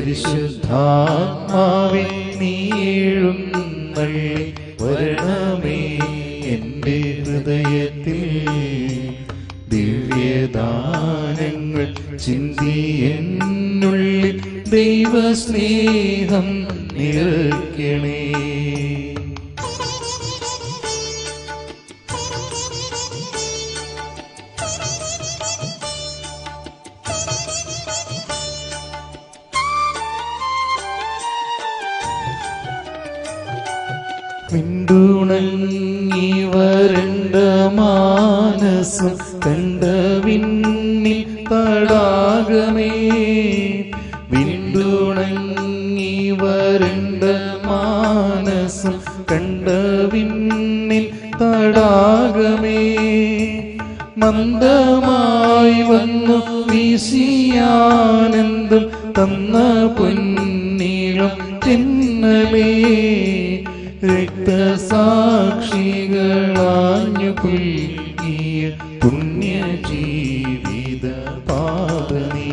പരിശുദ്ധാത്മാവേ നീ എഴുന്നള്ളി വരണമേ എൻ്റെ ഹൃദയത്തിൽ. ദിവ്യദാനങ്ങൾ ചിന്തി എന്നുള്ളിൽ ദൈവസ്നേഹം നിറയ്ക്കണേ. വിണ്ടുണങ്ങി വരണ്ട മാനസം കണ്ട വിണ്ണിൽ തടാകമേ. വിണ്ടുണങ്ങി വരണ്ട മാനസം കണ്ട വിണ്ണിൽ തടാകമേ. മന്ദമായി വന്നു വീശിയാനന്ദം തന്ന പൊന്നീളം തിന്നലേ. രക്തസാക്ഷികളാഞ്ഞു പുൽകിയ പുണ്യജീവിത പാദനീ.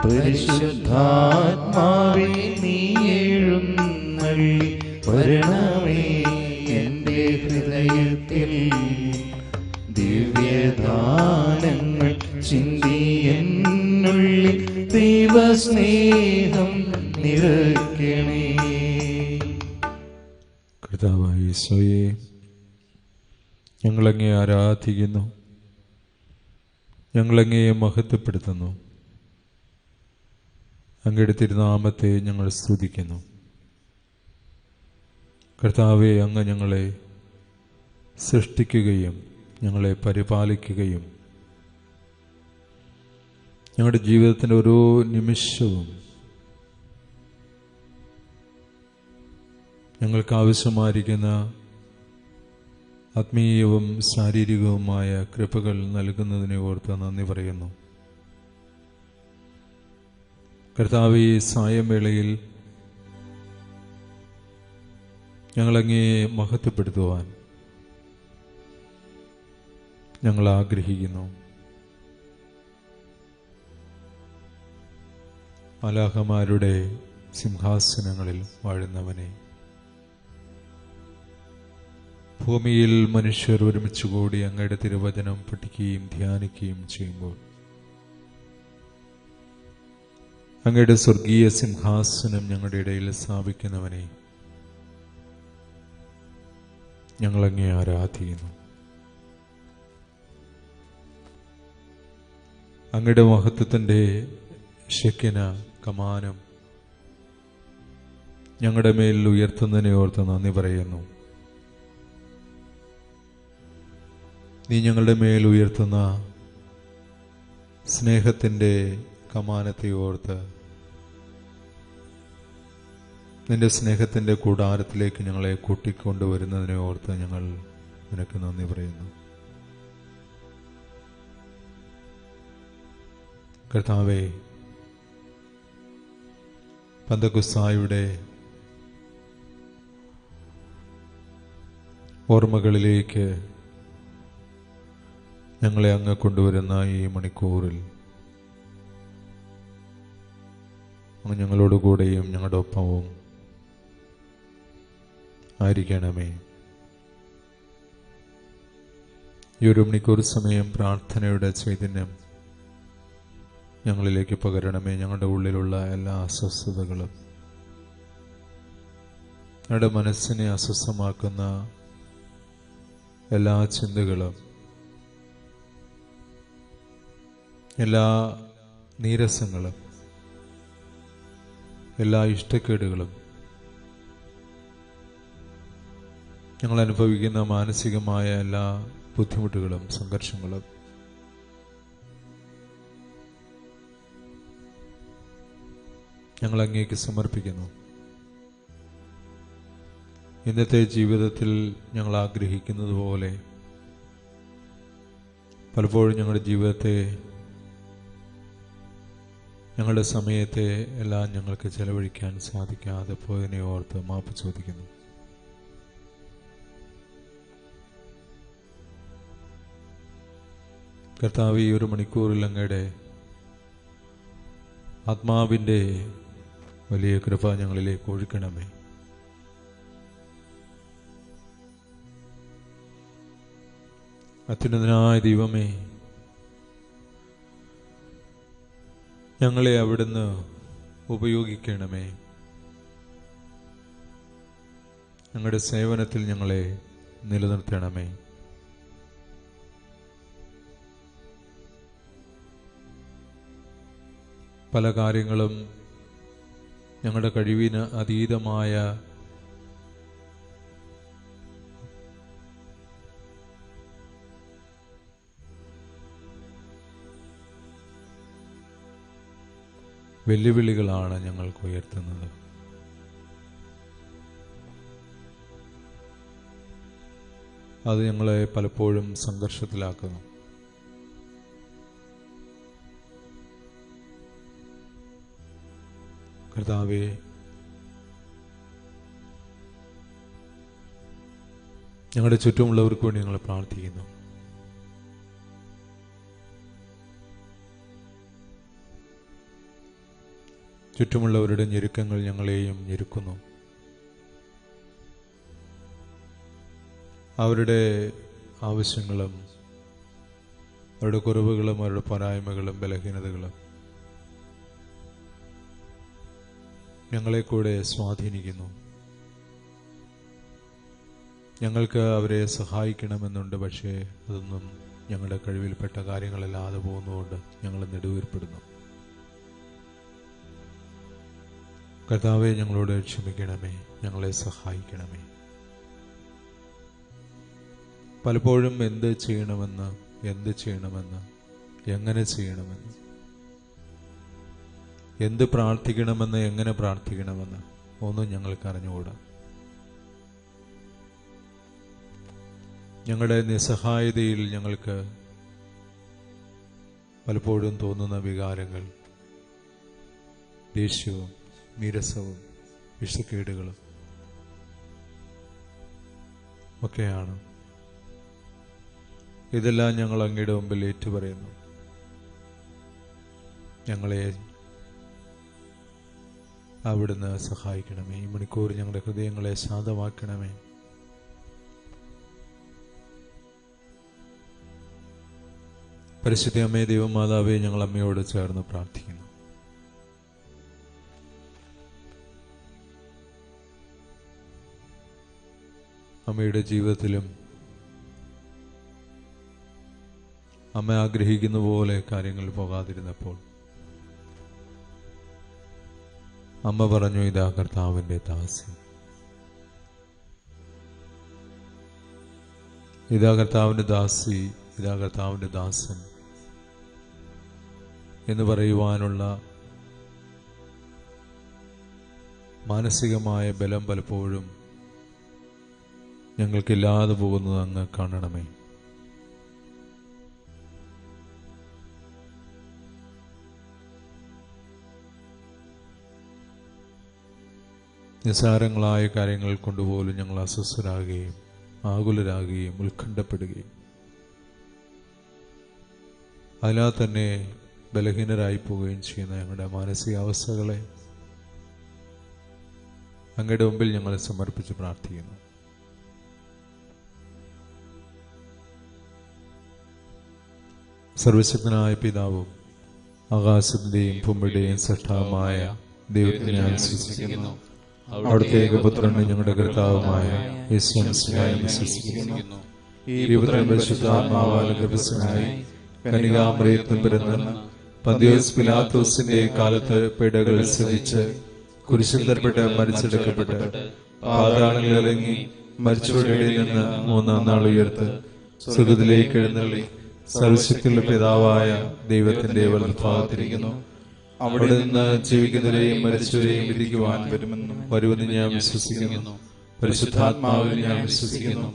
പരിശുദ്ധാത്മാവേ നീ എഴുന്നള്ളി വരണമേ എൻ്റെ ഹൃദയത്തിൽ. ദിവ്യദാനങ്ങൾ ചിന്തി എന്നുള്ളിൽ ദൈവസ്നേഹം നിറയ്ക്കണേ. കർത്താവായ യേശുവേ, ഞങ്ങളങ്ങേ ആരാധിക്കുന്നു, ഞങ്ങളങ്ങേ മഹത്വപ്പെടുത്തുന്നു. അങ്ങയുടെ തിരുനാമത്തെ ഞങ്ങൾ സ്തുതിക്കുന്നു. കർത്താവേ, അങ്ങ് ഞങ്ങളെ സൃഷ്ടിക്കുകയും ഞങ്ങളെ പരിപാലിക്കുകയും ഞങ്ങളുടെ ജീവിതത്തിൻ്റെ ഓരോ നിമിഷവും ഞങ്ങൾക്ക് ആവശ്യമായിരിക്കുന്ന ആത്മീയവും ശാരീരികവുമായ കൃപകൾ നൽകുന്നതിനെ ഓർത്ത് നന്ദി പറയുന്നു. കർത്താവേ, ഈ സായംവേളയിൽ ഞങ്ങളങ്ങേ മഹത്വപ്പെടുത്തുവാൻ ഞങ്ങൾ ആഗ്രഹിക്കുന്നു. മാലാഖമാരുടെ സിംഹാസനങ്ങളിൽ വാഴുന്നവനെ, ഭൂമിയിൽ മനുഷ്യർ ഒരുമിച്ച് കൂടി അങ്ങയുടെ തിരുവചനം പഠിക്കുകയും ധ്യാനിക്കുകയും ചെയ്യുമ്പോൾ അങ്ങയുടെ സ്വർഗീയ സിംഹാസനം ഞങ്ങളുടെ ഇടയിൽ സ്ഥാപിക്കുന്നവനെ ഞങ്ങളങ്ങേ ആരാധിക്കുന്നു. അങ്ങയുടെ മഹത്വത്തിൻ്റെ ശക്യന കമാനം ഞങ്ങളുടെ മേൽ ഉയർത്തുന്നതിനെ ഓർത്ത് നന്ദി പറയുന്നു. നീ ഞങ്ങളുടെ മേൽ ഉയർത്തുന്ന സ്നേഹത്തിൻ്റെ കമാനത്തെ ഓർത്ത് നിന്റെ സ്നേഹത്തിൻ്റെ കൂടാരത്തിലേക്ക് ഞങ്ങളെ കൂട്ടിക്കൊണ്ടുവരുന്നതിനെ ഓർത്ത് ഞങ്ങൾ നിനക്ക് നന്ദി പറയുന്നു. കർത്താവേ, പന്തക്കുസ്തായുടെ ഓർമ്മകളിലേക്ക് ഞങ്ങളെ അങ്ങ് കൊണ്ടുവരുന്ന ഈ മണിക്കൂറിൽ അങ്ങ് ഞങ്ങളോട് കൂടെയും ഞങ്ങളുടെ ഒപ്പവും ആയിരിക്കണമേ. ഈ ഒരു മണിക്കൂർ സമയം പ്രാർത്ഥനയുടെ ചൈതന്യം ഞങ്ങളിലേക്ക് പകരണമേ. ഞങ്ങളുടെ ഉള്ളിലുള്ള എല്ലാ അസ്വസ്ഥതകളും, ഞങ്ങളുടെ മനസ്സിനെ അസ്വസ്ഥമാക്കുന്ന എല്ലാ ചിന്തകളും, എല്ലാ നീരസങ്ങളും, എല്ലാ ഇഷ്ടക്കേടുകളും, ഞങ്ങൾ അനുഭവിക്കുന്ന മാനസികമായ എല്ലാ ബുദ്ധിമുട്ടുകളും സംഘർഷങ്ങളും ഞങ്ങൾ അങ്ങേക്ക് സമർപ്പിക്കുന്നു. ഇന്നത്തെ ജീവിതത്തിൽ ഞങ്ങൾ ആഗ്രഹിക്കുന്നത് പോലെ പലപ്പോഴും ഞങ്ങളുടെ ജീവിതത്തെ, ഞങ്ങളുടെ സമയത്തെ എല്ലാം ഞങ്ങൾക്ക് ചെലവഴിക്കാൻ സാധിക്കാതെ പോയതിനെ ഓർത്ത് മാപ്പ് ചോദിക്കുന്നു. കർത്താവ്, ഈ ഒരു മണിക്കൂറിൽ അങ്ങയുടെ ആത്മാവിൻ്റെ വലിയ കൃപ ഞങ്ങളിലേക്ക് ഒഴുക്കണമേ. അത്യുന്നതനായ ദൈവമേ, ഞങ്ങളെ അവിടുന്ന് ഉപയോഗിക്കണമേ. ഞങ്ങളുടെ സേവനത്തിൽ ഞങ്ങളെ നിലനിർത്തണമേ. പല കാര്യങ്ങളും ഞങ്ങളുടെ കഴിവിന് അതീതമായ വെല്ലുവിളികളാണ് ഞങ്ങൾക്ക് ഉയർത്തുന്നത്. അത് ഞങ്ങളെ പലപ്പോഴും സംഘർഷത്തിലാക്കുന്നു. കർത്താവേ, ഞങ്ങളുടെ ചുറ്റുമുള്ളവർക്ക് വേണ്ടി ഞങ്ങൾ പ്രാർത്ഥിക്കുന്നു. ചുറ്റുമുള്ളവരുടെ ഞെരുക്കങ്ങൾ ഞങ്ങളെയും ഞെരുക്കുന്നു. അവരുടെ ആവശ്യങ്ങളും അവരുടെ കുറവുകളും അവരുടെ പോരായ്മകളും ബലഹീനതകളും ഞങ്ങളെ കൂടെ സ്വാധീനിക്കുന്നു. ഞങ്ങൾക്ക് അവരെ സഹായിക്കണമെന്നുണ്ട്, പക്ഷേ അതൊന്നും ഞങ്ങളുടെ കഴിവിൽപ്പെട്ട കാര്യങ്ങളല്ലാതെ പോകുന്നതുകൊണ്ട് ഞങ്ങൾ നെടുവീർപ്പെടുന്നു. കർത്താവെ, ഞങ്ങളോട് ക്ഷമിക്കണമേ, ഞങ്ങളെ സഹായിക്കണമേ. പലപ്പോഴും എന്ത് ചെയ്യണമെന്ന്, എങ്ങനെ ചെയ്യണമെന്ന്, എന്ത് പ്രാർത്ഥിക്കണമെന്ന്, എങ്ങനെ പ്രാർത്ഥിക്കണമെന്ന് ഒന്നും ഞങ്ങൾക്ക് അറിഞ്ഞുകൂടാ. ഞങ്ങളുടെ നിസ്സഹായതയിൽ ഞങ്ങൾക്ക് പലപ്പോഴും തോന്നുന്ന വികാരങ്ങൾ ദേഷ്യവും നീരസവും വിഷക്കേടുകളും ഒക്കെയാണ്. ഇതെല്ലാം ഞങ്ങൾ അങ്ങയുടെ മുമ്പിൽ ഏറ്റുപറയുന്നു. ഞങ്ങളെ അവിടുന്ന് സഹായിക്കണമേ. ഈ മണിക്കൂർ ഞങ്ങളുടെ ഹൃദയങ്ങളെ ശാന്തമാക്കണമേ. പരിശുദ്ധ അമ്മേ, ദൈവമാതാവേ, ഞങ്ങൾ അമ്മയോട് ചേർന്ന് പ്രാർത്ഥിക്കുന്നു. അമ്മയുടെ ജീവിതത്തിലും അമ്മ ആഗ്രഹിക്കുന്ന പോലെ കാര്യങ്ങൾ പോകാതിരുന്നപ്പോൾ അമ്മ പറഞ്ഞു, ഇതാ കർത്താവിൻ്റെ ദാസി, ഇതാ കർത്താവിൻ്റെ ദാസി, ഇതാ കർത്താവിൻ്റെ ദാസൻ എന്ന് പറയുവാനുള്ള മാനസികമായ ബലം പലപ്പോഴും ഞങ്ങൾക്കില്ലാതെ പോകുന്നത് അങ്ങ് കാണണമേ. നിസ്സാരങ്ങളായ കാര്യങ്ങൾ കൊണ്ടുപോലും ഞങ്ങൾ അസ്വസ്ഥരാകുകയും ആകുലരാകുകയും ഉത്കണ്ഠപ്പെടുകയും അതിനാൽ തന്നെ ബലഹീനരായി പോവുകയും ചെയ്യുന്ന ഞങ്ങളുടെ മാനസികാവസ്ഥകളെ അങ്ങയുടെ മുമ്പിൽ ഞങ്ങളെ സമർപ്പിച്ച് പ്രാർത്ഥിക്കുന്നു. സർവശക്തനായ പിതാവും ആകാശത്തിന്റെയും ഭൂമിയുടെയും സൃഷ്ടാവുമായ ദൈവത്തെ ഞാൻ വിശ്വസിക്കുന്നു. അവിടുത്തെ ഏകപുത്രനും ഞങ്ങളുടെ കർത്താവുമായ യേശു മിശിഹായെ വിശ്വസിക്കുന്നു. ഈ പുത്രൻ പരിശുദ്ധാത്മാവാൽ ഗർഭസ്ഥനായി കന്യകാമറിയത്തിൽ പിറന്ന് പന്തിയോസ് പിലാത്തോസിന്റെ കാലത്ത് പീഡകൾ സഹിച്ച് കുരിശിൽ തറപ്പെട്ട് മരിച്ചെടുക്കപ്പെട്ട് പാതാളങ്ങളിൽ ഇറങ്ങി മരിച്ചവരുടെ ഇടയിൽ നിന്ന് മൂന്നാം നാൾ ഉയർത്ത് സ്വർഗ്ഗത്തിലേക്ക് എഴുന്നള്ളി സർവശക്തിയുള്ള പിതാവായ ദൈവത്തിന്റെ വലത്തുഭാഗത്തിരിക്കുന്നു. അവിടെ നിന്ന് ജീവിക്കുന്നവരെയും മരിച്ചവരെയും വിധിക്കുവാൻ വരുമെന്ന് ഞാൻ വിശ്വസിക്കുന്നു. പരിശുദ്ധാത്മാവിൽ ഞാൻ വിശ്വസിക്കുന്നു.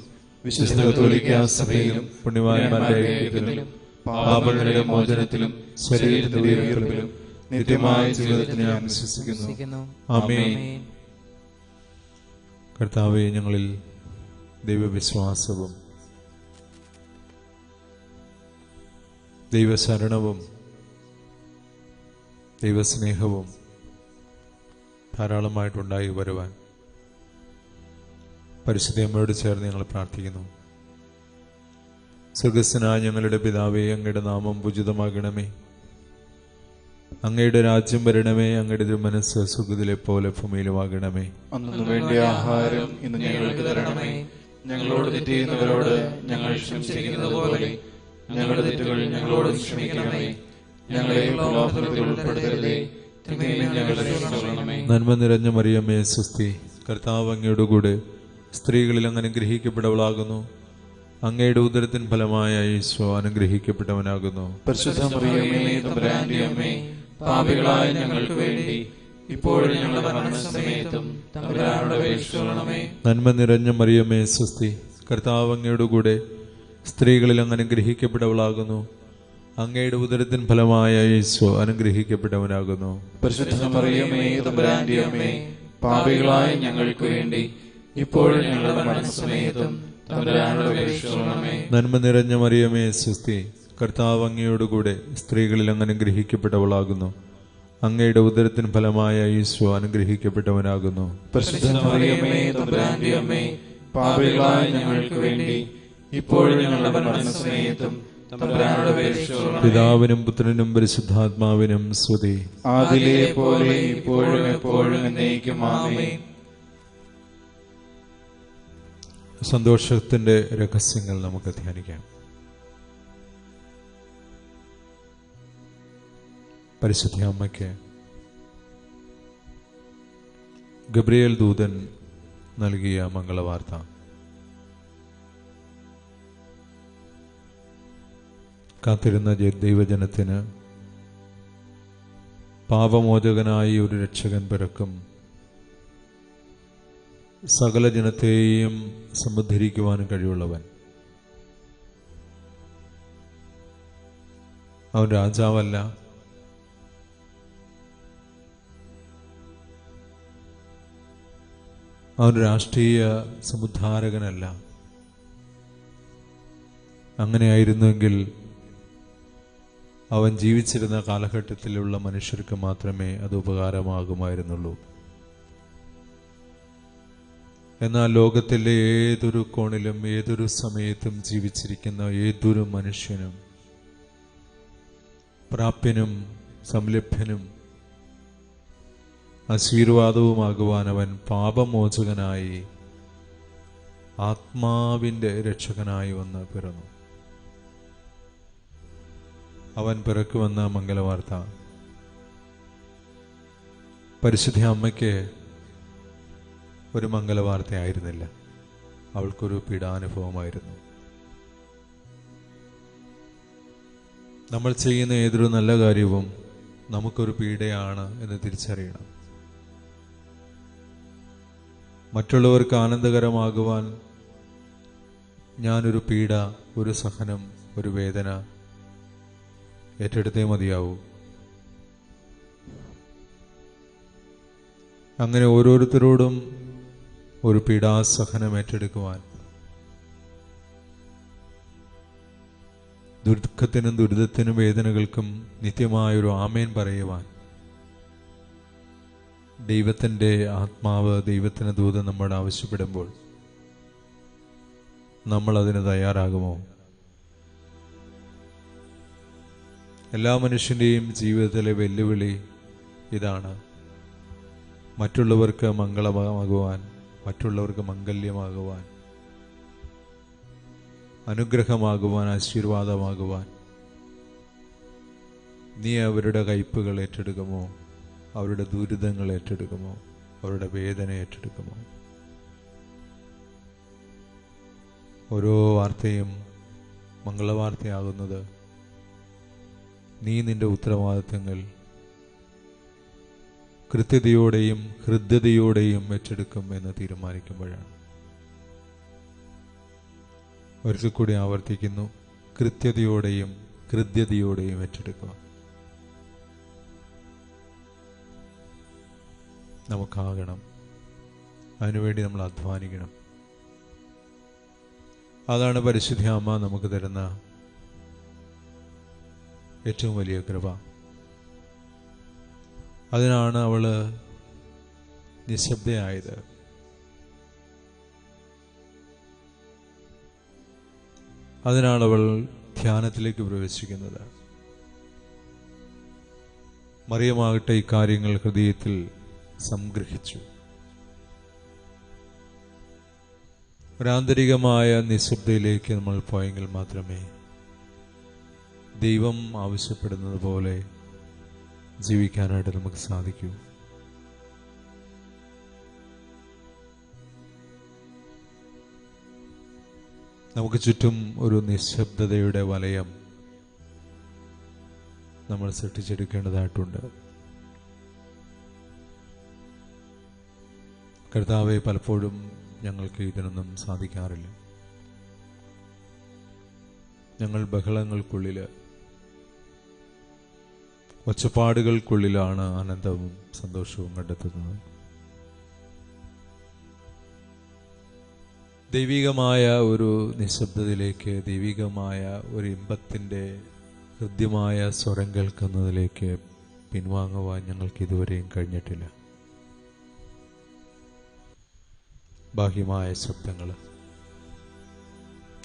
വിശുദ്ധ കത്തോലിക്കാ സഭയിലും പുണ്യവാന്മാരുടെ ഐക്യത്തിലും പാപങ്ങളുടെ മോചനത്തിലും ശരീരത്തിന്റെ ഉയർപ്പിലും നിത്യമായ ജീവിതത്തിൽ ഞാൻ വിശ്വസിക്കുന്നു. ആമേൻ. കർത്താവേ, ഞങ്ങളിൽ ദൈവവിശ്വാസവും ദൈവശരണവും ദൈവസ്നേഹവും ധാരാളമായിട്ടുണ്ടായി വരുവാൻ പരിശുദ്ധ അമ്മയോട് ചേർന്ന് ഞങ്ങൾ പ്രാർത്ഥിക്കുന്നു. സ്വർഗസ്ഥനായ ഞങ്ങളുടെ പിതാവേ, അങ്ങയുടെ നാമം പൂജിതമാകണമേ. അങ്ങയുടെ രാജ്യം വരണമേ. അങ്ങയുടെ തിരുമനസ്സ് സ്വർഗ്ഗത്തിലെ പോലെ ഭൂമിയിലുമാകണമേ. അന്നു വേണ്ടിയ ആഹാരം ഇന്ന് ഞങ്ങൾക്ക് തരണമേ. ഞങ്ങളോട് തെറ്റ് ചെയ്യുന്നവരോട് ഞങ്ങൾ ക്ഷമിച്ചിരിക്കുന്നത് പോലെ ഞങ്ങളുടെ തെറ്റുകൾ ഞങ്ങളോട് ക്ഷമിക്കണമേ. ഞങ്ങളെ പ്രലോഭനത്തിൽ ഉൾപ്പെടുത്തരുതേ, തിന്മയിൽ ഞങ്ങളെ രക്ഷിക്കണമേ. നന്മ നിറഞ്ഞ മറിയമേ, സ്വസ്തി. കർത്താവ് അങ്ങയുടെ കൂടെ സ്ത്രീകളിൽ അങ്ങ് അനുഗ്രഹിക്കപ്പെട്ടവളാകുന്നു. അങ്ങയുടെ ഉദരത്തിൻ ഫലമായ ഈശോ അനുഗ്രഹിക്കപ്പെട്ടവനാകുന്നു. പരിശുദ്ധ മറിയമേ, തമ്പുരാന്റെ അമ്മേ, പാപികളായ ഞങ്ങൾക്ക് വേണ്ടി ഇപ്പോഴും ഞങ്ങളുടെ മരണസമയത്തും തമ്പുരാനോട് അപേക്ഷിക്കണമേ. നന്മ നിറഞ്ഞ മറിയമേ, സ്വസ്തി. കർത്താവ് അങ്ങയുടെ കൂടെ സ്ത്രീകളിൽ അങ്ങ് അനുഗ്രഹിക്കപ്പെട്ടവളാകുന്നു. അങ്ങയുടെ ഉദരത്തിൻ ഫലമായ ഈശോ അനുഗ്രഹിക്കപ്പെട്ടവനാകുന്നു. പരിശുദ്ധ മറിയമേ, തമ്പുരാന്റെ അമ്മേ, പാപികളായ ഞങ്ങൾക്ക് വേണ്ടി ഇപ്പോഴും ഞങ്ങളുടെ മരണസമയത്തും തമ്പുരാനോട് അപേക്ഷിക്കണമേ. നന്മ നിറഞ്ഞ മറിയമേ, സ്വസ്തി. കർത്താവ് അങ്ങയോട് കൂടെ സ്ത്രീകളിൽ അങ്ങ് അനുഗ്രഹിക്കപ്പെട്ടവളാകുന്നു. അങ്ങയുടെ ഉദരത്തിൻ ഫലമായ ഈശോ അനുഗ്രഹിക്കപ്പെട്ടവനാകുന്നു. പരിശുദ്ധ മറിയമേ, തമ്പുരാന്റെ അമ്മേ, പാപികളായ ഞങ്ങൾക്ക് വേണ്ടി ഇപ്പോഴും ഞങ്ങളുടെ മരണസമയത്തും തമ്പുരാനോട് അപേക്ഷിക്കണമേ. പിതാവിനും പുത്രനും പരിശുദ്ധാത്മാവിനും സ്തുതി. ആദിയിലെ പോലെ ഇപ്പോഴും എപ്പോഴും എന്നേക്കും ആമേൻ. സന്തോഷത്തിന്റെ രഹസ്യങ്ങൾ നമുക്ക് ധ്യാനിക്കാം. പരിശുദ്ധ അമ്മയ്ക്ക് ഗബ്രിയേൽ ദൂതൻ നൽകിയ മംഗളവാർത്ത. കാത്തിരുന്ന ദൈവജനത്തിന് പാപമോചകനായി ഒരു രക്ഷകൻ പിറക്കും. സകല ജനത്തെയും സമുദ്ധരിക്കുവാനും കഴിവുള്ളവൻ. അവൻ രാജാവല്ല, അവൻ രാഷ്ട്രീയ സമുദ്ധാരകനല്ല. അങ്ങനെയായിരുന്നുവെങ്കിൽ അവൻ ജീവിച്ചിരുന്ന കാലഘട്ടത്തിലുള്ള മനുഷ്യർക്ക് മാത്രമേ അത് ഉപകാരമാകുമായിരുന്നുള്ളൂ. എന്നാൽ ലോകത്തിലെ ഏതൊരു കോണിലും ഏതൊരു സമയത്തും ജീവിച്ചിരിക്കുന്ന ഏതൊരു മനുഷ്യനും പ്രാപ്യനും സംലഭ്യനും ആശീർവാദവുമാകുവാൻ അവൻ പാപമോചകനായി ആത്മാവിൻ്റെ രക്ഷകനായി വന്ന് പിറന്നു. അവൻ പിറക്കുവന്ന മംഗളവാർത്ത പരിശുദ്ധ അമ്മയ്ക്ക് ഒരു മംഗളവാർത്തയായിരുന്നില്ല, അവൾക്കൊരു പീഡാനുഭവമായിരുന്നു. നമ്മൾ ചെയ്യുന്ന ഏതൊരു നല്ല കാര്യവും നമുക്കൊരു പീഡയാണ് എന്ന് തിരിച്ചറിയണം. മറ്റുള്ളവർക്ക് ആനന്ദകരമാകുവാൻ ഞാനൊരു പീഡ, ഒരു സഹനം, ഒരു വേദന ഏറ്റെടുത്തേ മതിയാവൂ. അങ്ങനെ ഓരോരുത്തരോടും ഒരു പീഡാസഹനം ഏറ്റെടുക്കുവാൻ, ദുഃഖത്തിനും ദുരിതത്തിനും വേദനകൾക്കും നിത്യമായൊരു ആമേൻ പറയുവാൻ ദൈവത്തിൻ്റെ ആത്മാവ്, ദൈവത്തിന് ദൂതൻ നമ്മോട് ആവശ്യപ്പെടുമ്പോൾ നമ്മൾ അതിന് തയ്യാറാകുമോ? എല്ലാ മനുഷ്യൻ്റെയും ജീവിതത്തിലെ വെല്ലുവിളി ഇതാണ്. മറ്റുള്ളവർക്ക് മംഗളമാകുവാൻ, മറ്റുള്ളവർക്ക് മംഗല്യമാകുവാൻ, അനുഗ്രഹമാകുവാൻ, ആശീർവാദമാകുവാൻ നീ അവരുടെ കയ്പുകൾ ഏറ്റെടുക്കുമോ? അവരുടെ ദുരിതങ്ങൾ ഏറ്റെടുക്കുമോ? അവരുടെ വേദന ഏറ്റെടുക്കുമോ? ഓരോ വാർത്തയും മംഗളവാർത്തയാകുന്നത് നീ നിന്റെ ഉത്തരവാദിത്തങ്ങൾ കൃത്യതയോടെയും ഹൃദ്യതയോടെയും ഏറ്റെടുക്കും എന്ന് തീരുമാനിക്കുമ്പോഴാണ്. ഒരിക്കൽ കൂടി ആവർത്തിക്കുന്നു, കൃത്യതയോടെയും ഹൃദ്യതയോടെയും ഏറ്റെടുക്കുക. നമുക്കാകണം, അതിനുവേണ്ടി നമ്മൾ അധ്വാനിക്കണം. അതാണ് പരിശുദ്ധ അമ്മ നമുക്ക് തരുന്ന ഏറ്റവും വലിയ കൃപ. അതിനാണ് അവള് നിശബ്ദയായത്. അതിനാണ് അവൾ ധ്യാനത്തിലേക്ക് പ്രവേശിക്കുന്നത്. മറിയമാകട്ടെ ഈ കാര്യങ്ങൾ ഹൃദയത്തിൽ സംഗ്രഹിച്ചു. ഒരാന്തരികമായ നിശബ്ദയിലേക്ക് നമ്മൾ പോയെങ്കിൽ മാത്രമേ ദൈവം ആവശ്യപ്പെടുന്നത് പോലെ ജീവിക്കാനായിട്ട് നമുക്ക് സാധിക്കൂ. നമുക്ക് ചുറ്റും ഒരു നിശബ്ദതയുടെ വലയം നമ്മൾ സൃഷ്ടിച്ചെടുക്കേണ്ടതായിട്ടുണ്ട്. കർത്താവെ, പലപ്പോഴും ഞങ്ങൾക്ക് ഇതിനൊന്നും സാധിക്കാറില്ല. ഞങ്ങൾ ബഹളങ്ങൾക്കുള്ളിൽ, ഒച്ചപ്പാടുകൾക്കുള്ളിലാണ് ആനന്ദവും സന്തോഷവും കണ്ടെത്തുന്നത്. ദൈവികമായ ഒരു നിശബ്ദതയിലേക്ക്, ദൈവികമായ ഒരു ഇമ്പത്തിൻ്റെ ഹൃദ്യമായ സ്വരം കേൾക്കുന്നതിലേക്ക് പിൻവാങ്ങുവാൻ ഞങ്ങൾക്ക് ഇതുവരെയും കഴിഞ്ഞിട്ടില്ല. ബാഹ്യമായ ശബ്ദങ്ങൾ,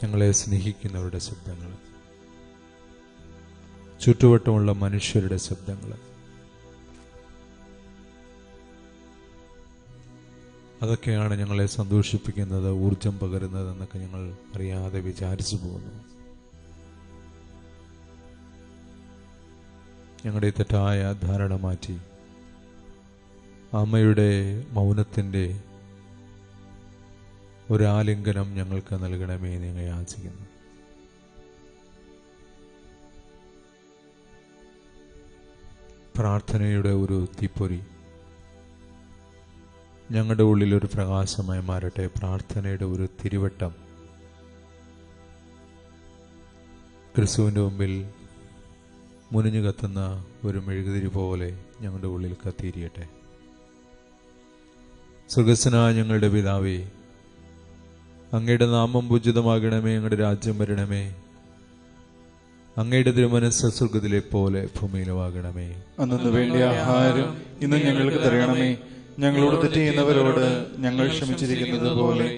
ഞങ്ങളെ സ്നേഹിക്കുന്നവരുടെ ശബ്ദങ്ങൾ, ചുറ്റുവട്ടമുള്ള മനുഷ്യരുടെ ശബ്ദങ്ങൾ, അതൊക്കെയാണ് ഞങ്ങളെ സന്തോഷിപ്പിക്കുന്നത്, ഊർജം പകരുന്നതെന്നൊക്കെ ഞങ്ങൾ അറിയാതെ വിചാരിച്ചു പോകുന്നു. ഞങ്ങളുടെ തെറ്റായ ധാരണ മാറ്റി അമ്മയുടെ മൗനത്തിൻ്റെ ഒരാലിംഗനം ഞങ്ങൾക്ക് നൽകണമേ എന്ന് ഞങ്ങൾ യാചിക്കുന്നു. പ്രാർത്ഥനയുടെ ഒരു തീപ്പൊരി ഞങ്ങളുടെ ഉള്ളിൽ ഒരു പ്രകാശമായി മാറട്ടെ. പ്രാർത്ഥനയുടെ ഒരു തിരുവട്ടം ക്രിസ്തുവിൻ്റെ മുമ്പിൽ മുനിഞ്ഞു കത്തുന്ന ഒരു മെഴുകുതിരി പോലെ ഞങ്ങളുടെ ഉള്ളിൽ കത്തിയിരിയട്ടെ. സ്വർഗ്ഗസ്ഥനായ ഞങ്ങളുടെ പിതാവേ, അങ്ങയുടെ നാമം പൂജിതമാകണമേ, അങ്ങയുടെ രാജ്യം വരണമേ, അങ്ങയുടെ തിരുമനസ്സ് സ്വർഗ്ഗത്തിലെ പോലെ ഭൂമിയിലുമാകണമേ. അന്നു വേണ്ട ആഹാരം ഇന്ന് ഞങ്ങൾക്ക് തരണമേ. ഞങ്ങളോട് തെറ്റ് ചെയ്യുന്നവരോട് ഞങ്ങൾ ക്ഷമിച്ചിരിക്കുന്നത് പോലെ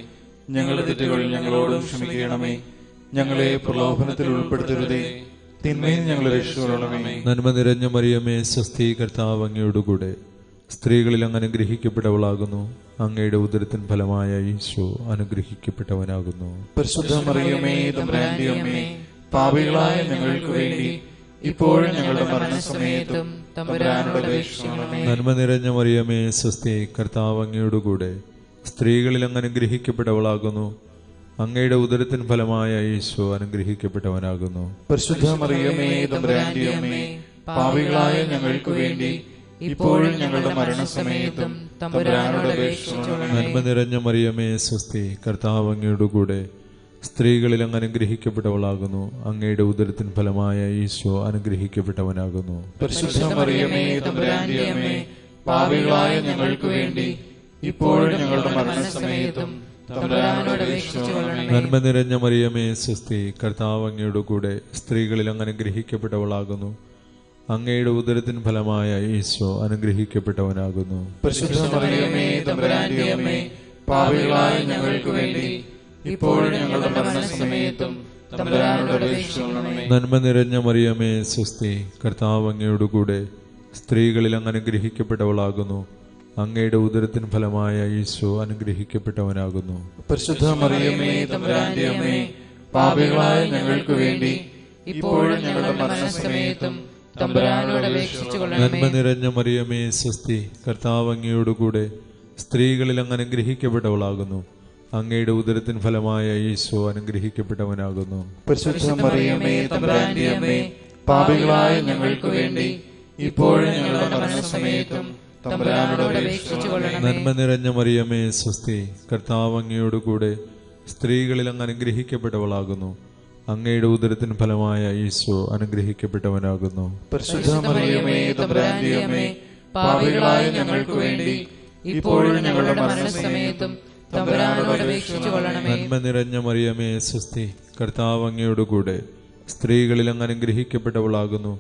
ഞങ്ങളുടെ തെറ്റുകൾ ഞങ്ങളോടും ക്ഷമിക്കണമേ. ഞങ്ങളെ പ്രലോഭനത്തിൽ ഉൾപ്പെടുത്തരുതേ, തിന്മയിൽ ഞങ്ങളെ രക്ഷിക്കണമേ. നന്മ നിറഞ്ഞ മറിയമേ, സ്വസ്തി, കർത്താവ് അങ്ങയോടുകൂടെ സ്ത്രീകളിൽ അങ്ങ് അനുഗ്രഹിക്കപ്പെട്ടവളാകുന്നു. അങ്ങയുടെ ഉദരത്തിൻ ഫലമായ ഈശോ അനുഗ്രഹിക്കപ്പെട്ടവനാകുന്നു. പരിശുദ്ധ മറിയമേ, തമ്പുരാന്റെ അമ്മേ, പാപികളായ ഞങ്ങൾക്ക് വേണ്ടി ഇപ്പോഴും ഞങ്ങളുടെ മരണസമയത്തും തമ്പുരാനോട് അപേക്ഷിക്കണമേ. നന്മ നിറഞ്ഞ മറിയമേ, സ്വസ്തി, കർത്താവ് അങ്ങയോടുകൂടെ സ്ത്രീകളിൽ അങ്ങ് അനുഗ്രഹിക്കപ്പെട്ടവളാകുന്നു. അങ്ങയുടെ ഉദരത്തിൻ ഫലമായ ഈശോ അനുഗ്രഹിക്കപ്പെട്ടവനാകുന്നു. പരിശുദ്ധ മറിയമേ, തമ്പുരാന്റെ അമ്മേ, പാപികളായ ഞങ്ങൾക്ക് വേണ്ടി ഇപ്പോഴും ഞങ്ങളുടെ മരണസമയത്തും തമ്പുരാനോട് അപേക്ഷിക്കണമേ. നന്മ നിറഞ്ഞ മറിയമേ, സ്വസ്തി, കർത്താവ് അങ്ങയോടുകൂടെ സ്ത്രീകളിൽ അങ്ങ് അനുഗ്രഹിക്കപ്പെട്ടവളാകുന്നു. അങ്ങയുടെ ഉദരത്തിൻ ഫലമായ ഈശോ അനുഗ്രഹിക്കപ്പെട്ടവനാകുന്നു. പരിശുദ്ധ മറിയമേ, തമ്പുരാന്റെ അമ്മേ, പാപികളായ ഞങ്ങൾക്ക് വേണ്ടി ഇപ്പോഴും ഞങ്ങളുടെ മരണസമയത്തും തമ്പുരാനോട് അപേക്ഷിക്കണമേ. നന്മ നിറഞ്ഞ മറിയമേ, സ്വസ്തി, കർത്താവ് അങ്ങയോടുകൂടെ സ്ത്രീകളിൽ അങ്ങ് അനുഗ്രഹിക്കപ്പെട്ടവളാകുന്നു. അങ്ങയുടെ ഉദരത്തിൻ ഫലമായ ഈശോ അനുഗ്രഹിക്കപ്പെട്ടവനാകുന്നു. പരിശുദ്ധ മറിയമേ, തമ്പുരാന്റെ അമ്മേ, പാപികളായ ഞങ്ങൾക്ക് വേണ്ടി ഇപ്പോഴും ഞങ്ങളുടെ മരണസമയത്തും തമ്പുരാനോട് അപേക്ഷിക്കണമേ. നന്മ നിറഞ്ഞ മറിയമേ, സ്വസ്തി, കർത്താവ് അങ്ങയോടുകൂടെ സ്ത്രീകളിൽ അങ്ങ് അനുഗ്രഹിക്കപ്പെട്ടവളാകുന്നു. അങ്ങയുടെ ഉദരത്തിൻ ഫലമായ ഈശോ അനുഗ്രഹിക്കപ്പെട്ടവനാകുന്നു. പരിശുദ്ധ മറിയമേ, തമ്പുരാന്റെ അമ്മേ, പാപികളായ ഞങ്ങൾക്ക് വേണ്ടി ഇപ്പോഴും ഞങ്ങളുടെ മരണസമയത്തും തമ്പുരാനോട് അപേക്ഷിച്ചുകൊള്ളണമേ. നന്മ നിറഞ്ഞ മറിയമേ, സ്വസ്തി, കർത്താവ് അങ്ങയോടുകൂടെ സ്ത്രീകളിൽ അങ്ങ് അനുഗ്രഹിക്കപ്പെട്ടവളാകുന്നു. അങ്ങയുടെ ഉദരത്തിൻ ഫലമായ ഈശോ അനുഗ്രഹിക്കപ്പെട്ടവനാകുന്നു. പരിശുദ്ധ മറിയമേ, തമ്പുരാന്റെ അമ്മേ, പാപികളായ ഞങ്ങൾക്ക് വേണ്ടി ഇപ്പോഴും ഞങ്ങളുടെ മരണസമയത്തും തമ്പുരാനോട് അപേക്ഷിച്ചുകൊള്ളണമേ. നന്മ നിറഞ്ഞ മറിയമേ, സ്വസ്തി, കർത്താവ് അങ്ങയോടുകൂടെ സ്ത്രീകളിൽ അങ്ങ് അനുഗ്രഹിക്കപ്പെട്ടവളാകുന്നു. അങ്ങയുടെ ഉദരത്തിൻ ഫലമായ ഈശോ അനുഗ്രഹിക്കപ്പെട്ടവനാകുന്നു. പരിശുദ്ധ മറിയമേ, തമ്പുരാന്റെ അമ്മേ, പാപികളായ ഞങ്ങൾക്ക് വേണ്ടി ഇപ്പോഴും ഞങ്ങളുടെ മരണസമയത്തും തമ്പുരാനോട് അപേക്ഷിച്ചുകൊള്ളണമേ. നന്മ നിറഞ്ഞ മറിയമേ, സ്വസ്തി, കർത്താവ് അങ്ങയോടുകൂടെ സ്ത്രീകളിൽ അങ്ങ് അനുഗ്രഹിക്കപ്പെട്ടവളാകുന്നു.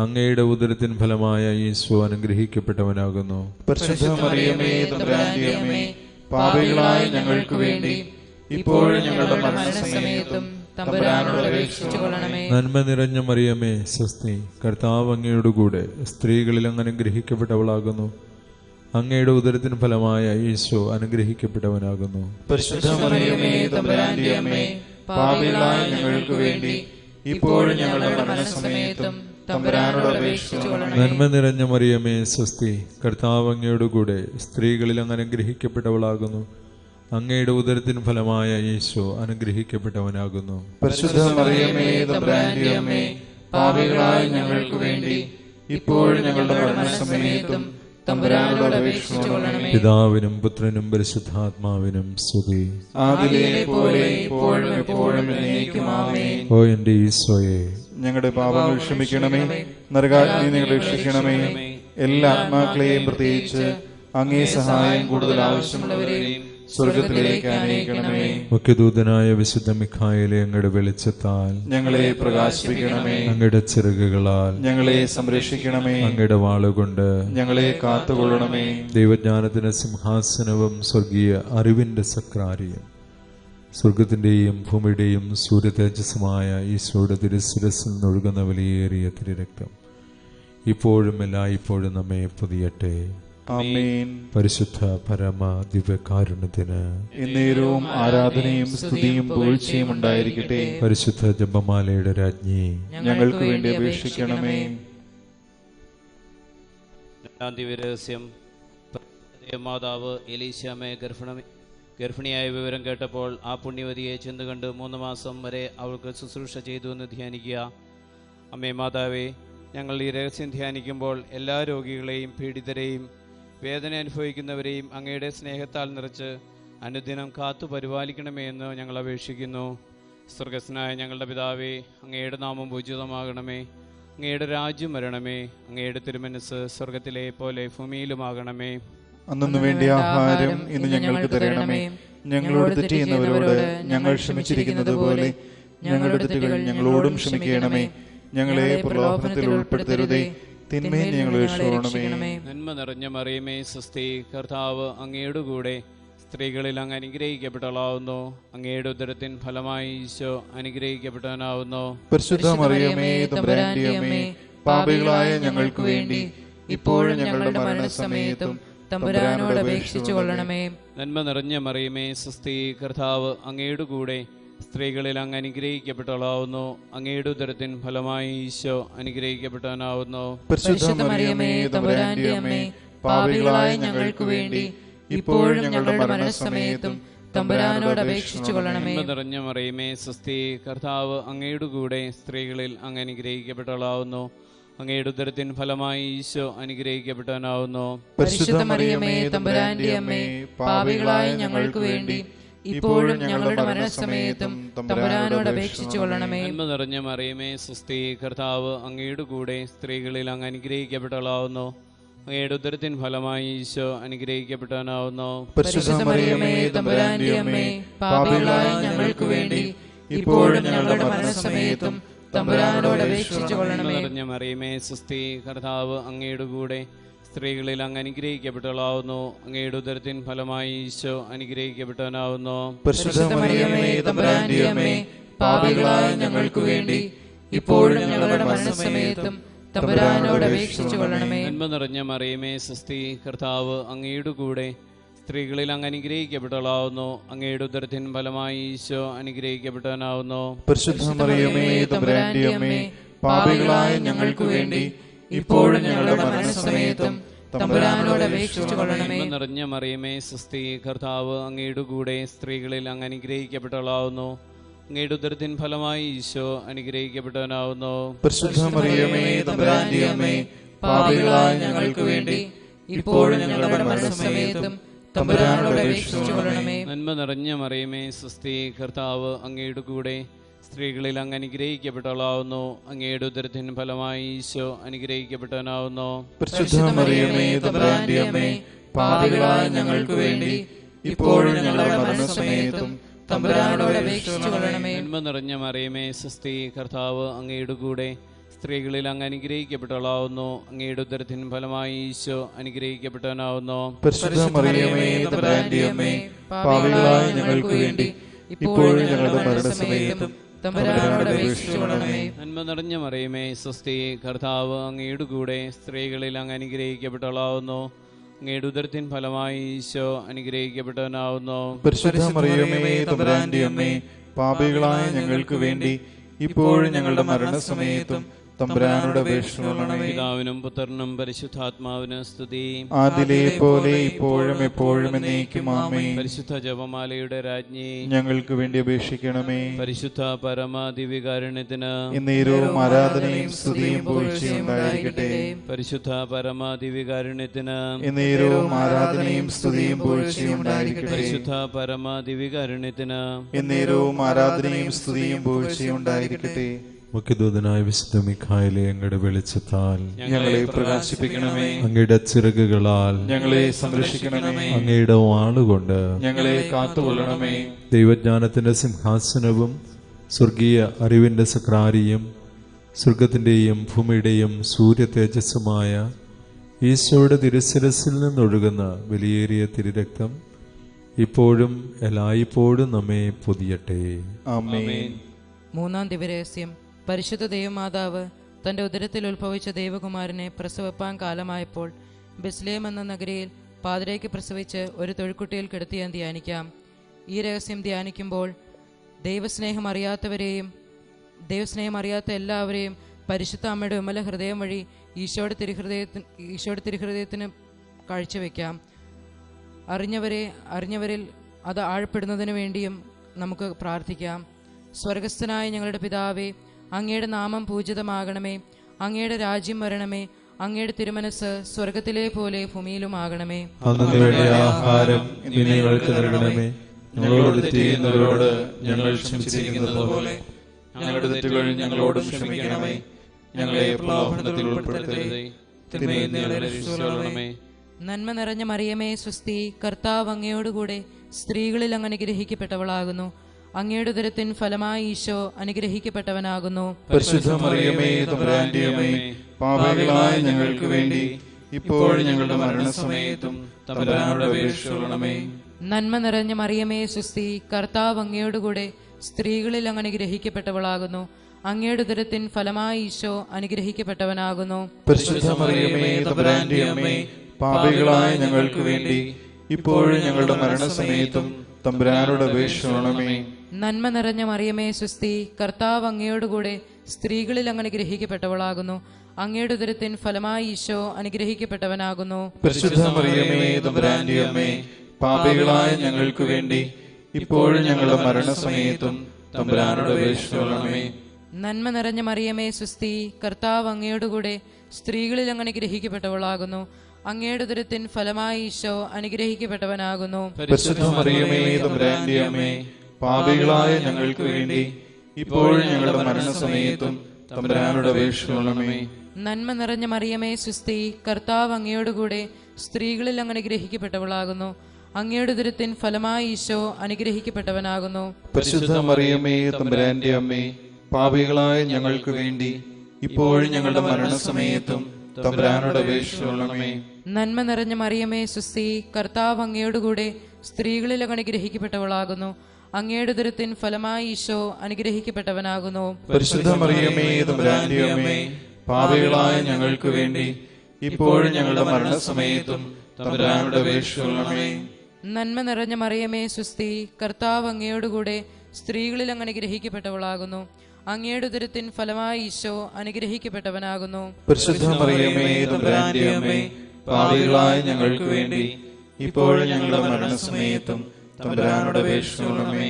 അങ്ങയുടെ ഉദരത്തിൻ ഫലമായ ഈശോ അനുഗ്രഹിക്കപ്പെട്ടവനാകുന്നു. പരിശുദ്ധ മറിയമേ തമ്പുരാന്റെ അമ്മേ, പാപികളായ ഞങ്ങൾക്ക് വേണ്ടി ഇപ്പോഴും ഞങ്ങളുടെ മരണസമയത്തും തമ്പുരാനോട് അപേക്ഷിച്ചുകൊള്ളണമേ. നന്മ നിറഞ്ഞ മറിയമേ സ്വസ്തി, കർത്താവ് അങ്ങയോടുകൂടെ സ്ത്രീകളിൽ അങ്ങ് അനുഗ്രഹിക്കപ്പെട്ടവളാകുന്നു. അങ്ങയുടെ ഉദരത്തിൻ ഫലമായ ഈശോ അനുഗ്രഹിക്കപ്പെട്ടവനാകുന്നു. പരിശുദ്ധ മറിയമേ തമ്പുരാന്റെ അമ്മേ, പാപികളായ ഞങ്ങൾക്ക് വേണ്ടി ഇപ്പോഴും ഞങ്ങളുടെ മരണസമയത്തും തമ്പുരാനോട് അപേക്ഷിച്ചുകൊള്ളണമേ. നന്മ നിറഞ്ഞ മറിയമേ സ്വസ്തി, കർത്താവ് അങ്ങയോടുകൂടെ സ്ത്രീകളിൽ അങ്ങ് അനുഗ്രഹിക്കപ്പെട്ടവളാകുന്നു. അങ്ങയുടെ ഉദരത്തിൻ ഫലമായ ഈശോ അനുഗ്രഹിക്കപ്പെട്ടവനാകുന്നു. പരിശുദ്ധ മറിയമേ തമ്പുരാന്റെ അമ്മേ, പാപികളായ ഞങ്ങൾക്ക് വേണ്ടി ഇപ്പോഴും ഞങ്ങളുടെ മരണസമയത്തും തമ്പുരാനോട് അപേക്ഷിച്ചുകൊള്ളണമേ. പിതാവിനും പുത്രനും പരിശുദ്ധാത്മാവിനും സ്തുതി. ആദിയിലെ പോലെ ഇപ്പോഴും എപ്പോഴും എന്നേക്കും ആമേൻ. ഓ എന്റെ ഈശോയെ, ഞങ്ങളുടെ പാപങ്ങൾ ക്ഷമിക്കണമേ, നരകാഗ്നി ഞങ്ങളെ രക്ഷിക്കണമേ. എല്ലാ ആത്മാക്കളെയും പ്രത്യേകിച്ച് അങ്ങേ സഹായം കൂടുതൽ ആവശ്യമുള്ളവരെയും സ്വർഗത്തിലേക്ക് അനയിക്കണമേ. മുഖ്യദൂതനായ വിശുദ്ധ മിഖായേലേ, അങ്ങയുടെ വെളിച്ചത്താൽ ഞങ്ങളെ പ്രകാശിപ്പിക്കണമേ. അങ്ങയുടെ ചിറകുകളാൽ ഞങ്ങളെ സംരക്ഷിക്കണമേ. അങ്ങയുടെ വാളുകൊണ്ട് ഞങ്ങളെ കാത്തുകൊള്ളണമേ. ദൈവജ്ഞാനത്തിന്റെ സിംഹാസനവും സ്വർഗീയ അറിവിന്റെ സക്രാരിയും സ്വർഗത്തിന്റെയും ഭൂമിയുടെയും സൂര്യതേജസ്സുമായ ഈശോയുടെ തിരുശിരസിൽ നിന്നൊഴുകുന്ന വിലയേറിയ തിരുരക്തം ഇപ്പോഴും എല്ലായ്പ്പോഴും നമ്മെ പൊതിയട്ടെ. ആമേൻ. പരിശുദ്ധ പരമ ദിവ്യകാരുണ്യത്തിന് എന്നേരവും ആരാധനയും സ്തുതിയും പുകഴ്ചയും ഉണ്ടായിരിക്കട്ടെ. പരിശുദ്ധ ജപമാലയുടെ രാജ്ഞി, ഞങ്ങൾക്ക് വേണ്ടി അപേക്ഷിക്കണമേ. രഹസ്യം. മാതാവ് എലീശാമെ ഗർഭിണിയായ വിവരം കേട്ടപ്പോൾ ആ പുണ്യവതിയെ ചെന്ന് കണ്ട് 3 മാസം വരെ അവൾക്ക് ശുശ്രൂഷ ചെയ്തു എന്ന് ധ്യാനിക്കുക. അമ്മേ മാതാവേ, ഞങ്ങൾ ഈ രഹസ്യം ധ്യാനിക്കുമ്പോൾ എല്ലാ രോഗികളെയും പീഡിതരെയും വേദന അനുഭവിക്കുന്നവരെയും അങ്ങയുടെ സ്നേഹത്താൽ നിറച്ച് അനുദിനം കാത്തു പരിപാലിക്കണമേ എന്ന് ഞങ്ങൾ അപേക്ഷിക്കുന്നു. സ്വർഗസ്നായ ഞങ്ങളുടെ പിതാവേ, അങ്ങയുടെ നാമം പൂജിതമാകണമേ. അങ്ങയുടെ രാജ്യം വരണമേ. അങ്ങയുടെ തിരുമനസ് സ്വർഗത്തിലെ പോലെ ഭൂമിയിലുമാകണമേ. അന്നു വേണ്ടിയ ആഹാരം ഇന്ന് ഞങ്ങൾക്ക് തരണമേ. ഞങ്ങളോട് തെറ്റ് ചെയ്യുന്നവരോട് ഞങ്ങൾ ക്ഷമിച്ചിരിക്കുന്നത് പോലെ ഞങ്ങളുടെ തെറ്റുകൾ ഞങ്ങളോടും ക്ഷമിക്കണമേ. ഞങ്ങളെ പ്രലോഭനത്തിൽ ഉൾപ്പെടുത്തരുതേ, തിന്മയിൽ ഞങ്ങളെ രക്ഷിക്കണമേ. നന്മ നിറഞ്ഞ മറിയമേ സ്വസ്തി, കർത്താവ് അങ്ങയുടെ കൂടെ സ്ത്രീകളിൽ അങ്ങ് അനുഗ്രഹിക്കപ്പെട്ടവളാവുന്നു. അങ്ങയുടെ ഉദരത്തിൻ ഫലമായി ഈശോ അനുഗ്രഹിക്കപ്പെട്ടവനാവുന്നു. പരിശുദ്ധ മറിയമേ തമ്പുരാന്റെ അമ്മേ, പാപികളായ ഞങ്ങൾക്ക് വേണ്ടി ഇപ്പോഴും ഞങ്ങളുടെ മരണസമയത്തും തമ്പുരാനോട് അപേക്ഷിച്ചുകൊള്ളണമേ. നന്മ നിറഞ്ഞ മറിയമേ സ്വസ്തി, കർത്താവ് അങ്ങയുടെ കൂടെ സ്ത്രീകളിൽ അങ്ങ് അനുഗ്രഹിക്കപ്പെട്ടവളാവുന്നു. അങ്ങയുടെ ഉദരത്തിൻ ഫലമായി ഈശോ അനുഗ്രഹിക്കപ്പെട്ടവനാവുന്നു. പരിശുദ്ധ മറിയമേ തമ്പുരാന്റെ അമ്മേ, പാപികളായ ഞങ്ങൾക്ക് വേണ്ടി ഇപ്പോഴും ഞങ്ങളുടെ മരണസമയത്തും തമ്പുരാനോട് അപേക്ഷിച്ചുകൊള്ളണമേ. നന്മ നിറഞ്ഞ മറിയമേ സ്വസ്തി, കർത്താവ് അങ്ങയുടെ കൂടെ സ്ത്രീകളിൽ അങ്ങ് അനുഗ്രഹിക്കപ്പെട്ടവളാവുന്നു. അങ്ങയുടെ ഉദരത്തിൻ ഫലമായി ഈശോ അനുഗ്രഹിക്കപ്പെട്ടവനാവുന്നു. പരിശുദ്ധ മറിയമേ തമ്പുരാന്റെ അമ്മേ, പാപികളായ ഞങ്ങൾക്ക് വേണ്ടി ഇപ്പോഴും ഞങ്ങളുടെ മരണസമയത്തും തമ്പുരാനോട് അപേക്ഷിച്ചുകൊള്ളണമേ. നന്മ നിറഞ്ഞ മറിയമേ സ്വസ്തി, കർത്താവ് അങ്ങയുടെ കൂടെ സ്ത്രീകളിൽ അങ്ങ് അനുഗ്രഹിക്കപ്പെട്ടവളാവുന്നു. അങ്ങയുടെ ഉദരത്തിൻ ഫലമായി ഈശോ അനുഗ്രഹിക്കപ്പെട്ടവനാവുന്നു. പരിശുദ്ധ മറിയമേ തമ്പുരാന്റെ അമ്മേ, പാപികളായ ഞങ്ങൾക്ക് വേണ്ടി ഇപ്പോഴും ഞങ്ങളുടെ മരണസമയത്തും തമ്പുരാനോട് അപേക്ഷിച്ചുകൊള്ളണമേ. നിറഞ്ഞ മറിയമേ സ്വസ്തി, കർത്താവ് അങ്ങയുടെ കൂടെ സ്ത്രീകളിൽ അങ്ങ് അനുഗ്രഹിക്കപ്പെട്ടവളാവുന്നു. അങ്ങയുടെ ഉദരത്തിൻ ഫലമായി ഈശോ അനുഗ്രഹിക്കപ്പെട്ടവനാവുന്നു. പരിശുദ്ധ മറിയമേ തമ്പുരാന്റെ അമ്മേ, പാപികളായ ഞങ്ങൾക്ക് വേണ്ടി ഇപ്പോഴും ഞങ്ങളുടെ മരണസമയത്തും തമ്പുരാനോട് അപേക്ഷിച്ചുകൊള്ളണമേ. നന്മ നിറഞ്ഞ മറിയമേ സ്വസ്തി, കർത്താവ് അങ്ങയുടെ കൂടെ സ്ത്രീകളിൽ അങ്ങ് അനുഗ്രഹിക്കപ്പെട്ടവളാവുന്നു. അങ്ങയുടെ ഉദരത്തിൻ ഫലമായി ഈശോ അനുഗ്രഹിക്കപ്പെട്ടവനാവുന്നു. പരിശുദ്ധ മറിയമേ തമ്പുരാന്റെ അമ്മേ, പാപികളായ ഞങ്ങൾക്ക് വേണ്ടി ഇപ്പോഴും ഞങ്ങളുടെ മരണസമയത്തും തമ്പുരാനോട് അപേക്ഷിച്ചുകൊള്ളണമേ. നന്മ നിറഞ്ഞ മറിയമേ സ്വസ്തി, കർത്താവ് അങ്ങയുടെ കൂടെ സ്ത്രീകളിൽ അങ്ങ് അനുഗ്രഹിക്കപ്പെട്ടവളാവുന്നു. അങ്ങയുടെ ഉദരത്തിൻ ഫലമായി ഈശോ അനുഗ്രഹിക്കപ്പെട്ടവനാവുന്നു. പരിശുദ്ധ മറിയമേ തമ്പുരാന്റെ അമ്മേ, പാപികളായ ഞങ്ങൾക്ക് വേണ്ടി ഇപ്പോഴും ഞങ്ങളുടെ മരണസമയത്തും തമ്പുരാനോട് അപേക്ഷിച്ചുകൊള്ളണമേ. നന്മ നിറഞ്ഞ മറിയമേ സ്വസ്തി, കർത്താവ് അങ്ങയുടെ കൂടെ സ്ത്രീകളിൽ അങ്ങ് അനുഗ്രഹിക്കപ്പെട്ടവളാവുന്നു. അങ്ങയുടെ ഉദരത്തിൻ ഫലമായി ഈശോ അനുഗ്രഹിക്കപ്പെട്ടവനാവുന്നു. പരിശുദ്ധ മറിയമേ തമ്പുരാന്റെ അമ്മേ, പാപികളായ ഞങ്ങൾക്ക് വേണ്ടി ഇപ്പോഴും ഞങ്ങളുടെ മരണസമയത്തും തമ്പുരാനോട് അപേക്ഷിച്ചുകൊള്ളണമേ. നന്മ നിറഞ്ഞ മറിയമേ സ്വസ്തി, കർത്താവ് അങ്ങയുടെ കൂടെ സ്ത്രീകളിൽ അങ്ങ് അനുഗ്രഹിക്കപ്പെട്ടവളാവുന്നു. അങ്ങയുടെ ഉദരത്തിൻ ഫലമായി ഈശോ അനുഗ്രഹിക്കപ്പെട്ടവനാവുന്നു. പരിശുദ്ധ മറിയമേ തമ്പുരാന്റെ അമ്മേ, പാപികളായ ഞങ്ങൾക്ക് വേണ്ടി ഇപ്പോഴും ഞങ്ങളുടെ മരണസമയത്തും തമ്പുരാനോട് അപേക്ഷിച്ചുകൊള്ളണമേ. നന്മ നിറഞ്ഞ മറിയമേ സ്വസ്തി, കർത്താവ് അങ്ങയുടെ കൂടെ സ്ത്രീകളിൽ അങ്ങ് അനുഗ്രഹിക്കപ്പെട്ടവളാവുന്നു. അങ്ങയുടെ ഉദരത്തിൻ ഫലമായി ഈശോ അനുഗ്രഹിക്കപ്പെട്ടവനാവുന്നു. പരിശുദ്ധ മറിയമേ തമ്പുരാന്റെ അമ്മേ, പാപികളായ ഞങ്ങൾക്ക് വേണ്ടി ഇപ്പോഴും ഞങ്ങളുടെ മരണസമയത്തും തമ്പുരാനോട് അപേക്ഷിച്ചുകൊള്ളണമേ. പിതാവിനും പുത്രനും പരിശുദ്ധാത്മാവിനും സ്തുതി. ആദിലെ പോലെ ഇപ്പോഴും എപ്പോഴും എന്നേക്കും ആമേൻ. പരിശുദ്ധ ജപമാലയുടെ രാജ്ഞി, ഞങ്ങൾക്ക് വേണ്ടി അപേക്ഷിക്കണമേ. പരിശുദ്ധ പരമദിവ്യകാരുണ്യത്തിന് എന്നേരവും ആരാധനയും സ്തുതിയും പുകഴ്ചയും ഉണ്ടായിരിക്കട്ടെ. പരിശുദ്ധ പരമദിവ്യകാരുണ്യത്തിന് എന്നേരവും ആരാധനയും സ്തുതിയും പുകഴ്ചയും ഉണ്ടായിരിക്കട്ടെ. പരിശുദ്ധ പരമദിവ്യകാരുണ്യത്തിന് എന്നേരവും ആരാധനയും സ്തുതിയും പുകഴ്ചയും ഉണ്ടായിരിക്കട്ടെ. മുഖ്യദൂതനായ വിശുദ്ധ മിഖായേലേ, അങ്ങയുടെ വെളിച്ചത്താൽ ഞങ്ങളെ പ്രകാശിപ്പിക്കണമേ. അങ്ങയുടെ ചിറകുകളാൽ ഞങ്ങളെ സംരക്ഷിക്കണമേ. അങ്ങയുടെ വാളുകൊണ്ട് ഞങ്ങളെ കാത്തുകൊള്ളണമേ. ദൈവജ്ഞാനത്തിന്റെ സിംഹാസനവും സ്വർഗീയ അറിവിന്റെ സക്രാരിയും സ്വർഗത്തിന്റെയും ഭൂമിയുടെയും സൂര്യ തേജസ്സുമായ ഈശോയുടെ തിരുശിരസിൽ നിന്നൊഴുകുന്ന വിലയേറിയ തിരുരക്തം ഇപ്പോഴും എല്ലായ്പ്പോഴും നമ്മെ പൊതിയട്ടെ. ആമേൻ. മൂന്നാം ദിവരഹസ്യം. പരിശുദ്ധ ദൈവമാതാവ് തന്റെ ഉദരത്തിൽ ഉത്ഭവിച്ച ദൈവകുമാരനെ പ്രസവിപ്പാൻ കാലമായപ്പോൾ ബെത്ലഹേം എന്ന നഗരിയിൽ പാതിരയ്ക്ക് പ്രസവിച്ച് ഒരു തൊഴുക്കുട്ടിയിൽ കിടത്തി ഞാൻ ധ്യാനിക്കാം. ഈ രഹസ്യം ധ്യാനിക്കുമ്പോൾ ദൈവസ്നേഹം അറിയാത്ത എല്ലാവരെയും പരിശുദ്ധ അമ്മയുടെ വിമല ഹൃദയം വഴി ഈശോയുടെ തിരുഹൃദയത്തിന് കാഴ്ചവെക്കാം. അറിഞ്ഞവരിൽ അത് ആഴപ്പെടുന്നതിന് വേണ്ടിയും നമുക്ക് പ്രാർത്ഥിക്കാം. സ്വർഗസ്ഥനായ ഞങ്ങളുടെ പിതാവേ, അങ്ങയുടെ നാമം പൂജിതമാകണമേ. അങ്ങയുടെ രാജ്യം വരണമേ. അങ്ങയുടെ തിരുമനസ് സ്വർഗത്തിലെ പോലെ ഭൂമിയിലുമാകണമേ. അന്നത്തെ വേണ്ട ആഹാരം ഇന്ന് ഞങ്ങൾക്ക് നൽകണമേ. ഞങ്ങളോട് തെറ്റ് ചെയ്യുന്നവരോട് ഞങ്ങൾ ക്ഷമിച്ചിരിക്കുന്നത് പോലെ ഞങ്ങളുടെ തെറ്റുകൾ ഞങ്ങളോട് ക്ഷമിക്കണമേ. ഞങ്ങളെ പ്രലോഭനത്തിൽ ഉൾപ്പെടുത്തരുതേ, തിന്മയിൽ നിന്ന് ഞങ്ങളെ രക്ഷിച്ചുകൊള്ളണമേ. നന്മ നിറഞ്ഞ മറിയമേ സ്വസ്തി, കർത്താവ് അങ്ങയോടുകൂടെ സ്ത്രീകളിൽ അങ്ങ് അനുഗ്രഹിക്കപ്പെട്ടവളാകുന്നു. അങ്ങയുടെ ഉദരത്തിൻ ഫലമായി ഈശോ അനുഗ്രഹിക്കപ്പെട്ടവനാകുന്നു. പരിശുദ്ധ മറിയമേ തമ്പുരാന്റെ അമ്മേ, പാപികളായ ഞങ്ങൾക്ക് വേണ്ടി ഇപ്പോഴും ഞങ്ങളുടെ മരണസമയത്തും തമ്പുരാനോട് അപേക്ഷിച്ചുകൊള്ളണമേ. നന്മ നിറഞ്ഞ മറിയമേ സ്വസ്തി, കർത്താവ് അങ്ങയോടുകൂടെ സ്ത്രീകളിൽ അങ്ങ് അനുഗ്രഹിക്കപ്പെട്ടവളാകുന്നു. അങ്ങയുടെ ഉദരത്തിൻ ഫലമായി ഈശോ അനുഗ്രഹിക്കപ്പെട്ടവനാകുന്നു. പരിശുദ്ധ മറിയമേ തമ്പുരാന്റെ അമ്മേ, പാപികളായ ഞങ്ങൾക്ക് വേണ്ടി ഇപ്പോഴും ഞങ്ങളുടെ മരണസമയത്തും തമ്പുരാനോട് അപേക്ഷിച്ചുകൊള്ളണമേ. നന്മ നിറഞ്ഞ മറിയമേ സ്വസ്തി, കർത്താവ് അങ്ങയോടുകൂടെ സ്ത്രീകളിൽ അങ്ങ് അനുഗ്രഹിക്കപ്പെട്ടവളാകുന്നു. അങ്ങയുടെ ഉദരത്തിൻ ഫലമായി ഈശോ അനുഗ്രഹിക്കപ്പെട്ടവനാകുന്നു. പരിശുദ്ധ മറിയമേ തമ്പുരാന്റെ അമ്മേ, പാപികളായ ഞങ്ങൾക്ക് വേണ്ടി ഇപ്പോഴും ഞങ്ങളുടെ മരണസമയത്തും തമ്പുരാനോട് അപേക്ഷിച്ചുകൊള്ളണമേ. നന്മ നിറഞ്ഞ മറിയമേ സ്വസ്തി, കർത്താവ് അങ്ങയോടുകൂടെ സ്ത്രീകളിൽ അങ്ങ് അനുഗ്രഹിക്കപ്പെട്ടവളാകുന്നു. അങ്ങയുടെ ഉദരത്തിൻ ഫലമായി ഈശോ അനുഗ്രഹിക്കപ്പെട്ടവനാകുന്നു. പരിശുദ്ധ മറിയമേ തമ്പുരാന്റെ അമ്മേ, പാപികളായ ഞങ്ങൾക്ക് വേണ്ടി ഇപ്പോഴും ഞങ്ങളുടെ മരണസമയത്തും തമ്പുരാനോട് അപേക്ഷിച്ചുകൊള്ളണമേ. നന്മ നിറഞ്ഞ മറിയമേ സ്വസ്തി, കർത്താവ് അങ്ങയോടുകൂടെ സ്ത്രീകളിൽ അങ്ങ് അനുഗ്രഹിക്കപ്പെട്ടവളാകുന്നു. അങ്ങയുടെ ഉദരത്തിൻ ഫലമായി ഈശോ അനുഗ്രഹിക്കപ്പെട്ടവനാകുന്നു. പരിശുദ്ധ മറിയമേ തമ്പുരാന്റെ അമ്മേ, പാപികളായ ഞങ്ങൾക്ക് വേണ്ടി ഇപ്പോഴും ഞങ്ങളുടെ മരണസമയത്തും തമ്പുരാനോട് അപേക്ഷിച്ചുകൊള്ളണമേ. നന്മ നിറഞ്ഞ മറിയമേ സ്വസ്തി, കർത്താവ് അങ്ങയോടുകൂടെ സ്ത്രീകളിൽ അങ്ങ് അനുഗ്രഹിക്കപ്പെട്ടവളാകുന്നു. അങ്ങയുടെ ഉദരത്തിൻ ഫലമായി ഈശോ അനുഗ്രഹിക്കപ്പെട്ടവനാകുന്നു. പരിശുദ്ധ മറിയമേ തമ്പുരാന്റെ അമ്മേ, പാപികളായ ഞങ്ങൾക്ക് വേണ്ടി ഇപ്പോഴും ഞങ്ങളുടെ മരണസമയത്തും തമ്പുരാനോട് അപേക്ഷിച്ചുകൊള്ളണമേ. നന്മ നിറഞ്ഞ മറിയമേ സ്വസ്തി, കർത്താവ് അങ്ങയോടുകൂടെ സ്ത്രീകളിൽ അങ്ങ് അനുഗ്രഹിക്കപ്പെട്ടവളാകുന്നു. അങ്ങയുടെ ഉദരത്തിൻ ഫലമായി ഈശോ അനുഗ്രഹിക്കപ്പെട്ടവനാകുന്നു. പരിശുദ്ധ മറിയമേ തമ്പുരാന്റെ അമ്മേ, പാപികളായ ഞങ്ങൾക്ക് വേണ്ടി ഇപ്പോഴും ഞങ്ങളുടെ മരണസമയത്തും തമ്പുരാനോട് അപേക്ഷിച്ചുകൊള്ളണമേ.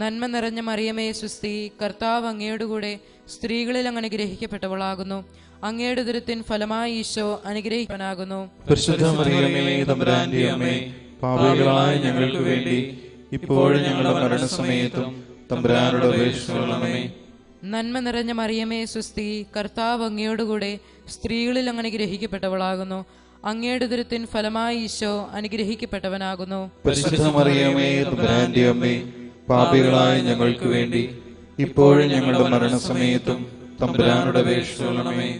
നന്മ നിറഞ്ഞ മറിയമേ സ്വസ്തി, കർത്താവ് അങ്ങയോടുകൂടെ സ്ത്രീകളിൽ അങ്ങ് അനുഗ്രഹിക്കപ്പെട്ടവളാകുന്നു. അങ്ങയുടെ ഉദരത്തിൻ ഫലമായി ഈശോ അനുഗ്രഹിക്കപ്പെട്ടവനാകുന്നു. പരിശുദ്ധ മറിയമേ തമ്പുരാന്റെ അമ്മേ, പാപികളായ ഞങ്ങൾക്ക് വേണ്ടി ഇപ്പോഴും ഞങ്ങളുടെ മരണസമയത്തും തമ്പുരാനോട് അപേക്ഷിച്ചുകൊള്ളണമേ. നന്മ നിറഞ്ഞ മറിയമേ സ്വസ്തി, കർത്താവ് അങ്ങയോടുകൂടെ സ്ത്രീകളിൽ അങ്ങ് അനുഗ്രഹിക്കപ്പെട്ടവളാകുന്നു. അങ്ങയുടെ ഉദരത്തിൻ ഫലമായി ഈശോ അനുഗ്രഹിക്കപ്പെട്ടവനാകുന്നു. പരിശുദ്ധ മറിയമേ തമ്പുരാന്റെ അമ്മേ, പാപികളായ ഞങ്ങൾക്ക് വേണ്ടി ഇപ്പോഴും ഞങ്ങളുടെ മരണസമയത്തും തമ്പുരാനോട് അപേക്ഷിച്ചുകൊള്ളണമേ.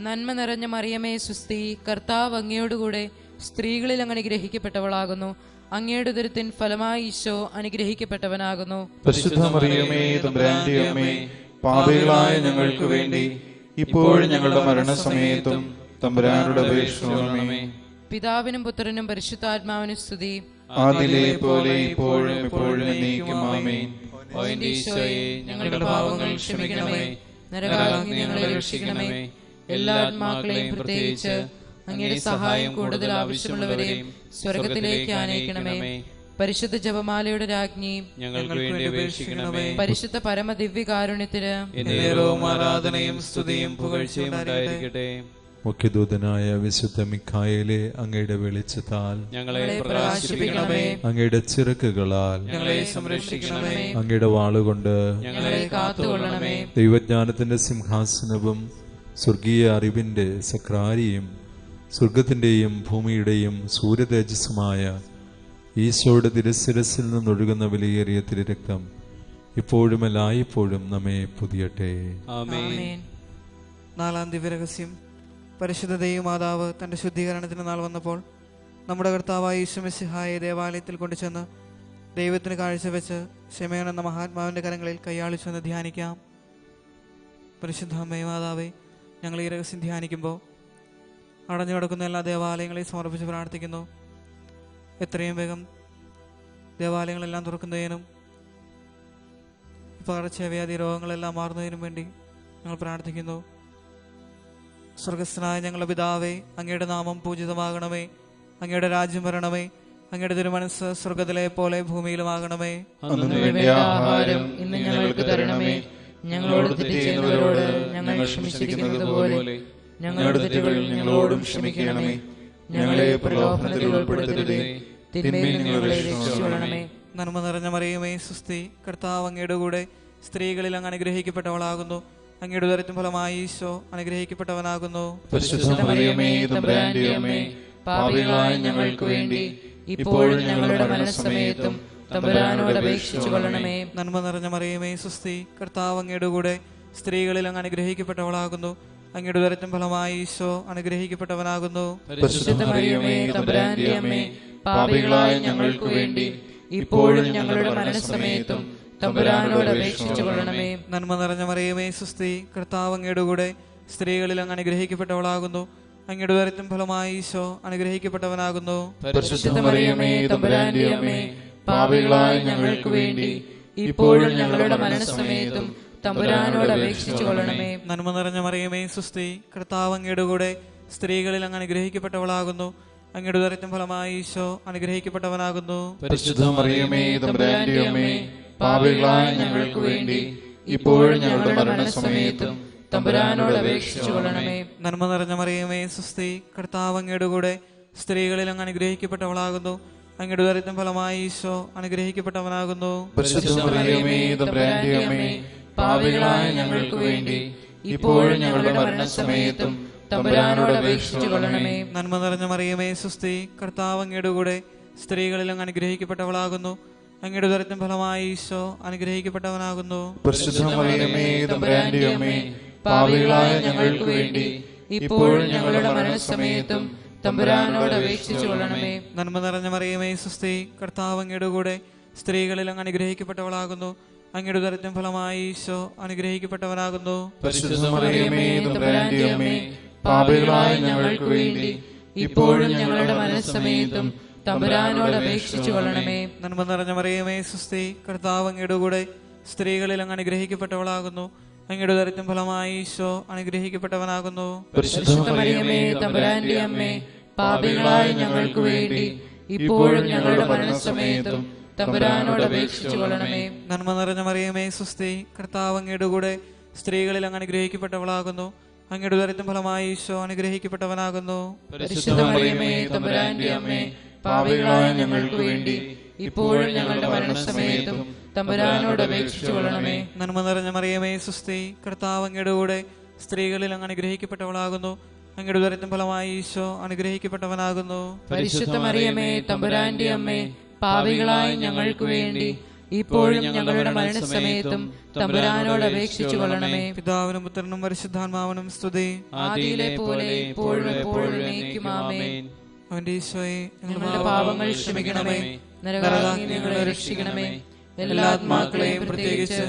നന്മ നിറഞ്ഞ മറിയമേ സുസ്തി, കർത്താവ് അങ്ങയോടുകൂടെ സ്ത്രീകളിൽ അങ്ങ് അനുഗ്രഹിക്കപ്പെട്ടവളാകുന്നു. അങ്ങയുടെ ഉദരത്തിൻ ഫലമായി ഈശോ അനുഗ്രഹിക്കപ്പെട്ടവനാകുന്നു. പരിശുദ്ധ മറിയമേ, തമ്പുരാന്റെ അമ്മേ, പാപികളായ ഞങ്ങൾക്ക് വേണ്ടി ഇപ്പോഴും ഞങ്ങളുടെ മരണസമയത്തും തമ്പുരാനോട് അപേക്ഷിച്ചുകൊള്ളണമേ. പിതാവിനും പുത്രനും പരിശുദ്ധാത്മാവിനും സ്തുതി. ആദിയിലെ പോലെ ഇപ്പോഴും എപ്പോഴും എന്നേക്കും ആമേൻ. ഓ എന്റെ ഈശോയെ, ഞങ്ങളുടെ പാപങ്ങൾ ക്ഷമിക്കണമേ, നരകാഗ്നി ഞങ്ങളെ രക്ഷിക്കണമേ. എല്ലാ ആത്മാക്കളെയും പ്രത്യേകിച്ച് അങ്ങയുടെ സഹായം കൂടുതൽ ആവശ്യമുള്ളവരെയും സ്വർഗത്തിലേക്ക് ആനയിക്കണമേ. പരിശുദ്ധ ജപമാലയുടെ രാജ്ഞി, ഞങ്ങൾക്ക് വേണ്ടി അപേക്ഷിക്കണമേ. പരിശുദ്ധ പരമദിവ്യകാരുണ്യത്തിന് എന്നേരവും ആരാധനയും സ്തുതിയും പുകഴ്ചയും ഉണ്ടായിരിക്കട്ടെ. മുഖ്യദൂതനായ വിശുദ്ധ മിഖായേലെ, അങ്ങയുടെ വെളിച്ചത്താൽ ഞങ്ങളെ പ്രകാശിപ്പിക്കണമേ. അങ്ങയുടെ ചിറകുകളാൽ ഞങ്ങളെ സംരക്ഷിക്കണമേ. അങ്ങയുടെ വാളുകൊണ്ട് ഞങ്ങളെ കാത്തുകൊള്ളണമേ. ദൈവജ്ഞാനത്തിന്റെ സിംഹാസനവും സ്വർഗീയ അറിവിന്റെ സക്രാരിയും സ്വർഗത്തിന്റെയും ഭൂമിയുടെയും സൂര്യതേജസ്സുമായ ഈശോയുടെ തിരുശിരസിൽ നിന്നൊഴുകുന്ന വിലയേറിയ തിരുരക്തം ഇപ്പോഴും എല്ലായ്പ്പോഴും നമ്മെ പുതിയട്ടെ. ആമേൻ. നാലാം ദിവ്യരഹസ്യം. പരിശുദ്ധ ദൈവമാതാവ് തന്റെ ശുദ്ധീകരണത്തിന് നാൾ വന്നപ്പോൾ നമ്മുടെ കർത്താവായ യേശു മിശിഹായെ ദേവാലയത്തിൽ കൊണ്ടുചെന്ന് ദൈവത്തിന് കാഴ്ചവെച്ച് ശമയോൻ എന്ന മഹാത്മാവിന്റെ കരങ്ങളിൽ കൈയാളിച്ചെന്ന് ധ്യാനിക്കാം. പരിശുദ്ധ അമ്മേ മാതാവേ, ഞങ്ങൾ ഈ രഹസ്യം ധ്യാനിക്കുമ്പോൾ അടഞ്ഞു കിടക്കുന്ന എല്ലാ ദേവാലയങ്ങളെയും സമർപ്പിച്ച് പ്രാർത്ഥിക്കുന്നു. എത്രയും വേഗം ദേവാലയങ്ങളെല്ലാം തുറക്കുന്നതിനും പകർച്ചവ്യാധി രോഗങ്ങളെല്ലാം മാറുന്നതിനും വേണ്ടി ഞങ്ങൾ പ്രാർത്ഥിക്കുന്നു. സ്വർഗസ്ഥനായ ഞങ്ങളുടെ പിതാവേ, അങ്ങയുടെ നാമം പൂജിതമാകണമേ. അങ്ങയുടെ രാജ്യം വരണമേ. അങ്ങയുടെ തിരുമനസ്സ് സ്വർഗത്തിലെ പോലെ ഭൂമിയിലുമാകണമേ. അന്നു വേണ്ട ആഹാരം ഇന്ന് ഞങ്ങൾക്ക് തരണമേ. ഞങ്ങളോട് തെറ്റ് ചെയ്യുന്നവരോട് ഞങ്ങൾ ക്ഷമിച്ചിരിക്കുന്നത് പോലെ ഞങ്ങളുടെ തെറ്റുകൾ ഞങ്ങളോടും ക്ഷമിക്കണമേ. ഞങ്ങളെ പ്രലോഭനത്തിൽ ഉൾപ്പെടുത്തരുതേ, തിന്മയിൽ ഞങ്ങളെ രക്ഷിച്ചുകൊള്ളണമേ. നന്മ നിറഞ്ഞ മറിയമേ സുസ്തി, കർത്താവ് അങ്ങയുടെ കൂടെ സ്ത്രീകളിൽ അങ്ങ് അനുഗ്രഹിക്കപ്പെട്ടവളാകുന്നു. അങ്ങയുടെ ഉദരത്തിൻ ഫലമായി ഈശോ അനുഗ്രഹിക്കപ്പെട്ടവനാകുന്നു. പരിശുദ്ധ മറിയമേ, തമ്പുരാന്റെ അമ്മേ, പാപികളായ ഞങ്ങൾക്ക് വേണ്ടി ഇപ്പോഴും ഞങ്ങളുടെ മരണസമയത്തും തമ്പുരാനോട് അപേക്ഷിച്ചുകൊള്ളണമേ. നന്മ നിറഞ്ഞ മറിയമേ സുസ്തി, കർത്താവ് അങ്ങയുടെ കൂടെ സ്ത്രീകളിൽ അങ്ങ് അനുഗ്രഹിക്കപ്പെട്ടവളാകുന്നു. അങ്ങയുടെ ഉദരത്തിൻ ഫലമായി ഈശോ അനുഗ്രഹിക്കപ്പെട്ടവനാകുന്നു. പരിശുദ്ധ മറിയമേ, തമ്പുരാന്റെ അമ്മേ, പാപികളായ ഞങ്ങൾക്ക് വേണ്ടി ഇപ്പോഴും ഞങ്ങളുടെ മരണസമയത്തും തമ്പുരാനോട് അപേക്ഷിച്ചുകൊള്ളണമേ. നന്മ നിറഞ്ഞ മറിയമേ സുസ്തി, കർത്താവ് അങ്ങയുടെ കൂടെ സ്ത്രീകളിൽ അങ്ങ് അനുഗ്രഹിക്കപ്പെട്ടവളാകുന്നു. അങ്ങയുടെ ഉദരത്തിൻ ഫലമായി ഈശോ അനുഗ്രഹിക്കപ്പെട്ടവനാകുന്നു. പരിശുദ്ധ മറിയമേ, തമ്പുരാന്റെ അമ്മേ, പാപികളായ ഞങ്ങൾക്ക് വേണ്ടി ഇപ്പോഴും ഞങ്ങളുടെ മരണസമയത്തും തമ്പുരാനോട് അപേക്ഷിച്ചുകൊള്ളണമേ. നന്മ നിറഞ്ഞ മറിയമേ സുസ്തി, കർത്താവ് അങ്ങയുടെ കൂടെ സ്ത്രീകളിൽ അങ്ങ് അനുഗ്രഹിക്കപ്പെട്ടവളാകുന്നു. അങ്ങയുടെ ഉദരത്തിൻ ഫലമായി ഈശോ അനുഗ്രഹിക്കപ്പെട്ടവനാകുന്നു. പരിശുദ്ധ മറിയമേ, തമ്പുരാന്റെ അമ്മേ, പാപികളായ ഞങ്ങൾക്ക് വേണ്ടി ഇപ്പോഴും ഞങ്ങളുടെ മരണസമയത്തും തമ്പുരാനോട് അപേക്ഷിച്ചുകൊള്ളണമേ. നന്മ നിറഞ്ഞ മറിയമേ സുസ്തി, കർത്താവ് അങ്ങയുടെ കൂടെ സ്ത്രീകളിൽ അങ്ങ് അനുഗ്രഹിക്കപ്പെട്ടവളാകുന്നു. അങ്ങയുടെ ഉദരത്തിൻ ഫലമായി ഈശോ അനുഗ്രഹിക്കപ്പെട്ടവനാകുന്നു. പരിശുദ്ധ മറിയമേ, തമ്പുരാന്റെ അമ്മേ, പാപികളായ ഞങ്ങൾക്ക് വേണ്ടി ഇപ്പോഴും ഞങ്ങളുടെ മരണസമയത്തും തമ്പുരാനോട് അപേക്ഷിച്ചുകൊള്ളണമേ. നന്മ നിറഞ്ഞ മറിയമേ സുസ്തി, കർത്താവ് അങ്ങയുടെ കൂടെ സ്ത്രീകളിൽ അങ്ങ് അനുഗ്രഹിക്കപ്പെട്ടവളാകുന്നു. അങ്ങയുടെ ഉദരത്തിൻ ഫലമായി ഈശോ അനുഗ്രഹിക്കപ്പെട്ടവനാകുന്നു. പരിശുദ്ധ മറിയമേ, തമ്പുരാന്റെ അമ്മേ, പാപികളായ ഞങ്ങൾക്ക് വേണ്ടി ഇപ്പോഴും ഞങ്ങളുടെ മരണസമയത്തും തമ്പുരാനോട് അപേക്ഷിച്ചുകൊള്ളണമേ. നന്മ നിറഞ്ഞ മറിയമേ സുസ്തി, കർത്താവ് അങ്ങയുടെ കൂടെ സ്ത്രീകളിൽ അങ്ങ് അനുഗ്രഹിക്കപ്പെട്ടവളാകുന്നു. അങ്ങയുടെ ഉദരത്തിൻ ഫലമായി ഈശോ അനുഗ്രഹിക്കപ്പെട്ടവനാകുന്നു. പരിശുദ്ധ മറിയമേ, തമ്പുരാന്റെ അമ്മേ, പാപികളായ ഞങ്ങൾക്ക് വേണ്ടി ഇപ്പോഴും ഞങ്ങളുടെ മരണസമയത്തും തമ്പുരാനോട് അപേക്ഷിച്ചുകൊള്ളണമേ. നന്മ നിറഞ്ഞ മറിയമേ സുസ്തി, കർത്താവ് അങ്ങയുടെ കൂടെ സ്ത്രീകളിൽ അങ്ങ് അനുഗ്രഹിക്കപ്പെട്ടവളാകുന്നു. അങ്ങയുടെ ഉദരത്തിൻ ഫലമായി ഈശോ അനുഗ്രഹിക്കപ്പെട്ടവനാകുന്നു. പരിശുദ്ധ മറിയമേ, തമ്പുരാന്റെ അമ്മേ, പാപികളായ ഞങ്ങൾക്ക് വേണ്ടി ഇപ്പോഴും ഞങ്ങളുടെ മരണസമയത്തും തമ്പുരാനോട് അപേക്ഷിച്ചുകൊള്ളണമേ. നന്മ നിറഞ്ഞ മറിയമേ സുസ്തി, കർത്താവ് അങ്ങയുടെ കൂടെ സ്ത്രീകളിൽ അങ്ങ് അനുഗ്രഹിക്കപ്പെട്ടവളാകുന്നു. അങ്ങയുടെ ഉദരത്തിൻ ഫലമായി ഈശോ അനുഗ്രഹിക്കപ്പെട്ടവനാകുന്നു. പരിശുദ്ധ മറിയമേ, തമ്പുരാന്റെ അമ്മേ, പാപികളായ ഞങ്ങൾക്ക് വേണ്ടി ഇപ്പോഴും ഞങ്ങളുടെ മരണസമയത്തും തമ്പുരാനോട് അപേക്ഷിച്ചുകൊള്ളണമേ. നന്മ നിറഞ്ഞ മറിയമേ സുസ്തി, കർത്താവ് അങ്ങയുടെ കൂടെ സ്ത്രീകളിൽ അങ്ങ് അനുഗ്രഹിക്കപ്പെട്ടവളാകുന്നു. അങ്ങയുടെ ഉദരത്തിൻ ഫലമായി ഈശോ അനുഗ്രഹിക്കപ്പെട്ടവനാകുന്നു. പരിശുദ്ധ മറിയമേ, തമ്പുരാന്റെ അമ്മേ, പാപികളായ ഞങ്ങൾക്ക് വേണ്ടി ഇപ്പോഴും ഞങ്ങളുടെ മരണസമയത്തും തമ്പുരാനോട് അപേക്ഷിച്ചു കൊള്ളണമേ. പിതാവിനും പുത്രനും പരിശുദ്ധാത്മാവിനും സ്തുതി. ആദിയിലെ പോലെ ഇപ്പോഴും എപ്പോഴും എന്നേക്കും ആമേൻ. അവന്റെ ഈശോയെ ഞങ്ങളുടെ പാപങ്ങൾ ക്ഷമിക്കണമേ. നരകാഗ്നിയിൽ നിന്ന് ഞങ്ങളെ രക്ഷിക്കണമേ. എല്ലാ ആത്മാക്കളെയും പ്രത്യേകിച്ച്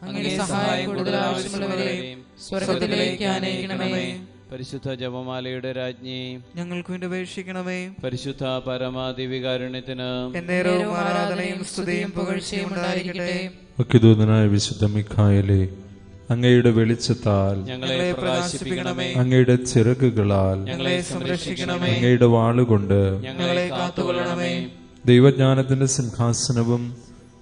അങ്ങയുടെ സഹായം കൂടുതൽ ആവശ്യമുള്ളവരെയും സ്വർഗ്ഗത്തിലേക്ക് ആനയിക്കണമേ. പരിശുദ്ധ ജപമാലയുടെ രാജ്ഞി, ഞങ്ങൾക്ക് വേണ്ടി അപേക്ഷിക്കണമേ. പരിശുദ്ധ പരമാദിവികാരുണ്യത്തിന് എന്നേരവും ആരാധനയും സ്തുതിയും പുകഴ്ചയും ഉണ്ടായിരിക്കട്ടെ. അത്യുന്നതനായ വിശുദ്ധ മിഖായേലേ, അങ്ങയുടെ വെളിച്ചത്താൽ ഞങ്ങളെ പ്രകാശിപ്പിക്കണമേ. അങ്ങയുടെ ചിറകുകളാൽ ഞങ്ങളെ സംരക്ഷിക്കണമേ. അങ്ങയുടെ വാളുകൊണ്ട് ഞങ്ങളെ കാത്തുകൊള്ളണമേ. ദൈവജ്ഞാനത്തിന്റെ സിംഹാസനവും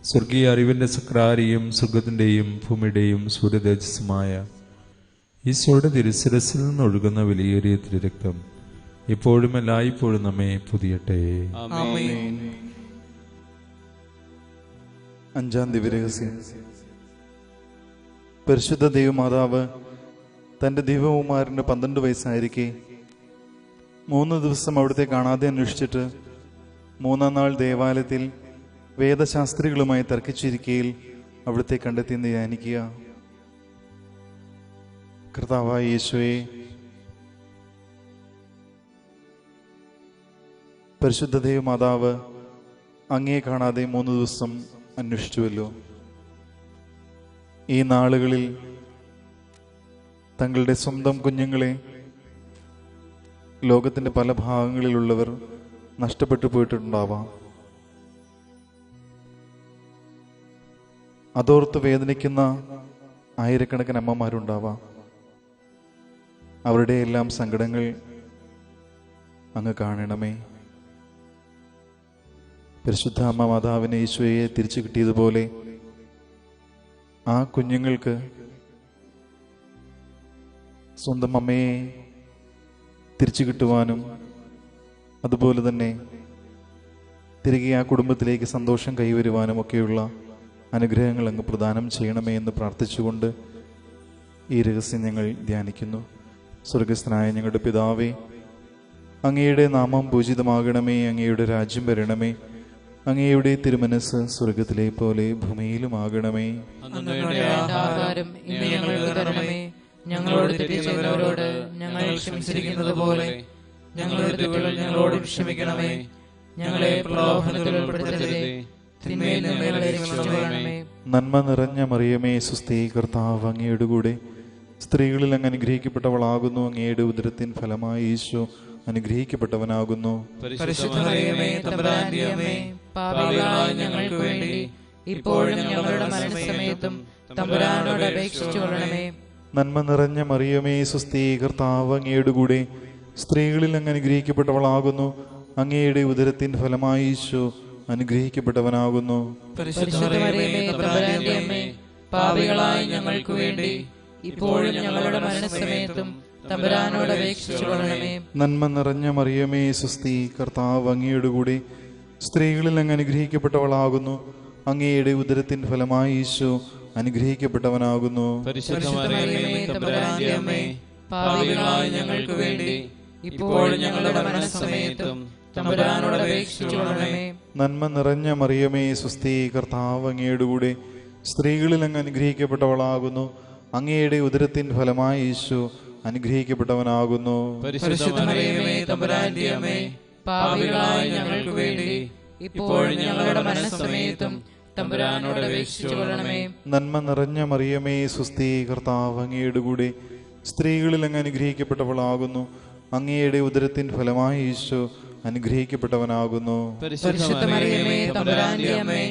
സ്വർഗീയ അറിവിന്റെ സക്രാരിയും സ്വർഗത്തിന്റെയും ഭൂമിയുടെയും സൂര്യതേജസ്സുമായ ഈശോയുടെ തിരുശിരസിൽ നിന്നൊഴുകുന്ന വിലയേറിയ തിരുരക്തം ഇപ്പോഴും എല്ലായ്പ്പോഴും നമ്മെ പുതിയട്ടെ. ആമേൻ. അഞ്ചാം ദിവ്യരഹസ്യം. പരിശുദ്ധ ദൈവമാതാവ് തൻ്റെ ദൈവകുമാരന് 12 വയസ്സായിരിക്കെ 3 ദിവസം അവിടുത്തെ കാണാതെ അന്വേഷിച്ചിട്ട് 3-ാം നാൾ ദേവാലയത്തിൽ വേദശാസ്ത്രികളുമായി തർക്കിച്ചിരിക്കയിൽ അവിടുത്തെ കണ്ടെത്തിയെന്ന് ധ്യാനിക്കുക. കർത്താവായ യേശുവേ, പരിശുദ്ധ ദൈവമാതാവ് അങ്ങയെ കാണാതെ 3 ദിവസം അന്വേഷിച്ചുവല്ലോ. ഈ നാളുകളിൽ തങ്ങളുടെ സ്വന്തം കുഞ്ഞുങ്ങളെ ലോകത്തിൻ്റെ പല ഭാഗങ്ങളിലുള്ളവർ നഷ്ടപ്പെട്ടു പോയിട്ടുണ്ടാവാം. അതോർത്ത് വേദനിക്കുന്ന ആയിരക്കണക്കിന് അമ്മമാരുണ്ടാവാം. അവരുടെ എല്ലാം സങ്കടങ്ങൾ അങ്ങ് കാണണമേ. പരിശുദ്ധ അമ്മ മാതാവിനെ ഈശോയെ തിരിച്ചു കിട്ടിയതുപോലെ ആ കുഞ്ഞുങ്ങൾക്ക് സ്വന്തം അമ്മയെ തിരിച്ചു കിട്ടുവാനും അതുപോലെ തന്നെ തിരികെ ആ കുടുംബത്തിലേക്ക് സന്തോഷം കൈവരുവാനും ഒക്കെയുള്ള അനുഗ്രഹങ്ങൾ അങ്ങ് പ്രദാനം ചെയ്യണമേ എന്ന് പ്രാർത്ഥിച്ചുകൊണ്ട് ഈ രഹസ്യം ഞങ്ങൾ ധ്യാനിക്കുന്നു. സ്വർഗസ്ഥനായ ഞങ്ങളുടെ പിതാവേ, അങ്ങയുടെ നാമം പൂജിതമാകണമേ. അങ്ങയുടെ രാജ്യം വരണമേ. അങ്ങയുടെ തിരുമനസ് സ്വർഗത്തിലെ പോലെ ഭൂമിയിലുമാകണമേ. ആഹാരം ഇന്ന് ഞങ്ങൾക്ക് തരണമേ. ഞങ്ങളോട് തെറ്റ് ചെയ്യുന്നവരോട് ഞങ്ങൾ ക്ഷമിച്ചിരിക്കുന്നത് പോലെ ഞങ്ങളുടെ തെറ്റുകൾ ഞങ്ങളോട് ക്ഷമിക്കണമേ. ഞങ്ങളെ പ്രലോഭനത്തിൽ ഉൾപ്പെടുത്തരുതേ, തിന്മയിൽ നിന്ന് ഞങ്ങളെ രക്ഷിക്കണമേ. നന്മ നിറഞ്ഞ മറിയമേ, സുസ്ഥി, കർത്താവ് അങ്ങയുടെ കൂടെ സ്ത്രീകളിൽ അങ്ങ് അനുഗ്രഹിക്കപ്പെട്ടവളാകുന്നു. അങ്ങയുടെ ഉദരത്തിൻ ഫലമായി ഈശോ അനുഗ്രഹിക്കപ്പെട്ടവനാകുന്നു. പരിശുദ്ധ മറിയമേ, തമ്പുരാന്റെ അമ്മേ, പാപികളായ ഞങ്ങൾക്ക് വേണ്ടി ഇപ്പോഴും ഞങ്ങളുടെ മരണസമയത്തും തമ്പുരാനോട് അപേക്ഷിച്ചു കൊള്ളണമേ. നന്മ നിറഞ്ഞ മറിയമേ, സുസ്ഥി, കർത്താവ് അങ്ങയുടെ കൂടെ സ്ത്രീകളിൽ അങ്ങ് അനുഗ്രഹിക്കപ്പെട്ടവളാകുന്നു. അങ്ങയുടെ ഉദരത്തിൻ ഫലമായി ഈശോ അനുഗ്രഹിക്കപ്പെട്ടവനാകുന്നു. പരിശുദ്ധ മറിയമേ, തമ്പുരാന്റെ അമ്മേ, പാപികളായ ഞങ്ങൾക്ക് വേണ്ടി ഇപ്പോഴും ഞങ്ങളുടെ മരണസമയത്തും തമ്പുരാനോട് അപേക്ഷിച്ചു കൊള്ളണമേ. നന്മ നിറഞ്ഞ മറിയമേ, സുസ്ഥി, കർത്താവ് അങ്ങയുടെ കൂടെ സ്ത്രീകളിൽ അങ്ങ് അനുഗ്രഹിക്കപ്പെട്ടവളാകുന്നു. അങ്ങയുടെ ഉദരത്തിൻ ഫലമായി ഈശോ അനുഗ്രഹിക്കപ്പെട്ടവനാകുന്നു. പരിശുദ്ധ മറിയമേ, തമ്പുരാന്റെ അമ്മേ, പാപികളായ ഞങ്ങൾക്ക് വേണ്ടി ഇപ്പോഴും ഞങ്ങളുടെ മരണസമയത്തും തമ്പുരാനോട് അപേക്ഷിച്ചു കൊള്ളണമേ. നന്മ നിറഞ്ഞ മറിയമേ, സുസ്ഥി, കർത്താവ് അങ്ങയുടെ കൂടെ സ്ത്രീകളിൽ അങ്ങ് അനുഗ്രഹിക്കപ്പെട്ടവളാകുന്നു. അങ്ങയുടെ ഉദരത്തിൻ ഫലമായി ഈശോ അനുഗ്രഹിക്കപ്പെട്ടവനാകുന്നു. പരിശുദ്ധ മറിയമേ, തമ്പുരാന്റെ അമ്മേ, പാപികളായ ഞങ്ങൾക്ക് വേണ്ടി ഇപ്പോഴും ഞങ്ങളുടെ മരണസമയത്തും തമ്പുരാനോട് അപേക്ഷിച്ചു കൊള്ളണമേ. നന്മ നിറഞ്ഞ മറിയമേ, സുസ്ഥി, കർത്താവ് അങ്ങയുടെ കൂടെ സ്ത്രീകളിൽ അങ്ങ് അനുഗ്രഹിക്കപ്പെട്ടവളാകുന്നു. അങ്ങയുടെ ഉദരത്തിൻ ഫലമായി ഈശോ അനുഗ്രഹിക്കപ്പെട്ടവനാകുന്നു. പരിശുദ്ധ മറിയമേ, തമ്പുരാന്റെ അമ്മേ,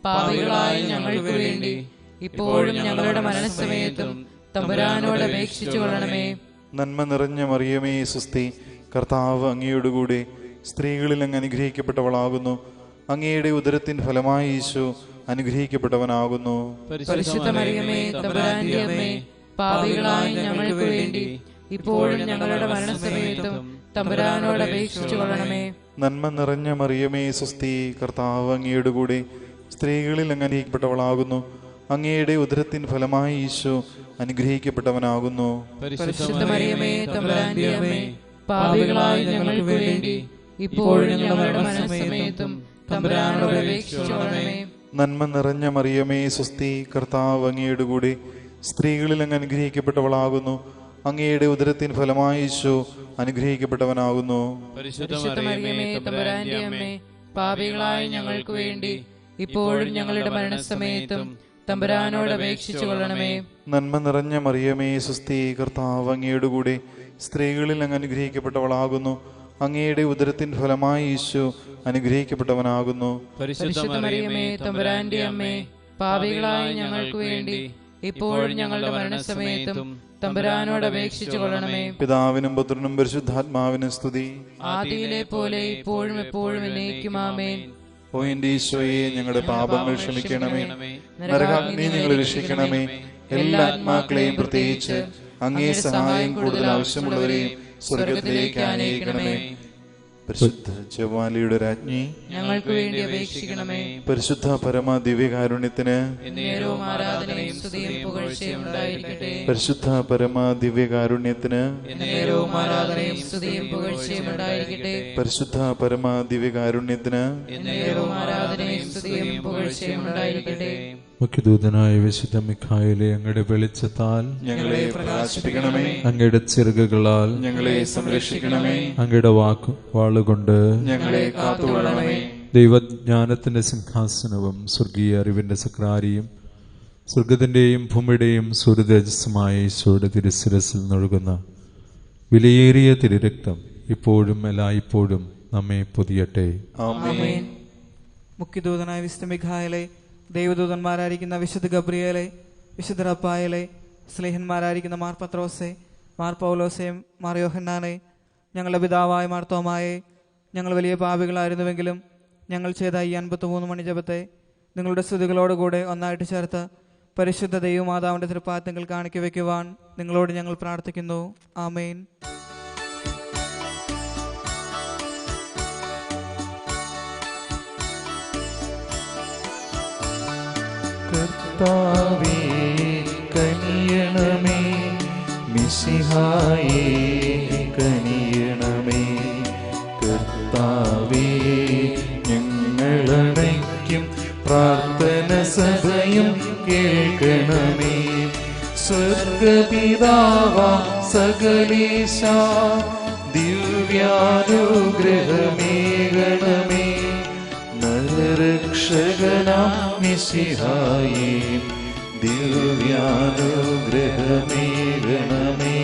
പാപികളായ ഞങ്ങൾക്ക് വേണ്ടി ഇപ്പോഴും ഞങ്ങളുടെ മരണസമയത്തും തമ്പുരാനോട് അപേക്ഷിച്ചു കൊള്ളണമേ. നന്മ നിറഞ്ഞ മറിയമേ, സുസ്ഥി, കർത്താവ് അങ്ങയുടെ കൂടെ സ്ത്രീകളിൽ അങ്ങ് അനുഗ്രഹിക്കപ്പെട്ടവളാകുന്നു. അങ്ങയുടെ ഉദരത്തിൻ ഫലമായി ഈശോ അനുഗ്രഹിക്കപ്പെട്ടവനാകുന്നു. പരിശുദ്ധ മറിയമേ, തമ്പുരാന്റെ അമ്മേ, പാപികളായ ഞങ്ങൾക്ക് വേണ്ടി ഇപ്പോഴും ഞങ്ങളുടെ മരണസമയത്തും തമ്പുരാനോട് അപേക്ഷിച്ചു കൊള്ളണമേ. നന്മ നിറഞ്ഞ മറിയമേ, സുസ്ഥി, കർത്താവ് അങ്ങയുടെ കൂടെ സ്ത്രീകളിൽ അങ്ങ് അനുഗ്രഹിക്കപ്പെട്ടവളാകുന്നു. അങ്ങയുടെ ഉദരത്തിൻ ഫലമായി ഈശോ അനുഗ്രഹിക്കപ്പെട്ടവനാകുന്നു. പരിശുദ്ധ മറിയമേ, തമ്പുരാന്റെ അമ്മേ, പാപികളായ ഞങ്ങൾക്ക് വേണ്ടി ഇപ്പോഴും ഞങ്ങളുടെ മരണസമയത്തും തമ്പുരാനോട് അപേക്ഷിച്ചു കൊള്ളണമേ. നന്മ നിറഞ്ഞ മറിയമേ സ്വസ്തി, കർത്താവ് അങ്ങയുടെ കൂടെ സ്ത്രീകളിൽ അങ്ങ് അനുഗ്രഹിക്കപ്പെട്ടവളാകുന്നു. അങ്ങയുടെ ഉദരത്തിൻ ഫലമായി ഈശോ അനുഗ്രഹിക്കപ്പെട്ടവനാകുന്നു. പരിശുദ്ധ പരിശുദ്ധ മറിയമേ തമ്പുരാന്റെ അമ്മേ, പാപികളായ ഞങ്ങൾക്ക് വേണ്ടി ഇപ്പോഴും ഞങ്ങളുടെ മരണസമയത്തും തമ്പുരാനോട് അപേക്ഷിച്ചു കൊള്ളണമേ. നന്മ നിറഞ്ഞ മറിയമേ സ്വസ്തി, കർത്താവ് അങ്ങയുടെ കൂടെ സ്ത്രീകളിൽ അങ്ങ് അനുഗ്രഹിക്കപ്പെട്ടവളാകുന്നു. അങ്ങയുടെ ഉദരത്തിൻ ഫലമായി ഈശോ അനുഗ്രഹിക്കപ്പെട്ടവനാകുന്നു. പരിശുദ്ധ മറിയമേ തമ്പുരാന്റെ അമ്മേ, പാപികളായ ഞങ്ങൾക്ക് വേണ്ടി ഇപ്പോഴും ഞങ്ങളുടെ മരണസമയത്തും തമ്പുരാനോട് അപേക്ഷിച്ചു കൊള്ളണമേ. പിതാവിനും പുത്രനും പരിശുദ്ധാത്മാവിനും സ്തുതി. ആദിയിലെ പോലെ ഇപ്പോഴും എപ്പോഴും എന്നേക്കും ആമേൻ. ഓ എന്റെ ഈശോയെ, ഞങ്ങളുടെ പാപങ്ങൾ ക്ഷമിക്കണമേ, നരകാഗ്നി ഞങ്ങളെ രക്ഷിക്കണമേ. എല്ലാ ആത്മാക്കളെയും പ്രത്യേകിച്ച് അങ്ങേ സഹായം കൂടുതൽ ആവശ്യമുള്ളവരെയും സ്വർഗത്തിലേക്ക് ആനയിക്കണമേ. പരിശുദ്ധ ജവാലിയുടെ രാജ്ഞി, ഞങ്ങൾക്ക് വേണ്ടി അപേക്ഷിക്കണമേ. പരിശുദ്ധ പരമ ദിവ്യകാരുണ്യത്തിന് നേരവും ആരാധനയും സ്തുതിയും പുകഴ്ചയും ഉണ്ടായിരിക്കട്ടെ. പരിശുദ്ധ പരമ ദിവ്യകാരുണ്യത്തിന് നേരവും ആരാധനയും സ്തുതിയും പുകഴ്ചയും ഉണ്ടായിരിക്കട്ടെ. പരിശുദ്ധ പരമ ദിവ്യകാരുണ്യത്തിന് നേരവും ആരാധനയും സ്തുതിയും പുകഴ്ചയും ഉണ്ടായിരിക്കട്ടെ. മുഖ്യദൂതനായ വിശുദ്ധ മിഖായേലേ, അങ്ങയുടെ വെളിച്ചത്താൽ ഞങ്ങളെ പ്രകാശിപ്പിക്കണമേ. അങ്ങയുടെ ചിറകുകളാൽ ഞങ്ങളെ സംരക്ഷിക്കണമേ. അങ്ങയുടെ വാളുകൊണ്ട് ഞങ്ങളെ കാത്തുകൊള്ളണമേ. ദൈവജ്ഞാനത്തിന്റെ സിംഹാസനവും സ്വർഗീയ അറിവിന്റെ സക്രാരിയും സ്വർഗത്തിന്റെയും ഭൂമിയുടെയും സൂര്യതേജസ്സുമായ ഈശോയുടെ തിരുശിരസിൽ നിന്നൊഴുകുന്ന വിലയേറിയ തിരുരക്തം ഇപ്പോഴും എല്ലായ്പ്പോഴും നമ്മെ പൊതിയട്ടെ. ആമേൻ. മുഖ്യദൂതനായ വിശുദ്ധ മിഖായേലേ, ദൈവദൂതന്മാരായിരിക്കുന്ന വിശുദ്ധ ഗബ്രിയേലേ, വിശുദ്ധ റഫായേലേ, സ്ലേഹന്മാരായിരിക്കുന്ന മാർ പത്രോസേ, മാർ പൗലോസേ, മാർ യോഹന്നാനേ, ഞങ്ങളുടെ പിതാവായ മാർ തോമായേ, ഞങ്ങൾ വലിയ പാപികളായിരുന്നുവെങ്കിലും ഞങ്ങൾ ചെയ്ത ഈ 53 മണി ജപത്തെ നിങ്ങളുടെ സ്തുതികളോടുകൂടെ ഒന്നായിട്ട് ചേർത്ത് പരിശുദ്ധ ദൈവമാതാവിന്റെ തൃപ്പാദങ്ങൾ കാണിക്ക വയ്ക്കുവാൻ നിങ്ങളോട് ഞങ്ങൾ പ്രാർത്ഥിക്കുന്നു. ആമേൻ. കർത്താവേ കനിയണമേ, മിശിഹായേ കനിയണമേ. കർത്താവേ ഞങ്ങളടയ്ക്കും പ്രാർത്ഥന സദയം കേൾക്കണമേ. സ്വർഗപിതാവാം സകലേശ ദിവ്യാനുഗ്രഹമേകണമേ. നരരക്ഷകനാം മിശിഹായേ ദിവ്യാനുഗ്രഹമേകണമേ.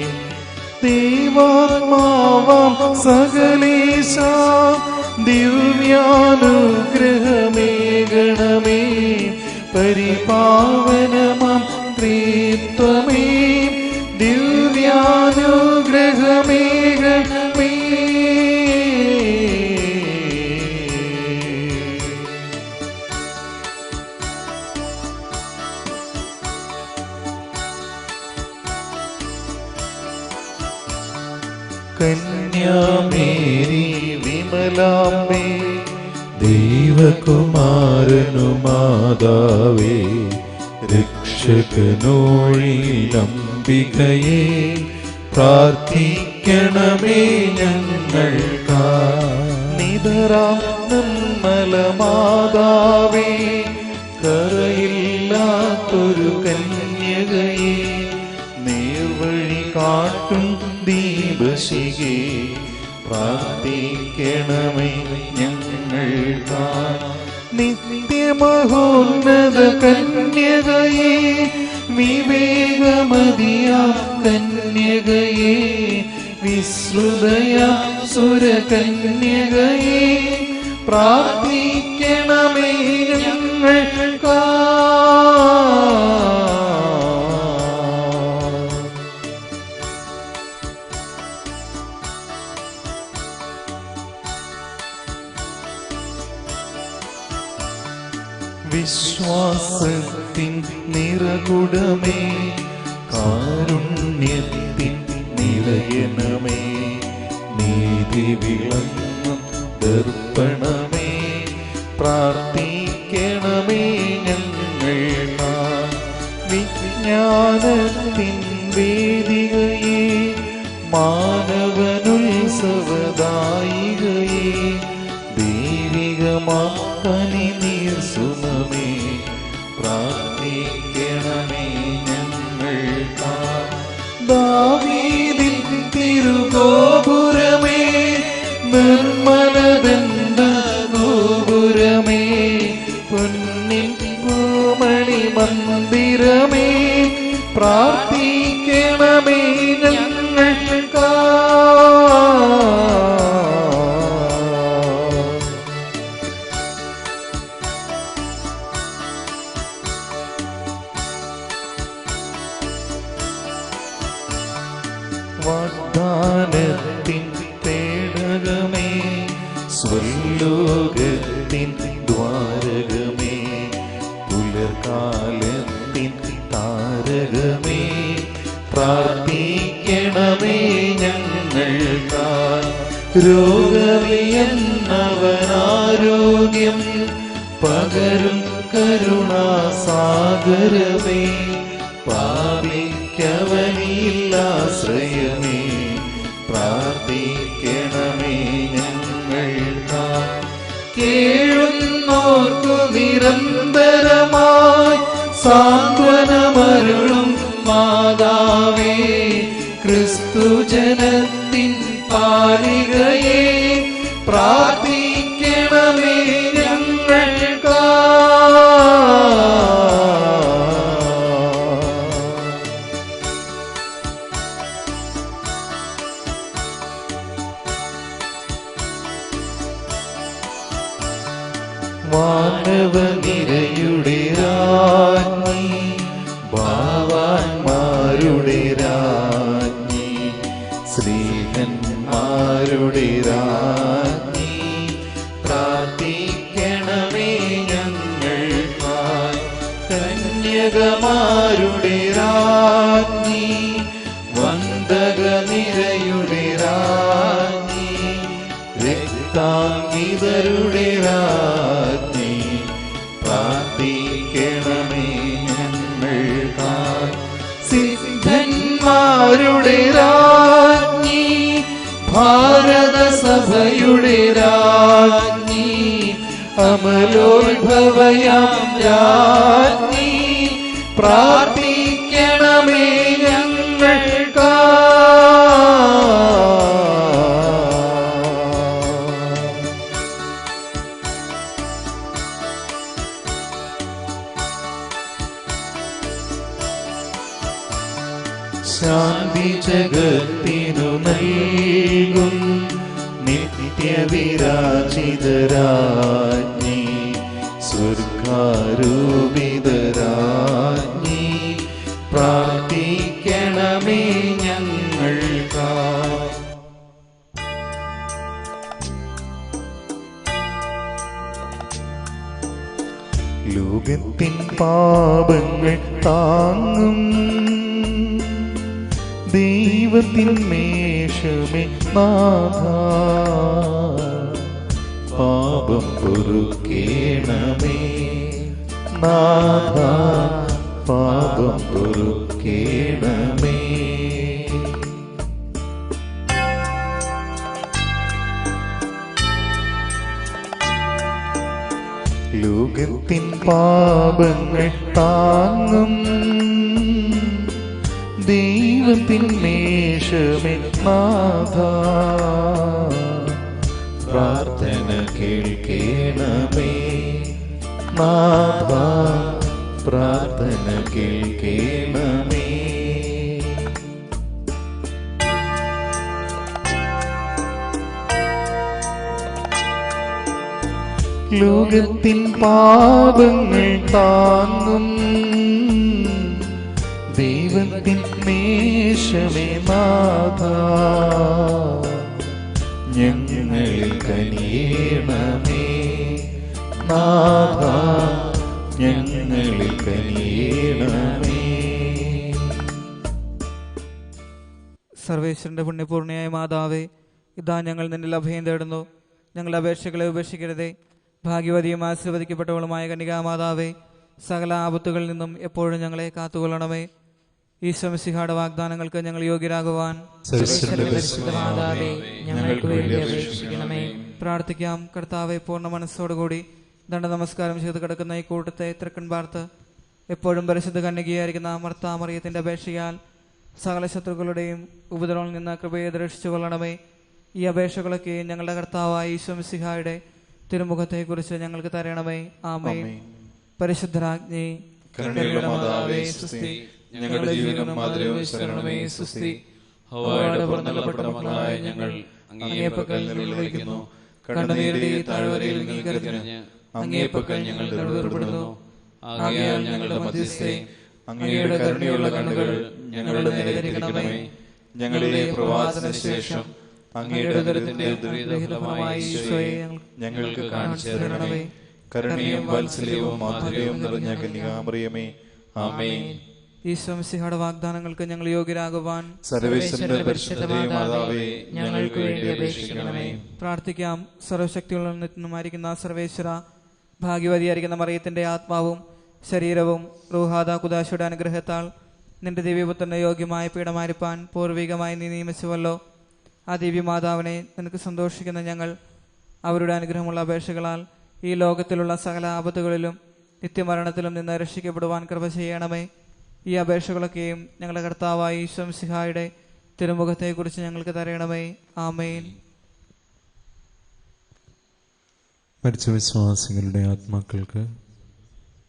ദൈവാത്മാവാം സകലേശ ദിവ്യാനുഗ്രഹമേകണമേ. പരിപാവനമാം ത്രിത്വമേ ദിവ്യാനുഗ്രഹമേകണമേ. കന്യാമേരി വിമലാംബേ, ദൈവകുമാരനു മാതാവേ, രക്ഷകനോഴിലംബികയെ പ്രാർത്ഥിക്കണമേ ഞങ്ങൾക്കാ. നിതരാം നിർമ്മല മാതാവേ, കറയില്ലാത്തൊരു കന്യകയെ, നേർവഴി കാട്ടും ദീപശിഖേ, പ്രാർത്ഥിക്കണമേ ഞങ്ങൾക്കാ. നിത്യമഹോന്നത കന്യകയെ, വിവേകമതിയാ കന്യകയെ, വിശ്രുതയ സുരകന്യകയെ, പ്രാർത്ഥിക്കണമേ ഞങ്ങൾക്കാ. വിശ്വാസത്തിൻ നിറകുടമേ, കാരുണ്യത്തിൻ നിറയണമേ. നീതി വിളങ്ങും ദർപ്പണമേ, പ്രാർത്ഥിക്കണമേ ഞങ്ങൾക്കാ. വിജ്ഞാനത്തിൻ വേദികയെ, മാനവനുത്സവദായികയെ, ദൈവികമാ കനി നീർസുമമേ, പ്രാർത്ഥിക്കണമേ ഞങ്ങൾക്കായി. ദാവീദിൻ തിരുഗോപുരമേ, നിർമ്മലദന്ത ഗോപുരമേ, പൊന്നിൻ പൂമണി മന്ദിരമേ, പ്രാർത്ഥിക്കണമേ ഞങ്ങൾക്കായി. വാഗ്ദാനത്തിൻ പേടകമേ, സ്വർലോകത്തിൻ ദ്വാരകമേ, പുലർകാലത്തിൻ താരകമേ, പ്രാർത്ഥിക്കണമേ ഞങ്ങൾക്കായി. രോഗമിയെന്നവനാരോഗ്യം പകരും കരുണാസാഗരമേ, പാപിക്കവനില്ലാശ്രയമേ, പ്രാർത്ഥിക്കണമേ ഞങ്ങൾക്കായി. കേഴുന്നോർക്കു നിരന്തരമായി സാന്ത്വനമരുളും മാതാവേ, ക്രിസ്തുജനത്തിൻ പാലികയെ, പ്രാർത്ഥിക്കണമേ മാനവനിരയുടെ രാജ്ഞി, ഭാവാന്മാരുടെ രാജ്ഞി, സ്ത്രീഹന്മാരുടെ രാജ്ഞി, പ്രാർത്ഥിക്കണമേ ഞങ്ങൾക്കായി. കന്യകമാരുടെ രാജ്ഞി, വന്ദകനിരയുടെ രാജ്ഞി, രക്താംഗിതരുടെ രാജ്ഞി, പ്രാർത്ഥിക്കണമേ ഞങ്ങൾക്കായി. സിദ്ധന്മാരുടെ രാജ്ഞി, ഭാരതസഭയുടെ രാജ്ഞി, അമലോത്ഭവയാം രാജ്ഞി, പ്രാർത്ഥിക്കണമേ ശാന്തി ജഗത്തിനു നൽകും നിത്യവിരാജിതരാജ്ഞി, സ്വർഗാരൂപിതരാജ്ഞി, പ്രാർത്ഥിക്കണമേ ഞങ്ങൾക്കായി. ലോകത്തിൻ പാപങ്ങൾ താങ്ങും ദൈവത്തിൻ മേഷമേ നാഥ, പാപം പൊറുക്കേണമേ നാഥ, പാപം പൊറുക്കേണമേ. ലോകത്തിൻ പാപങ്ങൾ താങ്ങും ദൈവത്തിൻ മേഷമേ നാഥ, പ്രാർത്ഥന കേൾക്കേണമേ നാഥ, പ്രാർത്ഥന കേൾക്കേണമേ. ലോകത്തിൻ പാപങ്ങൾ താങ്ങും ദൈവത്തിൻ മേഷമേ നാഥ, ഞങ്ങളിൽ കനിയേണമേ നാഥ, ഞങ്ങളിൽ കനിയേണമേ. സർവേശ്വരന്റെ പുണ്യപൂർണ്ണയായ മാതാവേ, ഇതാ ഞങ്ങൾ നിന്നിൽ അഭയം തേടുന്നു. ഞങ്ങളുടെ അപേക്ഷകളെ ഉപേക്ഷിക്കരുതേ. ഭാഗ്യവതിയും ആശീർവദിക്കപ്പെട്ടവളുമായ കന്യകാമാതാവേ, സകല ആപത്തുകളിൽ നിന്നും എപ്പോഴും ഞങ്ങളെ കാത്തുകൊള്ളണമേ. ഈശോ മിശിഹായുടെ വാഗ്ദാനങ്ങൾക്ക് ഞങ്ങൾ യോഗ്യരാകുവാൻ മാതാവേ, ഞങ്ങൾക്ക് വേണ്ടി അപേക്ഷിക്കണമേ. പ്രാർത്ഥിക്കാം. കർത്താവെ, പൂർണ്ണ മനസ്സോടുകൂടി ദണ്ഡ നമസ്കാരം ചെയ്ത് കിടക്കുന്ന ഈ കൂട്ടത്തെ തൃക്കൺ പാർത്ത് എപ്പോഴും പരിശുദ്ധ കന്യകയായിരിക്കുന്ന മർത്താമറിയത്തിന്റെ അപേക്ഷയാൽ സകല ശത്രുക്കളുടെയും ഉപദ്രവങ്ങളിൽ നിന്ന് കൃപയെ രക്ഷിച്ചു കൊള്ളണമേ. ഈ അപേക്ഷകളൊക്കെ ഞങ്ങളുടെ കർത്താവായ ഈശോ മിശിഹായുടെ തിരുമുഖത്തെക്കുറിച്ച് ഞങ്ങൾക്ക് തരണമേ. ആമേൻ. പരിശുദ്ധരാജ്ഞി, കരുണയുള്ള മാതാവേ സ്തുതി. ഞങ്ങളുടെ ജീവനും മാതൃകയും ശരണമേ സ്തുതി. ഹവ്വായുടെ പുറന്തള്ളപ്പെട്ട മക്കളായ ഞങ്ങൾ അങ്ങേ പക്കൽ നിലവിളിക്കുന്നു. കണ്ണുനീരുടെ താഴ്വരയിൽ നീക്കറിഞ്ഞ് അങ്ങേ പക്കൽ ഞങ്ങൾ നിലവിളിപ്പെടുന്നു. ആകയാൽ ഞങ്ങളുടെ മധ്യസ്ഥേ, അങ്ങയുടെ കരുണയുള്ള കണ്ണുകൾ ഞങ്ങളുടെ നേരെ ഞങ്ങളുടെ പ്രവാസന ശേഷം അങ്ങയുടെ ദുരിതത്തിന്റെ ദുരിതഫലമായ ഈശോയെ ഞങ്ങൾക്ക് കാണിച്ചു തരണമേ. കരുണയും വാത്സല്യവും മാധുര്യവും നിറഞ്ഞ കന്യകാമറിയമേ, ആമേൻ. ഈശോ മിശിഹായുടെ വാഗ്ദാനങ്ങൾക്ക് ഞങ്ങൾ യോഗ്യരാകുവാൻ സർവേശ്വരന്റെ പരിശുദ്ധ മാതാവേ ഞങ്ങൾക്ക് വേണ്ടി അപേക്ഷിക്കണമേ. പ്രാർത്ഥിക്കാം. സർവശക്തിയുള്ള നിന്നുമായിരിക്കുന്ന സർവേശ്വര, ഭാഗ്യവതിയായിരിക്കുന്ന മറിയത്തിന്റെ ആത്മാവും ശരീരവും റൂഹാദ കുദാശയുടെ അനുഗ്രഹത്താൽ നിന്റെ ദിവ്യപുത്രന്റെ യോഗ്യമായ പീഠമായിരിക്കാൻ പൂർവികമായി നീ നിയമിച്ചുവല്ലോ. ആ ദിവ്യമാതാവിനെ നിനക്ക് സന്തോഷിക്കുന്ന ഞങ്ങൾ അവരുടെ അനുഗ്രഹമുള്ള അപേക്ഷകളാൽ ഈ ലോകത്തിലുള്ള സകല ആപത്തുകളിലും നിത്യമരണത്തിലും നിന്ന് രക്ഷിക്കപ്പെടുവാൻ കൃപ ചെയ്യണമേ. ഈ അപേക്ഷകളൊക്കെയും ഞങ്ങളുടെ കർത്താവായ ഈശോ മിശിഹായുടെ തിരുമുഖത്തെക്കുറിച്ച് ഞങ്ങൾക്ക് തരണമേ. ആമേൻ. മരിച്ച വിശ്വാസികളുടെ ആത്മാക്കൾക്ക്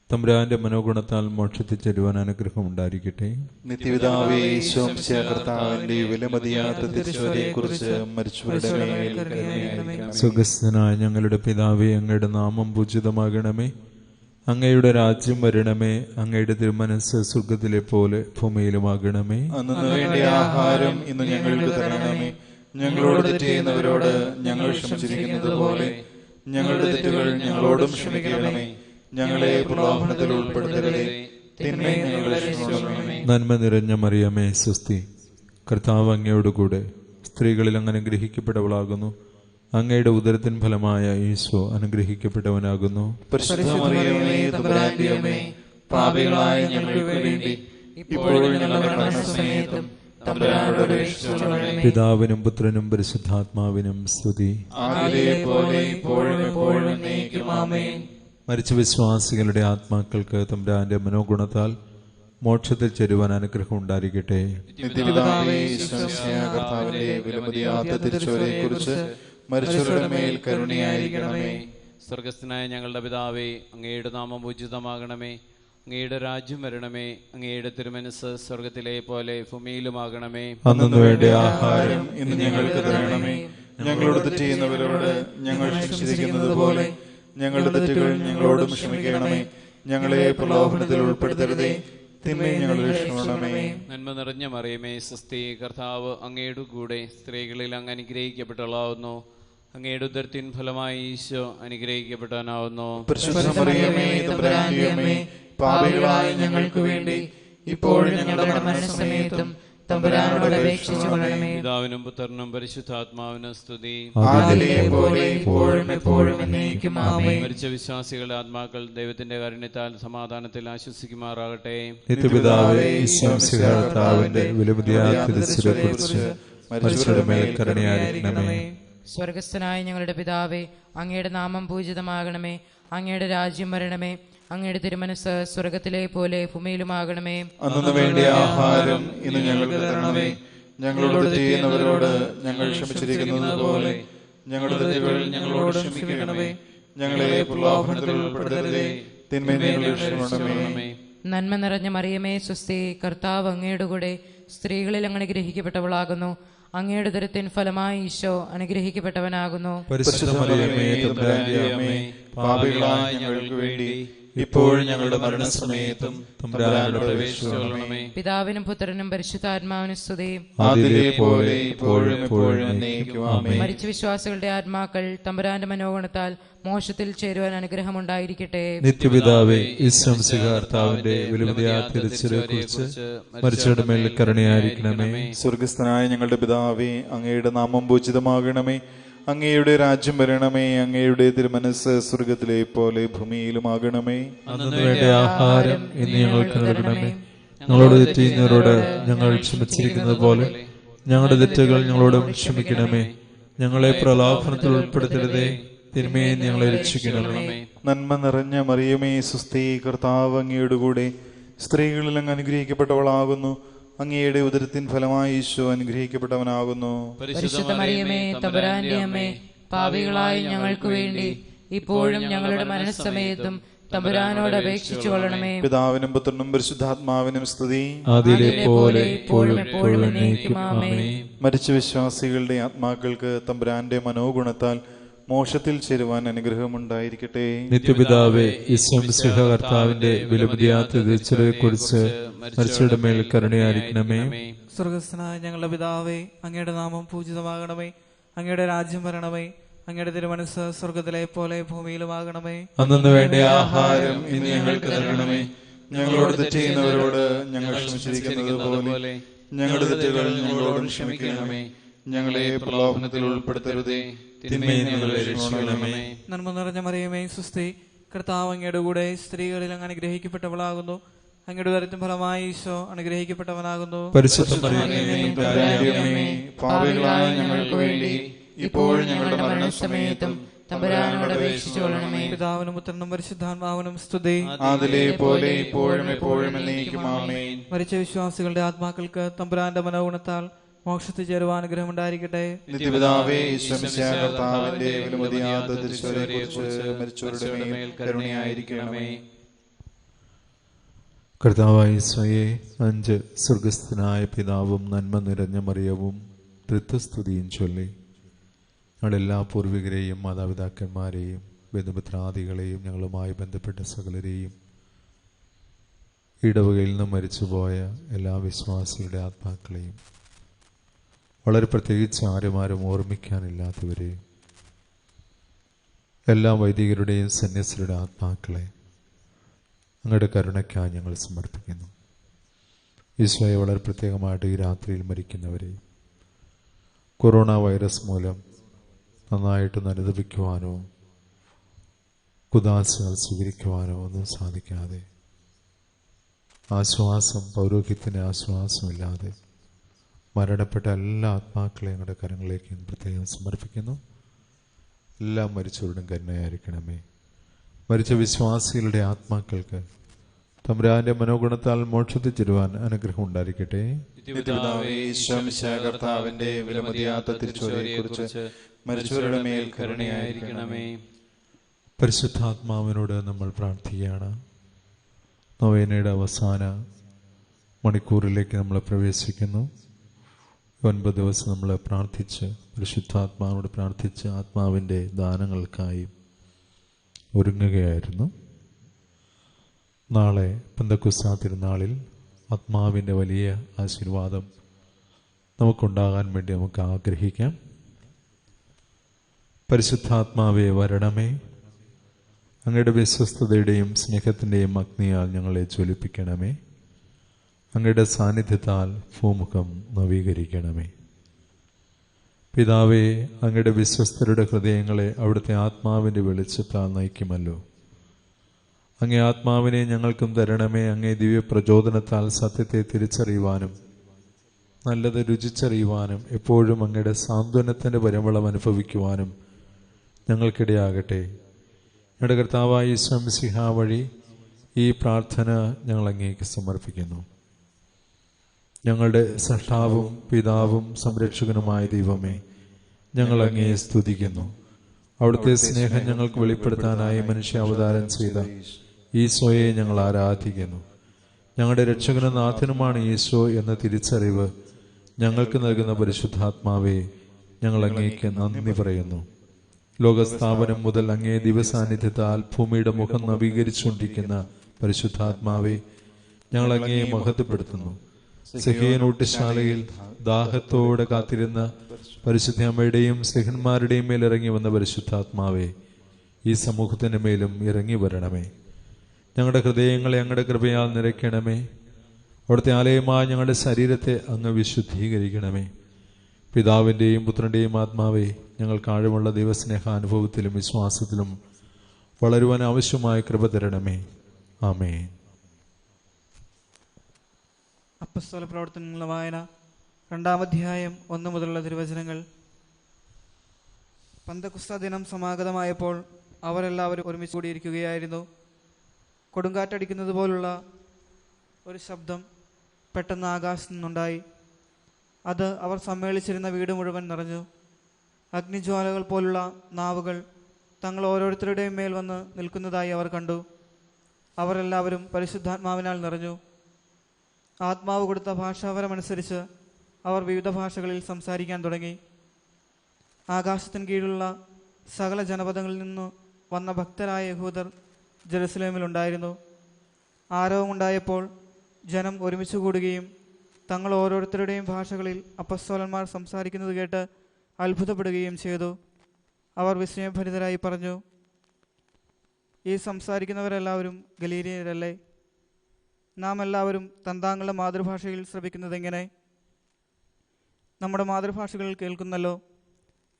തമ്പുരാന്റെ മനോഗുണത്താൽ മോക്ഷത്തിൽ ചേരുവാൻ അനുഗ്രഹം ഉണ്ടായിരിക്കട്ടെ. നിത്യപിതാവേ ഈശോ മിശിഹാ കർത്താവിന്റെ വിലമതിയാത്ത തിരുശോധനയെക്കുറിച്ച് മരിച്ചവരുടെ മേൽ കരുണയായിരിക്കണമേ. സ്വർഗ്ഗസ്ഥനായ ഞങ്ങളുടെ പിതാവേ, അങ്ങയുടെ നാമം പൂജിതമാകണമേ. അങ്ങയുടെ രാജ്യം വരണമേ. അങ്ങയുടെ തിരുമനസ്സ് സ്വർഗ്ഗത്തിലെ പോലെ ഭൂമിയിലുമാകണമേ. അന്നു വേണ്ട ആഹാരം ഇന്ന് ഞങ്ങൾക്ക് തരണമേ. ഞങ്ങളോട് തെറ്റ് ചെയ്യുന്നവരോട് ഞങ്ങൾ ക്ഷമിച്ചിരിക്കുന്നത് പോലെ ഞങ്ങളുടെ തെറ്റുകൾ ഞങ്ങളോടും ക്ഷമിക്കണമേ. ഞങ്ങളെ പ്രലോഭനത്തിൽ ഉൾപ്പെടുത്തരുതേ, തിന്മയിൽ ഞങ്ങളെ രക്ഷിക്കണമേ. നന്മ നിറഞ്ഞ മറിയമേ സ്വസ്തി, കർത്താവ് അങ്ങയോടുകൂടെ സ്ത്രീകളിൽ അങ്ങ് അനുഗ്രഹിക്കപ്പെട്ടവളാകുന്നു. അങ്ങയുടെ ഉദരത്തിൻ ഫലമായ ഈശോ അനുഗ്രഹിക്കപ്പെട്ടവനാകുന്നു. പരിശുദ്ധ മറിയമേ, തമ്പുരാന്റെ അമ്മേ, പാപികളായ ഞങ്ങൾക്ക് വേണ്ടി ഇപ്പോഴും ഞങ്ങളുടെ മരണസമയത്തും തമ്പുരാനോട് അപേക്ഷിച്ചുകൊള്ളണമേ. പിതാവിനും പുത്രനും പരിശുദ്ധാത്മാവിനും സ്തുതി. ആദിയിലെപ്പോലെ ഇപ്പോഴും എപ്പോഴും എന്നേക്കും ആമേൻ. മരിച്ച വിശ്വാസികളുടെ ആത്മാക്കൾക്ക് തമ്പുരാന്റെ മനോഗുണത്താൽ മോക്ഷത്തിൽ ചേരുവാൻ അനുഗ്രഹം ഉണ്ടായിരിക്കട്ടെ. നിത്യപിതാവേ ഈശോ മിശിഹാ കർത്താവിന്റെ വിലമതിയാത്ത തിരുശോധനയെക്കുറിച്ച് മരിച്ചവരുടെ മേൽ കരുണയായിരിക്കണമേ. സ്വർഗസ്ഥനായ ഞങ്ങളുടെ പിതാവേ, അങ്ങയുടെ നാമം പൂജിതമാകണമേ. അങ്ങയുടെ രാജ്യം വരണമേ. അങ്ങയുടെ തിരുമനസ്സ് സ്വർഗത്തിലെ പോലെ ഭൂമിയിലുമാകണമേ. അന്നു വേണ്ട ആഹാരം ഇന്ന് ഞങ്ങൾക്ക് തരണമേ. ഞങ്ങളോട് തെറ്റ് ചെയ്യുന്നവരോട് ഞങ്ങൾ ക്ഷമിച്ചിരിക്കുന്നത് പോലെ ഞങ്ങളുടെ തെറ്റുകൾ ഞങ്ങളോടും ക്ഷമിക്കണമേ. ഞങ്ങളെ പ്രലോഭനത്തിൽ ഉൾപ്പെടുത്തരുതേ, തിന്മയിൽ ഞങ്ങൾ രക്ഷിക്കണമേ. നന്മ നിറഞ്ഞ മറിയമേ സ്വസ്തി, കർത്താവ് അങ്ങയുടെ കൂടെ സ്ത്രീകളിൽ അങ്ങ് അനുഗ്രഹിക്കപ്പെട്ടവളാവുന്നു. അങ്ങയുടെ ഉദരത്തിൻ ഫലമായി ഈശോ അനുഗ്രഹിക്കപ്പെട്ടവനാവുന്നു. പരിശുദ്ധ മറിയമേ, തമ്പുരാന്റെ അമ്മേ, പാപികളായ ഞങ്ങൾക്ക് വേണ്ടി ഇപ്പോഴും ഞങ്ങളുടെ മരണസമയത്തും തമ്പുരാനോട് അപേക്ഷിച്ചുകൊള്ളണമേ. പിതാവിനും പുത്രനും പരിശുദ്ധാത്മാവിനും സ്തുതി. ആദിയിലെപ്പോലെ ഇപ്പോഴും എപ്പോഴും എന്നേക്കും ആമേൻ. മരിച്ച വിശ്വാസികളുടെ ആത്മാക്കൾ ദൈവത്തിന്റെ കാരുണ്യത്താൽ സമാധാനത്തിൽ ആശ്വസിക്കുമാറാകട്ടെ. നിത്യപിതാവേ ഈശോ മിശിഹാ കർത്താവിന്റെ വിലമതിയാത്ത തിരുശോധനയെക്കുറിച്ച് മരിച്ചവരുടെ മേൽ കരുണയായിരിക്കണമേ. സ്വർഗസ്ഥനായ ഞങ്ങളുടെ പിതാവേ, അങ്ങയുടെ നാമം പൂജിതമാകണമേ. അങ്ങയുടെ രാജ്യം വരണമേ. അങ്ങയുടെ തിരുമനസ്സ് സ്വർഗത്തിലെ പോലെ ഭൂമിയിലുമാകണമേ. അന്നു വേണ്ട ആഹാരം ഇന്ന് ഞങ്ങൾക്ക് തരണമേ. ഞങ്ങളോട് തെറ്റ് ചെയ്യുന്നവരോട് ഞങ്ങൾ ക്ഷമിച്ചിരിക്കുന്നത് പോലെ ഞങ്ങളുടെ തെറ്റുകൾ ഞങ്ങളോട് ക്ഷമിക്കണമേ. ഞങ്ങളെ പ്രലോഭനത്തിൽ ഉൾപ്പെടുത്തരുതേ, തിന്മയിൽ ഞങ്ങളെ രക്ഷിക്കണമേ. നന്മ നിറഞ്ഞ മറിയമേ സ്വസ്തി, കർത്താവ് അങ്ങയുടെ കൂടെ സ്ത്രീകളിൽ അങ്ങ് അനുഗ്രഹിക്കപ്പെട്ടവളാകുന്നു. അങ്ങയുടെ ഉദരത്തിൻ ഫലമായി ഈശോ അനുഗ്രഹിക്കപ്പെട്ടവനാകുന്നു. പരിശുദ്ധ മറിയമേ, തമ്പുരാന്റെ അമ്മേ, പാപികളായ ഞങ്ങൾക്ക് വേണ്ടി ഇപ്പോഴും ഞങ്ങളുടെ മരണസമയത്തും തമ്പുരാനോട് അപേക്ഷിച്ചുകൊള്ളണമേ. പിതാവിനും പുത്രനും പരിശുദ്ധാത്മാവിനും സ്തുതി. ആദിയിലെപ്പോലെ ഇപ്പോഴും എപ്പോഴും എന്നേക്കും ആമേൻ. മരിച്ച വിശ്വാസികളുടെ ആത്മാക്കൾ തമ്പുരാന്റെ മനോഗുണത്താൽ മോക്ഷത്തിൽ ചേരുവാൻ അനുഗ്രഹമുണ്ടായിരിക്കട്ടെ. നിത്യപിതാവേ ഈശോ മിശിഹാ കർത്താവിന്റെ വിലമതിയാത്ത തിരുശോധനയെക്കുറിച്ച് മരിച്ചവരുടെ മേൽ കരുണയായിരിക്കണമേ. സ്വർഗസ്ഥനായ ഞങ്ങളുടെ പിതാവേ, അങ്ങയുടെ നാമം പൂജിതമാകണമേ. അങ്ങയുടെ രാജ്യം വരണമേ. അങ്ങയുടെ തിരുമനസ്സ് സ്വർഗത്തിലെ പോലെ ഭൂമിയിലുമാകണമേ. അന്നു വേണ്ട ആഹാരം ഇന്ന് ഞങ്ങൾക്ക് നൽകണമേ. ഞങ്ങളോട് തെറ്റ് ചെയ്യുന്നവരോട് ഞങ്ങൾ ക്ഷമിച്ചിരിക്കുന്നത് പോലെ ഞങ്ങളുടെ തെറ്റുകൾ ഞങ്ങളോടും ക്ഷമിക്കണമേ. ഞങ്ങളെ പ്രലോഭനത്തിൽ ഉൾപ്പെടുത്തരുതേ, തിന്മയെ ഞങ്ങളെ രക്ഷിക്കണമേ. നന്മ നിറഞ്ഞ മറിയമേ സ്വസ്തി, കർത്താവ് അങ്ങയുടെ കൂടെ സ്ത്രീകളിൽ അങ്ങ് അനുഗ്രഹിക്കപ്പെട്ടവളാകുന്നു. അങ്ങയുടെ ഉദരത്തിൻ ഫലമായി ഈശോ അനുഗ്രഹിക്കപ്പെട്ടവനാകുന്നു. പരിശുദ്ധ മറിയമേ, തമ്പുരാന്റെ അമ്മേ, പാപികളായ ഞങ്ങൾക്ക് വേണ്ടി ഇപ്പോഴും ഞങ്ങളുടെ മരണസമയത്തും തമ്പുരാനോട് അപേക്ഷിച്ചു കൊള്ളണമേ. പിതാവിനും പുത്രനും പരിശുദ്ധാത്മാവിനും സ്തുതി. അതിലെ പോലെ ഇപ്പോഴും എപ്പോഴും എന്നേക്കും ആമേൻ. മരിച്ച വിശ്വാസികളുടെ ആത്മാക്കൾക്ക് തമ്പുരാന്റെ മനോഗുണത്താൽ മോക്ഷത്തിൽ ചേരുവാൻ അനുഗ്രഹമുണ്ടായിരിക്കട്ടെ. നിത്യപിതാവേ, ഈശോമിശിഹ കർത്താവിന്റെ വിലപിടിയാത്ത തിരിച്ചറിയെക്കുറിച്ച് മരിച്ചവരുടെ മേൽ കരുണയായിരിക്കണമേ. സ്വർഗസ്ഥനായ ഞങ്ങളുടെ പിതാവേ, അങ്ങയുടെ നാമം പൂജിതമാകണമേ. അങ്ങയുടെ രാജ്യം വരണമേ. അങ്ങയുടെ തിരുമനസ്സ് സ്വർഗത്തിലെ പോലെ ഭൂമിയിലുമാകണമേ. അന്നു വേണ്ട ആഹാരം ഇന്ന് ഞങ്ങൾക്ക് തരണമേ. ഞങ്ങളോട് തെറ്റ് ചെയ്യുന്നവരോട് ഞങ്ങൾ ക്ഷമിച്ചിരിക്കുന്നത് പോലെ ഞങ്ങളുടെ തെറ്റുകൾ ഞങ്ങളോടും ക്ഷമിക്കണമേ. ഞങ്ങളെ പ്രലോഭനത്തിൽ ഉൾപ്പെടുത്തരുതേ, തിന്മയിൽ നിന്ന് ഞങ്ങളെ രക്ഷിക്കണമേ. നന്മ നിറഞ്ഞ മറിയമേ, സുസ്തി, കർത്താവ് അങ്ങയുടെ കൂടെ സ്ത്രീകളിൽ അങ്ങ് അനുഗ്രഹിക്കപ്പെട്ടവളാകുന്നു. അങ്ങയുടെ ഉദരത്തിൻ ഫലമായി ഈശോ അനുഗ്രഹിക്കപ്പെട്ടവനാകുന്നു. പരിശുദ്ധ മറിയമേ, തമ്പുരാന്റെ അമ്മേ, പാപികളായ ഞങ്ങൾക്ക് വേണ്ടി ഇപ്പോഴും ഞങ്ങളുടെ മരണസമയത്തും തമ്പുരാനോട് അപേക്ഷിച്ചു കൊള്ളണമേ. പിതാവിനും പുത്രനും പരിശുദ്ധാത്മാവിനും സ്തുതി. അതിലെ പോലെ ഇപ്പോഴും എപ്പോഴും എന്നേക്കും ആമേൻ. മരിച്ച വിശ്വാസികളുടെ ആത്മാക്കൾക്ക് തമ്പുരാന്റെ മനോഗുണത്താൽ മോക്ഷത്തിൽ ചേരുവാൻ അനുഗ്രഹമുണ്ടായിരിക്കട്ടെ. നിത്യപിതാവേ, ഈശോമിശിഹാ കർത്താവിന്റെ വിലമതിയാത്ത തിരുശരീരത്തെക്കുറിച്ച് മരിച്ചവരുടെ മേൽ കരുണയായിരിക്കണമേ. കർത്താവായ ഈശോയെ, 5 സ്വർഗസ്ഥനായ പിതാവും നന്മ നിറഞ്ഞ മറിയവും തൃത്വസ്തുതിയും ചൊല്ലി ഞങ്ങളെല്ലാ പൂർവികരെയും മാതാപിതാക്കന്മാരെയും ബന്ധുമിത്രാദികളെയും ഞങ്ങളുമായി ബന്ധപ്പെട്ട സകലരെയും ഇടവകയിൽ നിന്ന് മരിച്ചുപോയ എല്ലാ വിശ്വാസികളുടെ ആത്മാക്കളെയും വളരെ പ്രത്യേകിച്ച് ആരും ഓർമ്മിക്കാനില്ലാത്തവരെയും എല്ലാ വൈദികരുടെയും സന്യസ്തരുടെ ആത്മാക്കളെ അങ്ങയുടെ കരുണയ്ക്കായി ഞങ്ങൾ സമർപ്പിക്കുന്നു. ഈശോയെ, വളരെ പ്രത്യേകമായിട്ട് ഈ രാത്രിയിൽ മരിക്കുന്നവരെ കൊറോണ വൈറസ് മൂലം നന്നായിട്ടൊന്ന് അനുദപിക്കുവാനോ കുദാശകൾ സ്വീകരിക്കുവാനോ ഒന്നും സാധിക്കാതെ ആശ്വാസം, പൗരോഹിത്യത്തിന് ആശ്വാസമില്ലാതെ മരണപ്പെട്ട എല്ലാ ആത്മാക്കളെയും ഞങ്ങളുടെ കരങ്ങളിലേക്ക് പ്രത്യേകം സമർപ്പിക്കുന്നു. എല്ലാം മരിച്ചവരുടെയും കരുണയായിരിക്കണമേ. മരിച്ച വിശ്വാസികളുടെ ആത്മാക്കൾക്ക് തമ്പുരാന്റെ മനോഗുണത്താൽ മോക്ഷത്തിൽ ചേരുവാൻ അനുഗ്രഹം ഉണ്ടായിരിക്കട്ടെ. നിത്യപിതാവേ, ഈശോമിശിഹാ കർത്താവിന്റെ വിലമതിയാത്ത തിരുശരീരത്തെക്കുറിച്ച് മരിച്ചവരുടെ മേൽ കരുണയായിരിക്കണമേ. പരിശുദ്ധാത്മാവിനോട് നമ്മൾ പ്രാർത്ഥിക്കുകയാണ്. നൊവേനയുടെ അവസാന മണിക്കൂറിലേക്ക് നമ്മൾ പ്രവേശിക്കുന്നു. 9 ദിവസം നമ്മൾ പ്രാർത്ഥിച്ച് പരിശുദ്ധാത്മാവിനോട് പ്രാർത്ഥിച്ച് ആത്മാവിൻ്റെ ദാനങ്ങൾക്കായി ഒരുങ്ങുകയായിരുന്നു. നാളെ പെന്തക്കോസ്താ തിരുനാളിൽ ആത്മാവിൻ്റെ വലിയ ആശീർവാദം നമുക്കുണ്ടാകാൻ വേണ്ടി നമുക്ക് ആഗ്രഹിക്കാം. പരിശുദ്ധാത്മാവേ വരണമേ, അങ്ങയുടെ വിശ്വസ്തതയുടെയും സ്നേഹത്തിൻ്റെയും അഗ്നിയാൽ ഞങ്ങളെ ജ്വലിപ്പിക്കണമേ. അങ്ങയുടെ സാന്നിധ്യത്താൽ ഭൂമുഖം നവീകരിക്കണമേ. പിതാവേ, അങ്ങയുടെ വിശ്വസ്തരുടെ ഹൃദയങ്ങളെ അവിടുത്തെ ആത്മാവിൻ്റെ വെളിച്ചത്താൽ നയിക്കുമല്ലോ. അങ്ങേ ആത്മാവിനെ ഞങ്ങൾക്കും തരണമേ. അങ്ങേ ദിവ്യ പ്രചോദനത്താൽ സത്യത്തെ തിരിച്ചറിയുവാനും നല്ലത് രുചിച്ചറിയുവാനും എപ്പോഴും അങ്ങയുടെ സാന്ത്വനത്തിൻ്റെ പരിമളം അനുഭവിക്കുവാനും ഞങ്ങൾക്കിടയാകട്ടെ. ഞങ്ങളുടെ കർത്താവായ ഈശോ മിശിഹാ വഴി ഈ പ്രാർത്ഥന ഞങ്ങൾ അങ്ങേക്ക് സമർപ്പിക്കുന്നു. ഞങ്ങളുടെ സൃഷ്ടാവും പിതാവും സംരക്ഷകനുമായ ദൈവമേ, ഞങ്ങൾ അങ്ങയെ സ്തുതിക്കുന്നു. അവിടുത്തെ സ്നേഹം ഞങ്ങൾക്ക് വെളിപ്പെടുത്താനായി മനുഷ്യാവതാരം ചെയ്ത ഈശോയെ ഞങ്ങൾ ആരാധിക്കുന്നു. ഞങ്ങളുടെ രക്ഷകനും നാഥനുമാണ് ഈശോ എന്ന തിരിച്ചറിവ് ഞങ്ങൾക്ക് നൽകുന്ന പരിശുദ്ധാത്മാവേ, ഞങ്ങൾ അങ്ങേക്ക് നന്ദി പറയുന്നു. ലോകസ്ഥാപനം മുതൽ അങ്ങേ ദിവസാന്നിധ്യത്താൽ ഭൂമിയുടെ മുഖം നവീകരിച്ചുകൊണ്ടിരിക്കുന്ന പരിശുദ്ധാത്മാവേ, ഞങ്ങൾ അങ്ങയെ മഹത്വപ്പെടുത്തുന്നു. സെഹിയനൂട്ടുശാലയിൽ ദാഹത്തോടെ കാത്തിരുന്ന പരിശുദ്ധ അമ്മയുടെയും സ്നേഹന്മാരുടെയും മേൽ ഇറങ്ങി വന്ന പരിശുദ്ധാത്മാവേ, ഈ സമൂഹത്തിൻ്റെ മേലും ഇറങ്ങി വരണമേ. ഞങ്ങളുടെ ഹൃദയങ്ങളെ അങ്ങയുടെ കൃപയാൽ നിറയ്ക്കണമേ. അവിടുത്തെ ആലയമായ ഞങ്ങളുടെ ശരീരത്തെ അങ്ങ് വിശുദ്ധീകരിക്കണമേ. പിതാവിൻ്റെയും പുത്രൻ്റെയും ആത്മാവേ, ഞങ്ങൾക്ക് ആഴമുള്ള ദൈവസ്നേഹാനുഭവത്തിലും വിശ്വാസത്തിലും വളരുവാൻ ആവശ്യമായ കൃപ തരണമേ. ആമേൻ. അപ്പസ്തോല പ്രവർത്തനങ്ങളുടെ വായന 2-ാം അധ്യായം 1 മുതലുള്ള തിരുവചനങ്ങൾ. പെന്തക്കോസ്താ ദിനം സമാഗതമായപ്പോൾ അവരെല്ലാവരും ഒരുമിച്ച് കൂടിയിരിക്കുകയായിരുന്നു. കൊടുങ്കാറ്റടിക്കുന്നത് പോലുള്ള ഒരു ശബ്ദം പെട്ടെന്ന് ആകാശത്തു നിന്നുണ്ടായി. അത് അവർ സമ്മേളിച്ചിരുന്ന വീട് മുഴുവൻ നിറഞ്ഞു. അഗ്നിജ്വാലകൾ പോലുള്ള നാവുകൾ തങ്ങൾ ഓരോരുത്തരുടെയും മേൽ വന്ന് നിൽക്കുന്നതായി അവർ കണ്ടു. അവർ എല്ലാവരും പരിശുദ്ധാത്മാവിനാൽ നിറഞ്ഞു. ആത്മാവ് കൊടുത്ത ഭാഷാപരമനുസരിച്ച് അവർ വിവിധ ഭാഷകളിൽ സംസാരിക്കാൻ തുടങ്ങി. ആകാശത്തിന് കീഴിലുള്ള സകല ജനപദങ്ങളിൽ നിന്നു വന്ന ഭക്തരായ യഹൂദർ ജെറുസലേമിലുണ്ടായിരുന്നു. ആരവമുണ്ടായപ്പോൾ ജനം ഒരുമിച്ച് കൂടുകയും തങ്ങൾ ഓരോരുത്തരുടെയും ഭാഷകളിൽ അപ്പസ്തോലന്മാർ സംസാരിക്കുന്നത് കേട്ട് അത്ഭുതപ്പെടുകയും ചെയ്തു. അവർ വിസ്മയഭരിതരായി പറഞ്ഞു, ഈ സംസാരിക്കുന്നവരെല്ലാവരും ഗലീലിയരല്ലേ? നാം എല്ലാവരും തന്താങ്ങളുടെ മാതൃഭാഷയിൽ ശ്രവിക്കുന്നതെങ്ങനെ? നമ്മുടെ മാതൃഭാഷകളിൽ കേൾക്കുന്നല്ലോ.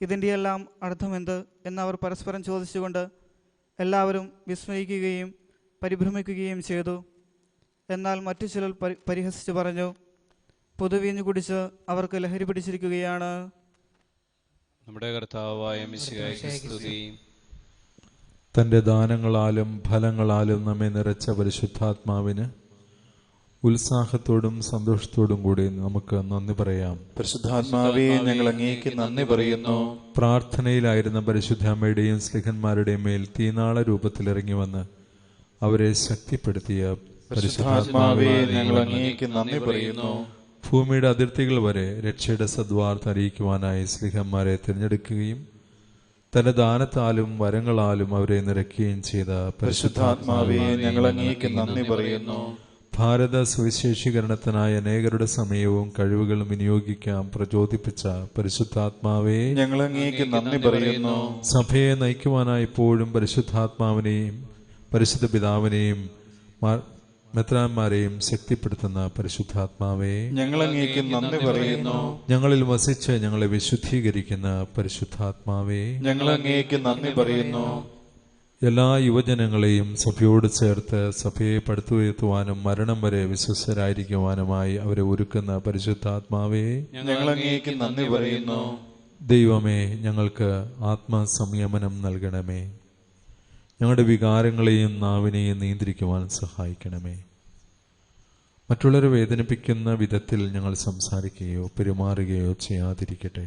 ഇതിൻ്റെയെല്ലാം അർത്ഥമെന്ത് എന്നവർ പരസ്പരം ചോദിച്ചുകൊണ്ട് എല്ലാവരും വിസ്മയിക്കുകയും പരിഭ്രമിക്കുകയും ചെയ്തു. എന്നാൽ മറ്റു ചിലർ പരിഹസിച്ച് പറഞ്ഞു, പുതുവീഞ്ഞു കുടിച്ച് അവർക്ക് ലഹരി പിടിച്ചിരിക്കുകയാണ്. നമ്മുടെ കർത്താവായ മിശിഹായ്ക്ക് സ്തുതി. തന്റെ ദാനങ്ങളാലും ഫലങ്ങളാലും നമ്മെ നിറച്ച പരിശുദ്ധാത്മാവിന് ഉത്സാഹത്തോടും സന്തോഷത്തോടും കൂടി നമുക്ക് നന്ദി പറയാം. പരിശുദ്ധാത്മാവേ, ഞങ്ങൾ അങ്ങേക്ക് നന്ദി പറയുന്നു. പ്രാർത്ഥനയിലായിരുന്ന പരിശുദ്ധ അമ്മയുടെയും സ്ലിഹന്മാരുടെയും മേൽ തീനാള രൂപത്തിൽ ഇറങ്ങി വന്ന് അവരെ ശക്തിപ്പെടുത്തിയ പരിശുദ്ധാത്മാവേ, ഞങ്ങൾ അങ്ങേക്ക് നന്ദി പറയുന്നു. ഭൂമിയുടെ അതിർത്തികൾ വരെ രക്ഷയുടെ സദ്വാർത്ത അറിയിക്കുവാനായി സ്ലിഹന്മാരെ തിരഞ്ഞെടുക്കുകയും തന്റെ ദാനത്താലും വരങ്ങളാലും അവരെ നിറയ്ക്കുകയും ചെയ്ത പരിശുദ്ധാത്മാവേ, ഞങ്ങൾ അങ്ങേക്ക് നന്ദി പറയുന്നു. ഭാരത സുവിശേഷീകരണത്തിനായി അനേകരുടെ സമയവും കഴിവുകളും വിനിയോഗിക്കാൻ പ്രചോദിപ്പിച്ച പരിശുദ്ധാത്മാവേ, ഞങ്ങൾ അങ്ങേക്ക് നന്ദി പറയുന്നു. സഭയെ നയിക്കുവാനായി ഇപ്പോഴും പരിശുദ്ധാത്മാവിനെയും പരിശുദ്ധ പിതാവിനെയും മെത്രാന്മാരെയും ശക്തിപ്പെടുത്തുന്ന പരിശുദ്ധാത്മാവേ, ഞങ്ങൾ അങ്ങേക്ക് നന്ദി പറയുന്നു. ഞങ്ങളിൽ വസിച്ച് ഞങ്ങളെ വിശുദ്ധീകരിക്കുന്ന പരിശുദ്ധാത്മാവേ, ഞങ്ങൾ അങ്ങേക്ക് നന്ദി പറയുന്നു. എല്ലാ യുവജനങ്ങളെയും സഭയോട് ചേർത്ത് സഭയെ പടുത്തുയർത്തുവാനും മരണം വരെ വിശ്വസ്തരായിരിക്കുവാനുമായി അവരെ ഒരുക്കുന്ന പരിശുദ്ധാത്മാവേ, ഞങ്ങൾ അങ്ങേക്ക് നന്ദി പറയുന്നു. ദൈവമേ, ഞങ്ങൾക്ക് ആത്മസംയമനം നൽകണമേ. ഞങ്ങളുടെ വികാരങ്ങളെയും നാവിനെയും നിയന്ത്രിക്കുവാൻ സഹായിക്കണമേ. മറ്റുള്ളവരെ വേദനിപ്പിക്കുന്ന വിധത്തിൽ ഞങ്ങൾ സംസാരിക്കുകയോ പെരുമാറുകയോ ചെയ്യാതിരിക്കട്ടെ.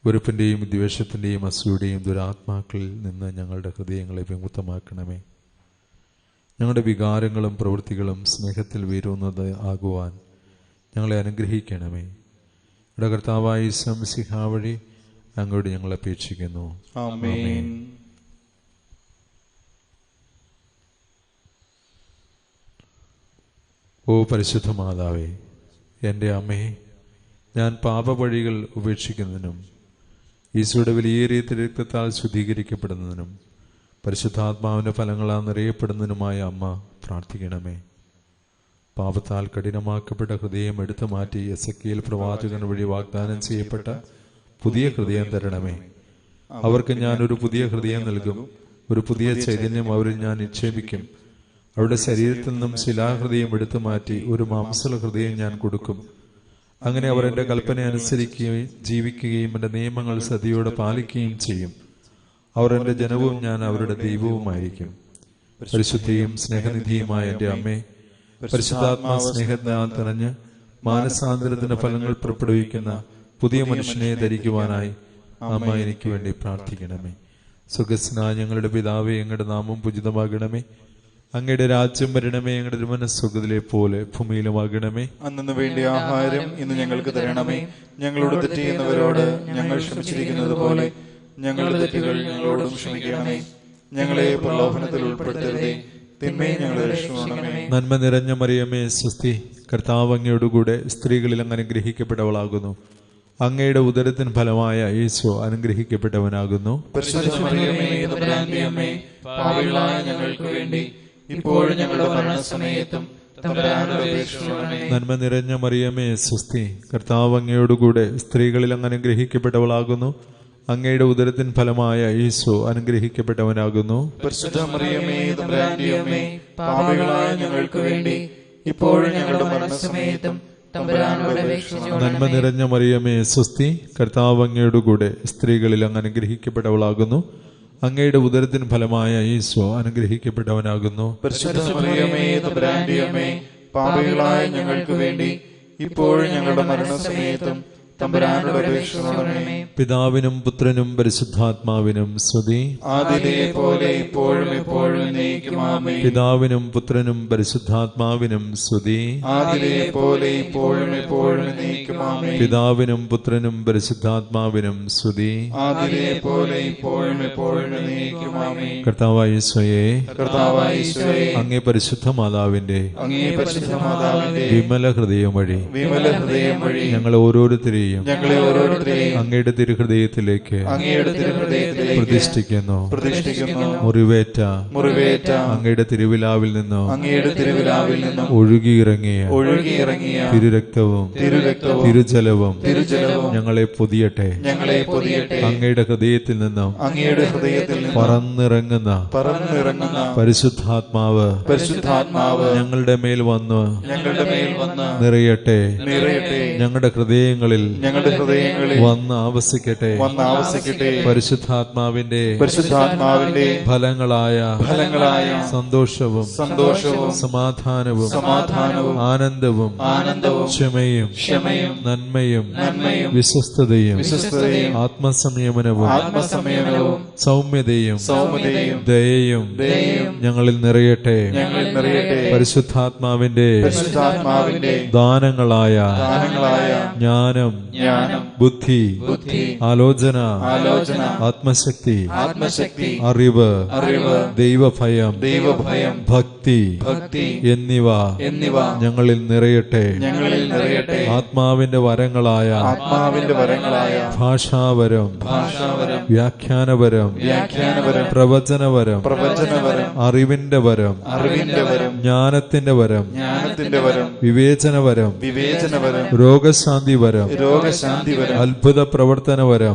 വെറുപ്പിന്റെയും ദ്വേഷത്തിന്റെയും അസൂയുടെയും ദുരാത്മാക്കളിൽ നിന്ന് ഞങ്ങളുടെ ഹൃദയങ്ങളെ വിമുക്തമാക്കണമേ. ഞങ്ങളുടെ വികാരങ്ങളും പ്രവൃത്തികളും സ്നേഹത്തിൽ വീരുന്നത് ആകുവാൻ ഞങ്ങളെ അനുഗ്രഹിക്കണമേ. ഇവിടെ കർത്താവായ ഈശോ മിശിഹാ വഴി അങ്ങോട്ട് ഞങ്ങൾ അപേക്ഷിക്കുന്നു. ആമേൻ. ഓ പരിശുദ്ധ മാതാവേ, എൻ്റെ അമ്മയെ, ഞാൻ പാപവഴികൾ ഉപേക്ഷിക്കുന്നതിനും ഈശോയുടെ വിലയേറിയ രക്തത്താൽ ശുദ്ധീകരിക്കപ്പെടുന്നതിനും പരിശുദ്ധാത്മാവിൻ്റെ ഫലങ്ങളാൽ നിറയപ്പെടുന്നതിനുമായ അമ്മ പ്രാർത്ഥിക്കണമേ. പാപത്താൽ കഠിനമാക്കപ്പെട്ട ഹൃദയം എടുത്തു മാറ്റി എസെക്കിയേൽ പ്രവാചകൻ വഴി വാഗ്ദാനം ചെയ്യപ്പെട്ട പുതിയ ഹൃദയം തരണമേ. അവർക്ക് ഞാൻ ഒരു പുതിയ ഹൃദയം നൽകും, ഒരു പുതിയ ചൈതന്യം അവരിൽ ഞാൻ നിക്ഷേപിക്കും. അവരുടെ ശരീരത്തിൽ നിന്നും ശിലാഹൃദയം എടുത്തു മാറ്റി ഒരു മാംസള ഹൃദയം ഞാൻ കൊടുക്കും. അങ്ങനെ അവർ എൻ്റെ കൽപ്പന അനുസരിക്കുകയും ജീവിക്കുകയും എൻ്റെ നിയമങ്ങൾ സതിയോടെ പാലിക്കുകയും ചെയ്യും. അവർ എൻ്റെ ജനവും ഞാൻ അവരുടെ ദൈവവുമായിരിക്കും. പരിശുദ്ധിയും സ്നേഹനിധിയുമായ എൻ്റെ അമ്മേ, പരിശുദ്ധാത്മാ സ്നേഹത്തിനാൽ തിറഞ്ഞ് മാനസാന്തരത്തിന്റെ ഫലങ്ങൾ പുറപ്പെടുവിക്കുന്ന പുതിയ മനുഷ്യനെ ധരിക്കുവാനായി അമ്മ എനിക്ക് വേണ്ടി പ്രാർത്ഥിക്കണമേ. സ്വർഗ്ഗസ്ഥനായ ഞങ്ങളുടെ പിതാവേ, അങ്ങയുടെ നാമം പൂജിതമാകണമേ. അങ്ങയുടെ രാജ്യം വരണമേ. അങ്ങയുടെ തിരുമനസ്സ് സ്വർഗ്ഗത്തിലെ പോലെ ഭൂമിയിലുമാകണമേ. അന്നു വേണ്ടി ആഹാരം ഇന്ന് ഞങ്ങൾക്ക് തരണമേ. ഞങ്ങളോട് തെറ്റ് ചെയ്യുന്നവരോട് ഞങ്ങൾ ക്ഷമിച്ചിരിക്കുന്നത് പോലെ ഞങ്ങളുടെ തെറ്റുകൾ ഞങ്ങളോടും ക്ഷമിക്കണമേ. ഞങ്ങളെ പ്രലോഭനത്തിൽ ഉൾപ്പെടുത്തരുതേ, തിന്മയെ ഞങ്ങളെ രക്ഷിക്കണമേ. നന്മ നിറഞ്ഞ മറിയമേ, സ്വസ്തി. കർത്താവ് അങ്ങയോടുകൂടെ സ്ത്രീകളിൽ അങ്ങ് അനുഗ്രഹിക്കപ്പെട്ടവളാകുന്നു. അങ്ങയുടെ ഉദരത്തിന് ഫലമായ യേശു അനുഗ്രഹിക്കപ്പെട്ടവനാകുന്നു. പരിശുദ്ധ മറിയമേ, തമ്പുരാന്റെ അമ്മേ, പാപികളായ ഞങ്ങൾക്ക് വേണ്ടി ഇപ്പോഴും ഞങ്ങളുടെ മരണസമയത്തും തമ്പുരാനോട് അപേക്ഷിക്കണമേ. നന്മ നിറഞ്ഞ മറിയമേ, സ്വസ്തി. കർത്താവ് അങ്ങയോടുകൂടെ സ്ത്രീകളിൽ അങ്ങ് അനുഗ്രഹിക്കപ്പെട്ടവളാകുന്നു. അങ്ങയുടെ ഉദരത്തിൻ ഫലമായ യേശു അനുഗ്രഹിക്കപ്പെട്ടവനാകുന്നു. പരിശുദ്ധ മറിയമേ, തമ്പുരാന്റെ അമ്മേ, പാപികളായ ഞങ്ങൾക്ക് വേണ്ടി ഇപ്പോഴും ഞങ്ങളുടെ മരണസമയത്തും തമ്പുരാനോട് അപേക്ഷിക്കണമേ. നന്മ നിറഞ്ഞ മറിയമേ, സ്വസ്തി. കർത്താവ് അങ്ങയോടുകൂടെ സ്ത്രീകളിൽ അങ്ങ് അനുഗ്രഹിക്കപ്പെട്ടവളാകുന്നു. അങ്ങയുടെ ഉദരത്തിന് ഫലമായ ഈശോ അനുഗ്രഹിക്കപ്പെട്ടവനാകുന്നു. പരിശുദ്ധ മറിയമേ തമ്പുരാന്റെ അമ്മേ, പാപികളായ ഞങ്ങൾക്ക് വേണ്ടി ഇപ്പോഴും ഞങ്ങളുടെ മരണസമയത്തും തമ്പുരാനോട് അപേക്ഷിക്കണമേ. പിതാവിനും പുത്രനും പരിശുദ്ധാത്മാവിനും സ്തുതി. ആദിയിലെ പോലെ ഇപ്പോഴും എപ്പോഴും എന്നേക്കും ആമേൻ. പിതാവിനും പുത്രനും പരിശുദ്ധാത്മാവിനും സ്തുതി. ആദിയിലെ പോലെ ഇപ്പോഴും എപ്പോഴും എന്നേക്കും ആമേൻ. പിതാവിനും പുത്രനും പരിശുദ്ധാത്മാവിനും സ്തുതി. ആദിയിലെ പോലെ ഇപ്പോഴും എപ്പോഴും എന്നേക്കും ആമേൻ. കർത്താവായ ഈശോയെ, കർത്താവായ ഈശോയെ, അങ്ങേ പരിശുദ്ധ മാതാവിന്റെ അങ്ങേ പരിശുദ്ധ മാതാവിന്റെ വിമല ഹൃദയം വഴി ഞങ്ങളെ ഓരോരുത്തരെയും അങ്ങയുടെ തിരുഹൃദയത്തിലേക്ക് പ്രതിഷ്ഠിക്കുന്നു. മുറിവേറ്റ അങ്ങയുടെ തിരുവിലാവിൽ നിന്നോ ഒഴുകിയിറങ്ങിയ തിരുരക്തവും തിരുജലവും ഞങ്ങളെ പൊതിയട്ടെ. അങ്ങയുടെ ഹൃദയത്തിൽ നിന്നും പറന്നിറങ്ങുന്ന പരിശുദ്ധാത്മാവ് ഞങ്ങളുടെ മേൽ വന്ന് നിറയട്ടെ. ഞങ്ങളുടെ ഹൃദയങ്ങളിൽ വന്ന് ആവസിക്കട്ടെ. പരിശുദ്ധാത്മാവിന്റെ ഫലങ്ങളായ സന്തോഷവും സമാധാനവും ആനന്ദവും ക്ഷമയും നന്മയും വിശ്വസ്തതയും ആത്മസംയമനവും സൗമ്യതയും ദയയും ഞങ്ങളിൽ നിറയട്ടെ. പരിശുദ്ധാത്മാവിന്റെ ദാനങ്ങളായ ജ്ഞാനം, ബുദ്ധി, ആലോചന, ആത്മശക്തി, അറിവ്, ദൈവഭയം, ഭക്തി എന്നിവ ഞങ്ങളിൽ നിറയട്ടെ. ആത്മാവിന്റെ വരങ്ങളായ ഭാഷാവരം, വ്യാഖ്യാനവരം, പ്രവചനവരം, അറിവിന്റെ വരം, ജ്ഞാനത്തിന്റെ വരം, വിവേചനവരം, രോഗശാന്തിവരം, അത്ഭുത പ്രവർത്തനവരം,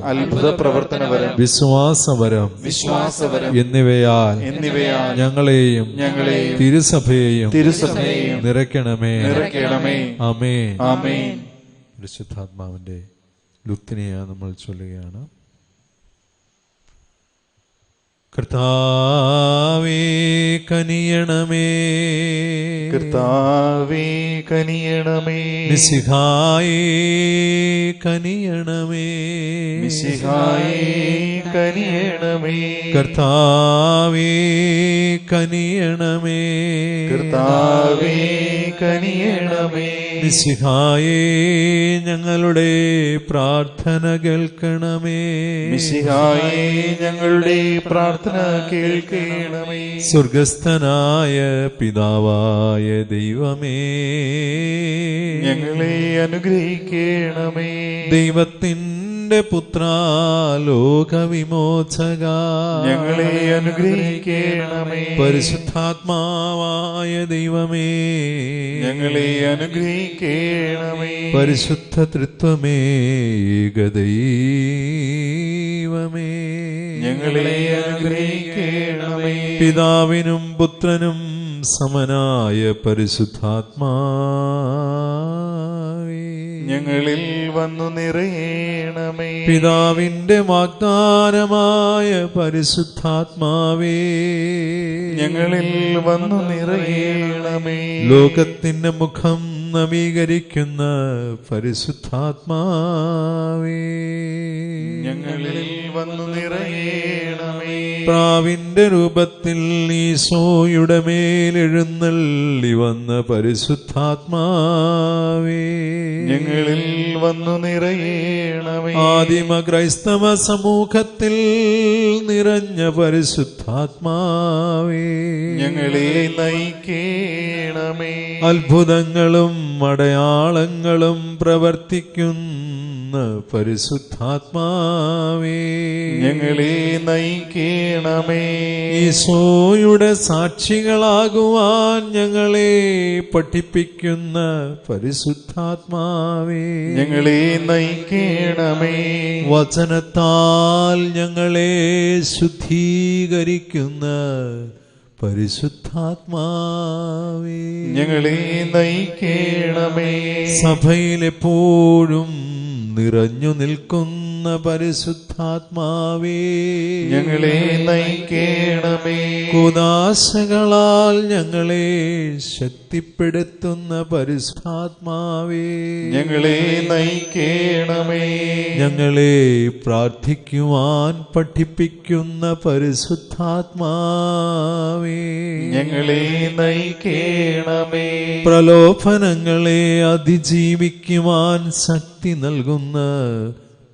വിശ്വാസവരം എന്നിവയാൽ ഞങ്ങളെയും തിരുസഭയെയും നിറയ്ക്കണമേ. ആമേൻ. പരിശുദ്ധാത്മാവിന്റെ ലുത്തിനിയ നമ്മൾ ചൊല്ലുകയാണ്. കർത്താവേ കനിയണമേ, കർത്താവേ കനിയണമേ, മിശിഹായേ കനിയണമേ, മിശിഹായേ കനിയണമേ, കർത്താവേ കനിയണമേ, കർത്താവേ കനിയണമേ, മിശിഹായേ ഞങ്ങളുടെ പ്രാർത്ഥന കേൾക്കണമേ, മിശിഹായേ ഞങ്ങളുടെ പ്രാർത്ഥന കേൾക്കണമേ. സ്വർഗസ്ഥനായ പിതാവായ ദൈവമേ, ഞങ്ങളെ അനുഗ്രഹിക്കണമേ. ദൈവത്തിന്റെ പുത്ര ലോകവിമോചക, ഞങ്ങളെ അനുഗ്രഹിക്കണമേ. പരിശുദ്ധാത്മാവായ ദൈവമേ, ഞങ്ങളെ അനുഗ്രഹിക്കണമേ. പരിശുദ്ധ തൃത്വമേ ഏകദൈവമേ, ഞങ്ങളെ അനുഗ്രഹിക്കണമേ. പിതാവിനും പുത്രനും സമനായ പരിശുദ്ധാത്മാവേ, ഞങ്ങളിൽ വന്നു നിറയണമേ. പിതാവിന്റെ വാഗ്ദാനമായ പരിശുദ്ധാത്മാവേ, ഞങ്ങളിൽ വന്നു നിറയണമേ. ലോകത്തിന്റെ മുഖം നവീകരിക്കുന്ന പരിശുദ്ധാത്മാവേ, ഞങ്ങളിൽ വന്നു നിറയണമേ. പ്രാവിന്റെ രൂപത്തിൽ ഈശോയുടെ മേലെഴുന്നള്ളി വന്ന പരിശുദ്ധാത്മാവേ, ഞങ്ങളിൽ വന്നു നിറയണമേ. ആദിമ ക്രൈസ്തവ സമൂഹത്തിൽ നിറഞ്ഞ പരിശുദ്ധാത്മാവേ, ഞങ്ങളെ നയിക്കണമേ. അത്ഭുതങ്ങളും അടയാളങ്ങളും പ്രവർത്തിക്കുന്ന പരിശുദ്ധാത്മാവേ, ഞങ്ങളെ നയിക്കണമേ. ഈശോയുടെ സാക്ഷികളാകുവാൻ ഞങ്ങളെ പഠിപ്പിക്കുന്ന പരിശുദ്ധാത്മാവേ, ഞങ്ങളെ നയിക്കണമേ. വചനത്താൽ ഞങ്ങളെ ശുദ്ധീകരിക്കുന്ന പരിശുദ്ധാത്മാവേ, ഞങ്ങളെ നയിക്കണമേ. സഭയിലെപ്പോഴും നിറഞ്ഞു നിൽക്കുന്ന പരിശുദ്ധാത്മാവേ, ഞങ്ങളെ നയിക്കണമേ. കൂദാശകളാൽ ഞങ്ങളെ ശക്തിപ്പെടുത്തുന്ന പരിശുദ്ധാത്മാവേ, ഞങ്ങളെ നയിക്കണമേ. ഞങ്ങളെ പ്രാർത്ഥിക്കുവാൻ പഠിപ്പിക്കുന്ന പരിശുദ്ധാത്മാവേ, ഞങ്ങളെ നയിക്കണമേ. പ്രലോഭനങ്ങളെ അതിജീവിക്കുവാൻ ശക്തി നൽകുന്ന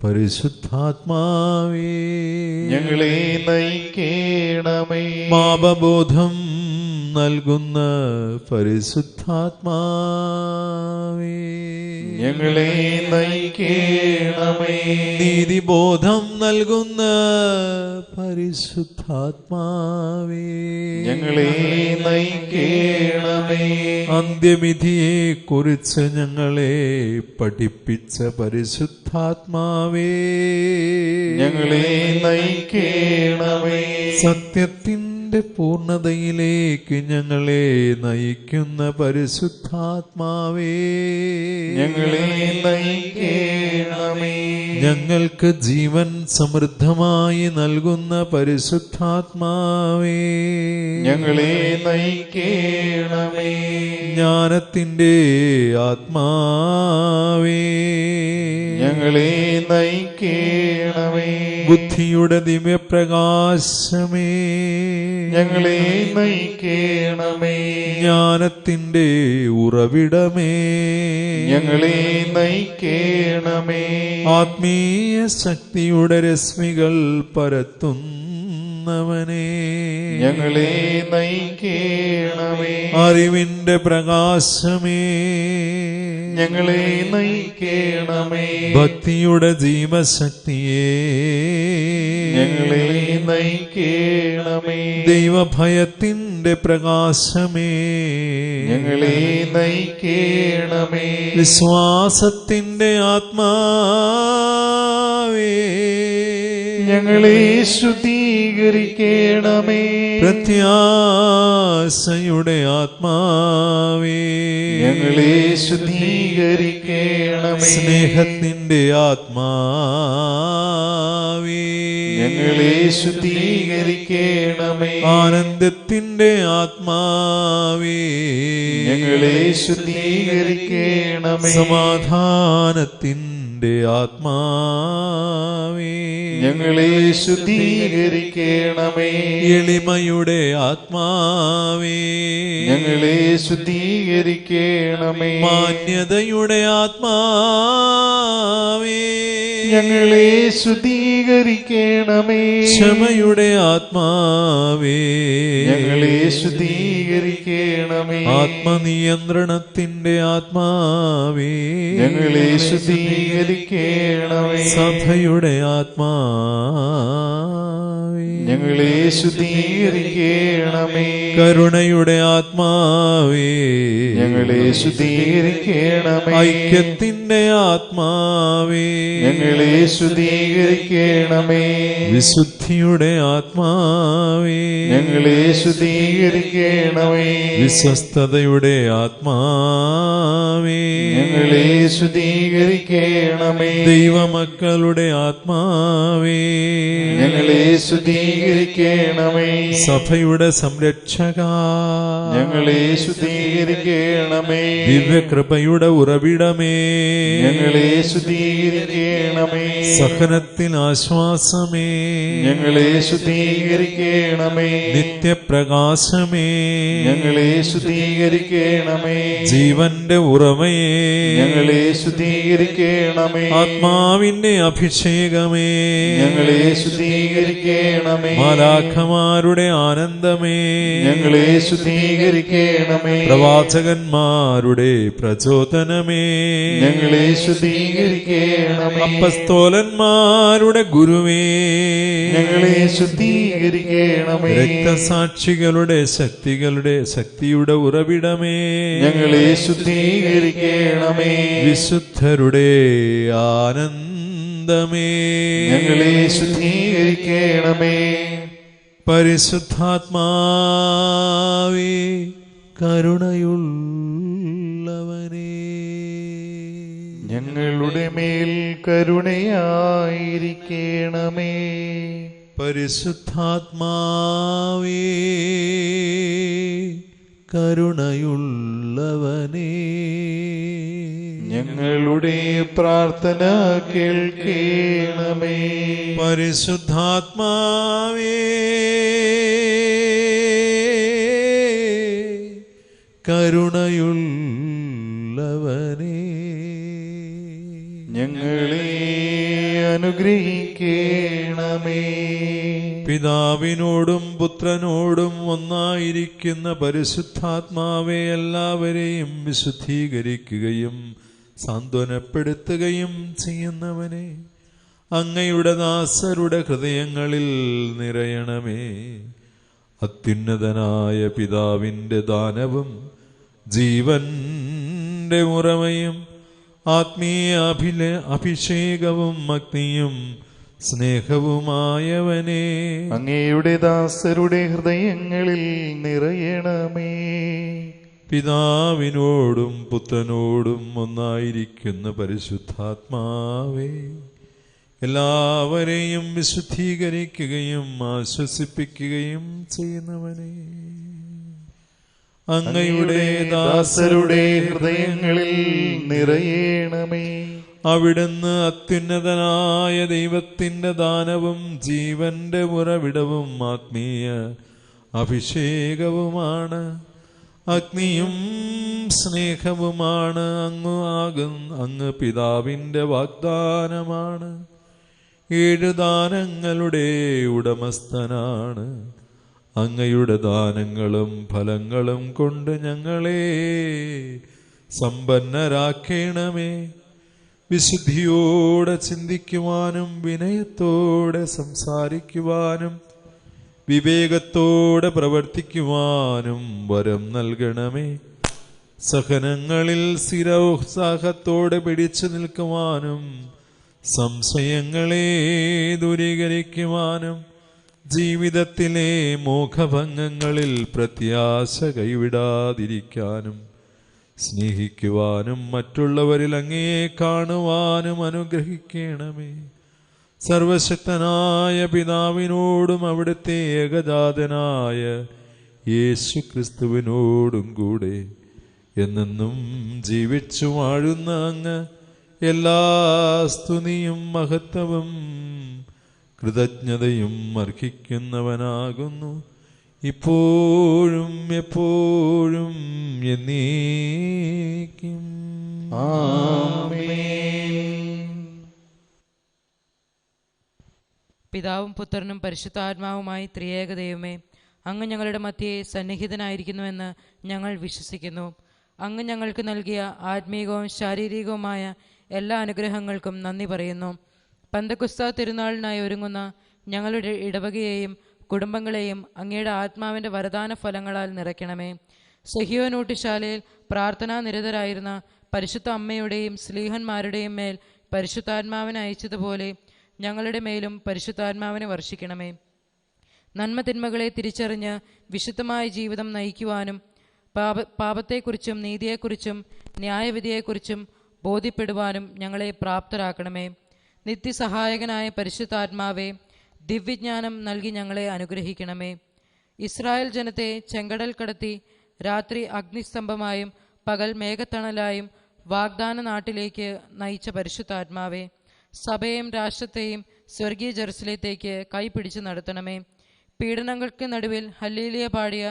പരിശുദ്ധാത്മാവേ, ഞങ്ങളെ നയിക്കണമേ. പാപബോധം നൽകുന്ന പരിശുദ്ധാത്മാവേ, ഞങ്ങളെ നയിക്കണമേ. നീതിബോധം നൽകുന്ന പരിശുദ്ധാത്മാവേ, ഞങ്ങളെ നയിക്കണമേ. അന്ത്യവിധിയെ കുറിച്ച് ഞങ്ങളെ പഠിപ്പിച്ച പരിശുദ്ധാത്മാവേ, ഞങ്ങളെ നയിക്കണമേ. സത്യത്തിന്റെ പൂർണ്ണതയിലേക്ക് ഞങ്ങളെ നയിക്കുന്ന പരിശുദ്ധാത്മാവേ, ഞങ്ങളെ നയിക്കണമേ. ഞങ്ങൾക്ക് ജീവൻ സമൃദ്ധമായി നൽകുന്ന പരിശുദ്ധാത്മാവേ, ഞങ്ങളെ നയിക്കണമേ. ജ്ഞാനത്തിന്റെ ആത്മാവേ, ഞങ്ങളെ നയിക്കണമേ. ബുദ്ധിയുടെ ദിവ്യപ്രകാശമേ, ഞങ്ങളെ നയിക്കണമേ. ജ്ഞാനത്തിന്റെ ഉറവിടമേ, ഞങ്ങളെ നയിക്കണമേ. ആത്മീയ ശക്തിയുടെ രശ്മികൾ പരത്തുന്നവനേ, ഞങ്ങളെ നയിക്കണമേ. അറിവിന്റെ പ്രകാശമേ, ഞങ്ങളെ നയിക്കണമേ. ഭക്തിയുടെ ജീവശക്തിയേ, ഞങ്ങളെ നയിക്കണമേ. ദൈവഭയത്തിന്റെ പ്രകാശമേ, ഞങ്ങളെ നയിക്കണമേ. വിശ്വാസത്തിന്റെ ആത്മാവേ, ഞങ്ങളെ ശുദ്ധീകരിക്കണമേ. പ്രത്യാശയുടെ ആത്മാവേ, ഞങ്ങളെ ശുദ്ധീകരിക്കണമേ. സ്നേഹത്തിന്റെ ആത്മാവേ, ഞങ്ങളെ ശുദ്ധീകരിക്കണമേ. ആനന്ദത്തിന്റെ ആത്മാവേ, ഞങ്ങളെ ശുദ്ധീകരിക്കണമേ. സമാധാനത്തിന്റെ ആത്മാവേ, ഞങ്ങളെ ശുദ്ധീകരിക്കണമേ. എളിമയുടെ ആത്മാവേ, ഞങ്ങളെ ശുദ്ധീകരിക്കണമേ. മാന്യതയുടെ ആത്മാവേ, ഞങ്ങളെ ശുദ്ധീകരിക്കണമേ. ക്ഷമയുടെ ആത്മാവേ, ഞങ്ങളെ ശുദ്ധീകരിക്കണമേ. ആത്മനിയന്ത്രണത്തിന്റെ ആത്മാവേ, ഞങ്ങളെ ശുദ്ധീകരിക്കണമേ. സഭയുടെ ആത്മാവേ, ഞങ്ങളെ ശുദ്ധീകരിക്കണമേ. കരുണയുടെ ആത്മാവേ, ഞങ്ങളെ ശുദ്ധീകരിക്കണമേ. ഐക്യത്തിന്റെ ആത്മാവേ, ഞങ്ങളെ ശുദ്ധീകരിക്കണമേ. വിശുദ്ധിയുടെ ആത്മാവേ, ഞങ്ങളെ ശുദ്ധീകരിക്കണമേ. വിശ്വസ്തതയുടെ ആത്മാവേ, ഞങ്ങളെ ശുദ്ധീകരിക്കണമേ. ദൈവമക്കളുടെ ആത്മാവേ, ഞങ്ങളെ ശുദ്ധീകരിക്കണമേ. സഭയുടെ സംരക്ഷക, ഞങ്ങളെ ശുദ്ധീകരിക്കണമേ. ദിവ്യകൃപയുടെ ഉറവിടമേ, ഞങ്ങളെ ശുദ്ധീകരിക്കണമേ. സഹനത്തിൽ ആശ്വാസമേ, ഞങ്ങളെ ശുദ്ധീകരിക്കണമേ. നിത്യപ്രകാശമേ, ഞങ്ങളെ ശുദ്ധീകരിക്കണമേ. ജീവന്റെ ഉറവയേ, ഞങ്ങളെ ശുദ്ധീകരിക്കണമേ. ആത്മാവിന്റെ അഭിഷേകമേ, ഞങ്ങളെ ശുദ്ധീകരിക്കണമേ. മാലാഖമാരുടെ ആനന്ദമേ, ഞങ്ങളെ ശുദ്ധീകരിക്കണമേ. പ്രവാചകന്മാരുടെ പ്രചോദനമേ, ഞങ്ങളെ ശുദ്ധീകരിക്കണമേ. അപ്പസ്തോലന്മാരുടെ ഗുരുവേ, ഞങ്ങളെ ശുദ്ധീകരിക്കണമേ. രക്തസാക്ഷികളുടെ ശക്തിയുടെ ഉറവിടമേ, ഞങ്ങളെ ശുദ്ധീകരിക്കണമേ. വിശുദ്ധരുടെ ആനന്ദമേ, ഞങ്ങളെ ശുദ്ധീകരിക്കണമേ. പരിശുദ്ധാത്മാവേ, കരുണയുള്ളവനേ, ഞങ്ങളുടെ മേൽ കരുണയായിരിക്കണമേ. പരിശുദ്ധാത്മാവേ, കരുണയുള്ളവനേ, ഞങ്ങളുടെ പ്രാർത്ഥന കേൾക്കണമേ. പരിശുദ്ധാത്മാവേ, കരുണയുള്ളവനേ, ഞങ്ങളെ അനുഗ്രഹിക്കണമേ. പിതാവിനോടും പുത്രനോടും ഒന്നായിരിക്കുന്ന പരിശുദ്ധാത്മാവെ, എല്ലാവരെയും വിശുദ്ധീകരിക്കുകയും സാന്ത്വനപ്പെടുത്തുകയും ചെയ്യുന്നവനെ, അങ്ങയുടെ ദാസരുടെ ഹൃദയങ്ങളിൽ നിറയണമേ. അത്യുന്നതനായ പിതാവിന്റെ ദാനവും ജീവന്റെ ഉറവയും ആത്മീയ അഭിഷേകവും അഗ്നിയും സ്നേഹവുമായവനെ, അങ്ങയുടെ ദാസരുടെ ഹൃദയങ്ങളിൽ നിറയണമേ. പിതാവിനോടും പുത്രനോടും ഒന്നായിരിക്കുന്ന പരിശുദ്ധാത്മാവേ, എല്ലാവരെയും വിശുദ്ധീകരിക്കുകയും ആശ്വസിപ്പിക്കുകയും ചെയ്യുന്നവനെ, അങ്ങയുടെ ദാസരുടെ ഹൃദയങ്ങളിൽ നിറയണമേ. അവിടുന്ന് അത്യുന്നതനായ ദൈവത്തിന്റെ ദാനവും ജീവന്റെ ഉറവിടവും ആത്മീയ അഭിഷേകവുമാണ്. അഗ്നിയും സ്നേഹവുമാണ്. അങ്ങ് പിതാവിന്റെ വാഗ്ദാനമാണ്. 7 ദാനങ്ങളുടെ ഉടമസ്ഥനാണ്. അങ്ങയുടെ ദാനങ്ങളും ഫലങ്ങളും കൊണ്ട് ഞങ്ങളെ സമ്പന്നരാക്കണമേ. വിശുദ്ധിയോടെ ചിന്തിക്കുവാനും വിനയത്തോടെ സംസാരിക്കുവാനും വിവേകത്തോടെ പ്രവർത്തിക്കുവാനും വരം നൽകണമേ. സഹനങ്ങളിൽ സ്ഥിരോത്സാഹത്തോടെ പിടിച്ചു നിൽക്കുവാനും സംശയങ്ങളെ ദൂരീകരിക്കുവാനും ജീവിതത്തിലെ മോഹഭംഗങ്ങളിൽ പ്രത്യാശ കൈവിടാതിരിക്കാനും സ്നേഹിക്കുവാനും മറ്റുള്ളവരിൽ അങ്ങയെ കാണുവാനും അനുഗ്രഹിക്കണമേ. സർവശക്തനായ പിതാവിനോടും അവിടുത്തെ ഏകജാതനായ യേശു ക്രിസ്തുവിനോടും കൂടെ എന്നെന്നും ജീവിച്ചു വാഴുന്ന അങ്ങ് എല്ലാ സ്തുതിയും മഹത്വവും കൃതജ്ഞതയും അർഹിക്കുന്നവനാകുന്നു, ഇപ്പോഴും എപ്പോഴും എന്നേക്കും. ആമേൻ. പിതാവും പുത്രനും പരിശുദ്ധാത്മാവുമായി ത്രിയേക ദൈവമേ, അങ്ങ് ഞങ്ങളുടെ മധ്യേ സന്നിഹിതനായിരിക്കുന്നുവെന്ന് ഞങ്ങൾ വിശ്വസിക്കുന്നു. അങ്ങ് ഞങ്ങൾക്ക് നൽകിയ ആത്മീയവും ശാരീരികവുമായ എല്ലാ അനുഗ്രഹങ്ങൾക്കും നന്ദി പറയുന്നു. പന്തക്കുസ്ത തിരുനാളിനായി ഒരുങ്ങുന്ന ഞങ്ങളുടെ ഇടവകയെയും കുടുംബങ്ങളെയും അങ്ങയുടെ ആത്മാവിൻ്റെ വരദാന ഫലങ്ങളാൽ നിറയ്ക്കണമേ. സഹിയോനൂട്ടിശാലയിൽ പ്രാർത്ഥനാ നിരതരായിരുന്ന പരിശുദ്ധ അമ്മയുടെയും സ്ലീഹന്മാരുടെയും മേൽ പരിശുദ്ധാത്മാവിനെ അയച്ചതുപോലെ ഞങ്ങളുടെ മേലും പരിശുദ്ധാത്മാവിനെ വർഷിക്കണമേ. നന്മ തിന്മകളെ തിരിച്ചറിഞ്ഞ് വിശുദ്ധമായ ജീവിതം നയിക്കുവാനും പാപത്തെക്കുറിച്ചും നീതിയെക്കുറിച്ചും ന്യായവിധിയെക്കുറിച്ചും ബോധ്യപ്പെടുവാനും ഞങ്ങളെ പ്രാപ്തരാക്കണമേ. നിത്യസഹായകനായ പരിശുദ്ധാത്മാവെ, ദിവ്യജ്ഞാനം നൽകി ഞങ്ങളെ അനുഗ്രഹിക്കണമേ. ഇസ്രായേൽ ജനത്തെ ചെങ്കടൽ കടത്തി രാത്രി അഗ്നിസ്തംഭമായും പകൽ മേഘത്തണലായും വാഗ്ദാന നാട്ടിലേക്ക് നയിച്ച പരിശുദ്ധാത്മാവെ, സഭയെയും രാഷ്ട്രത്തെയും സ്വർഗീയ ജെറുസലേത്തേക്ക് കൈപിടിച്ച് നടത്തണമേ. പീഡനങ്ങൾക്ക് നടുവിൽ ഹല്ലേലൂയ പാടിയ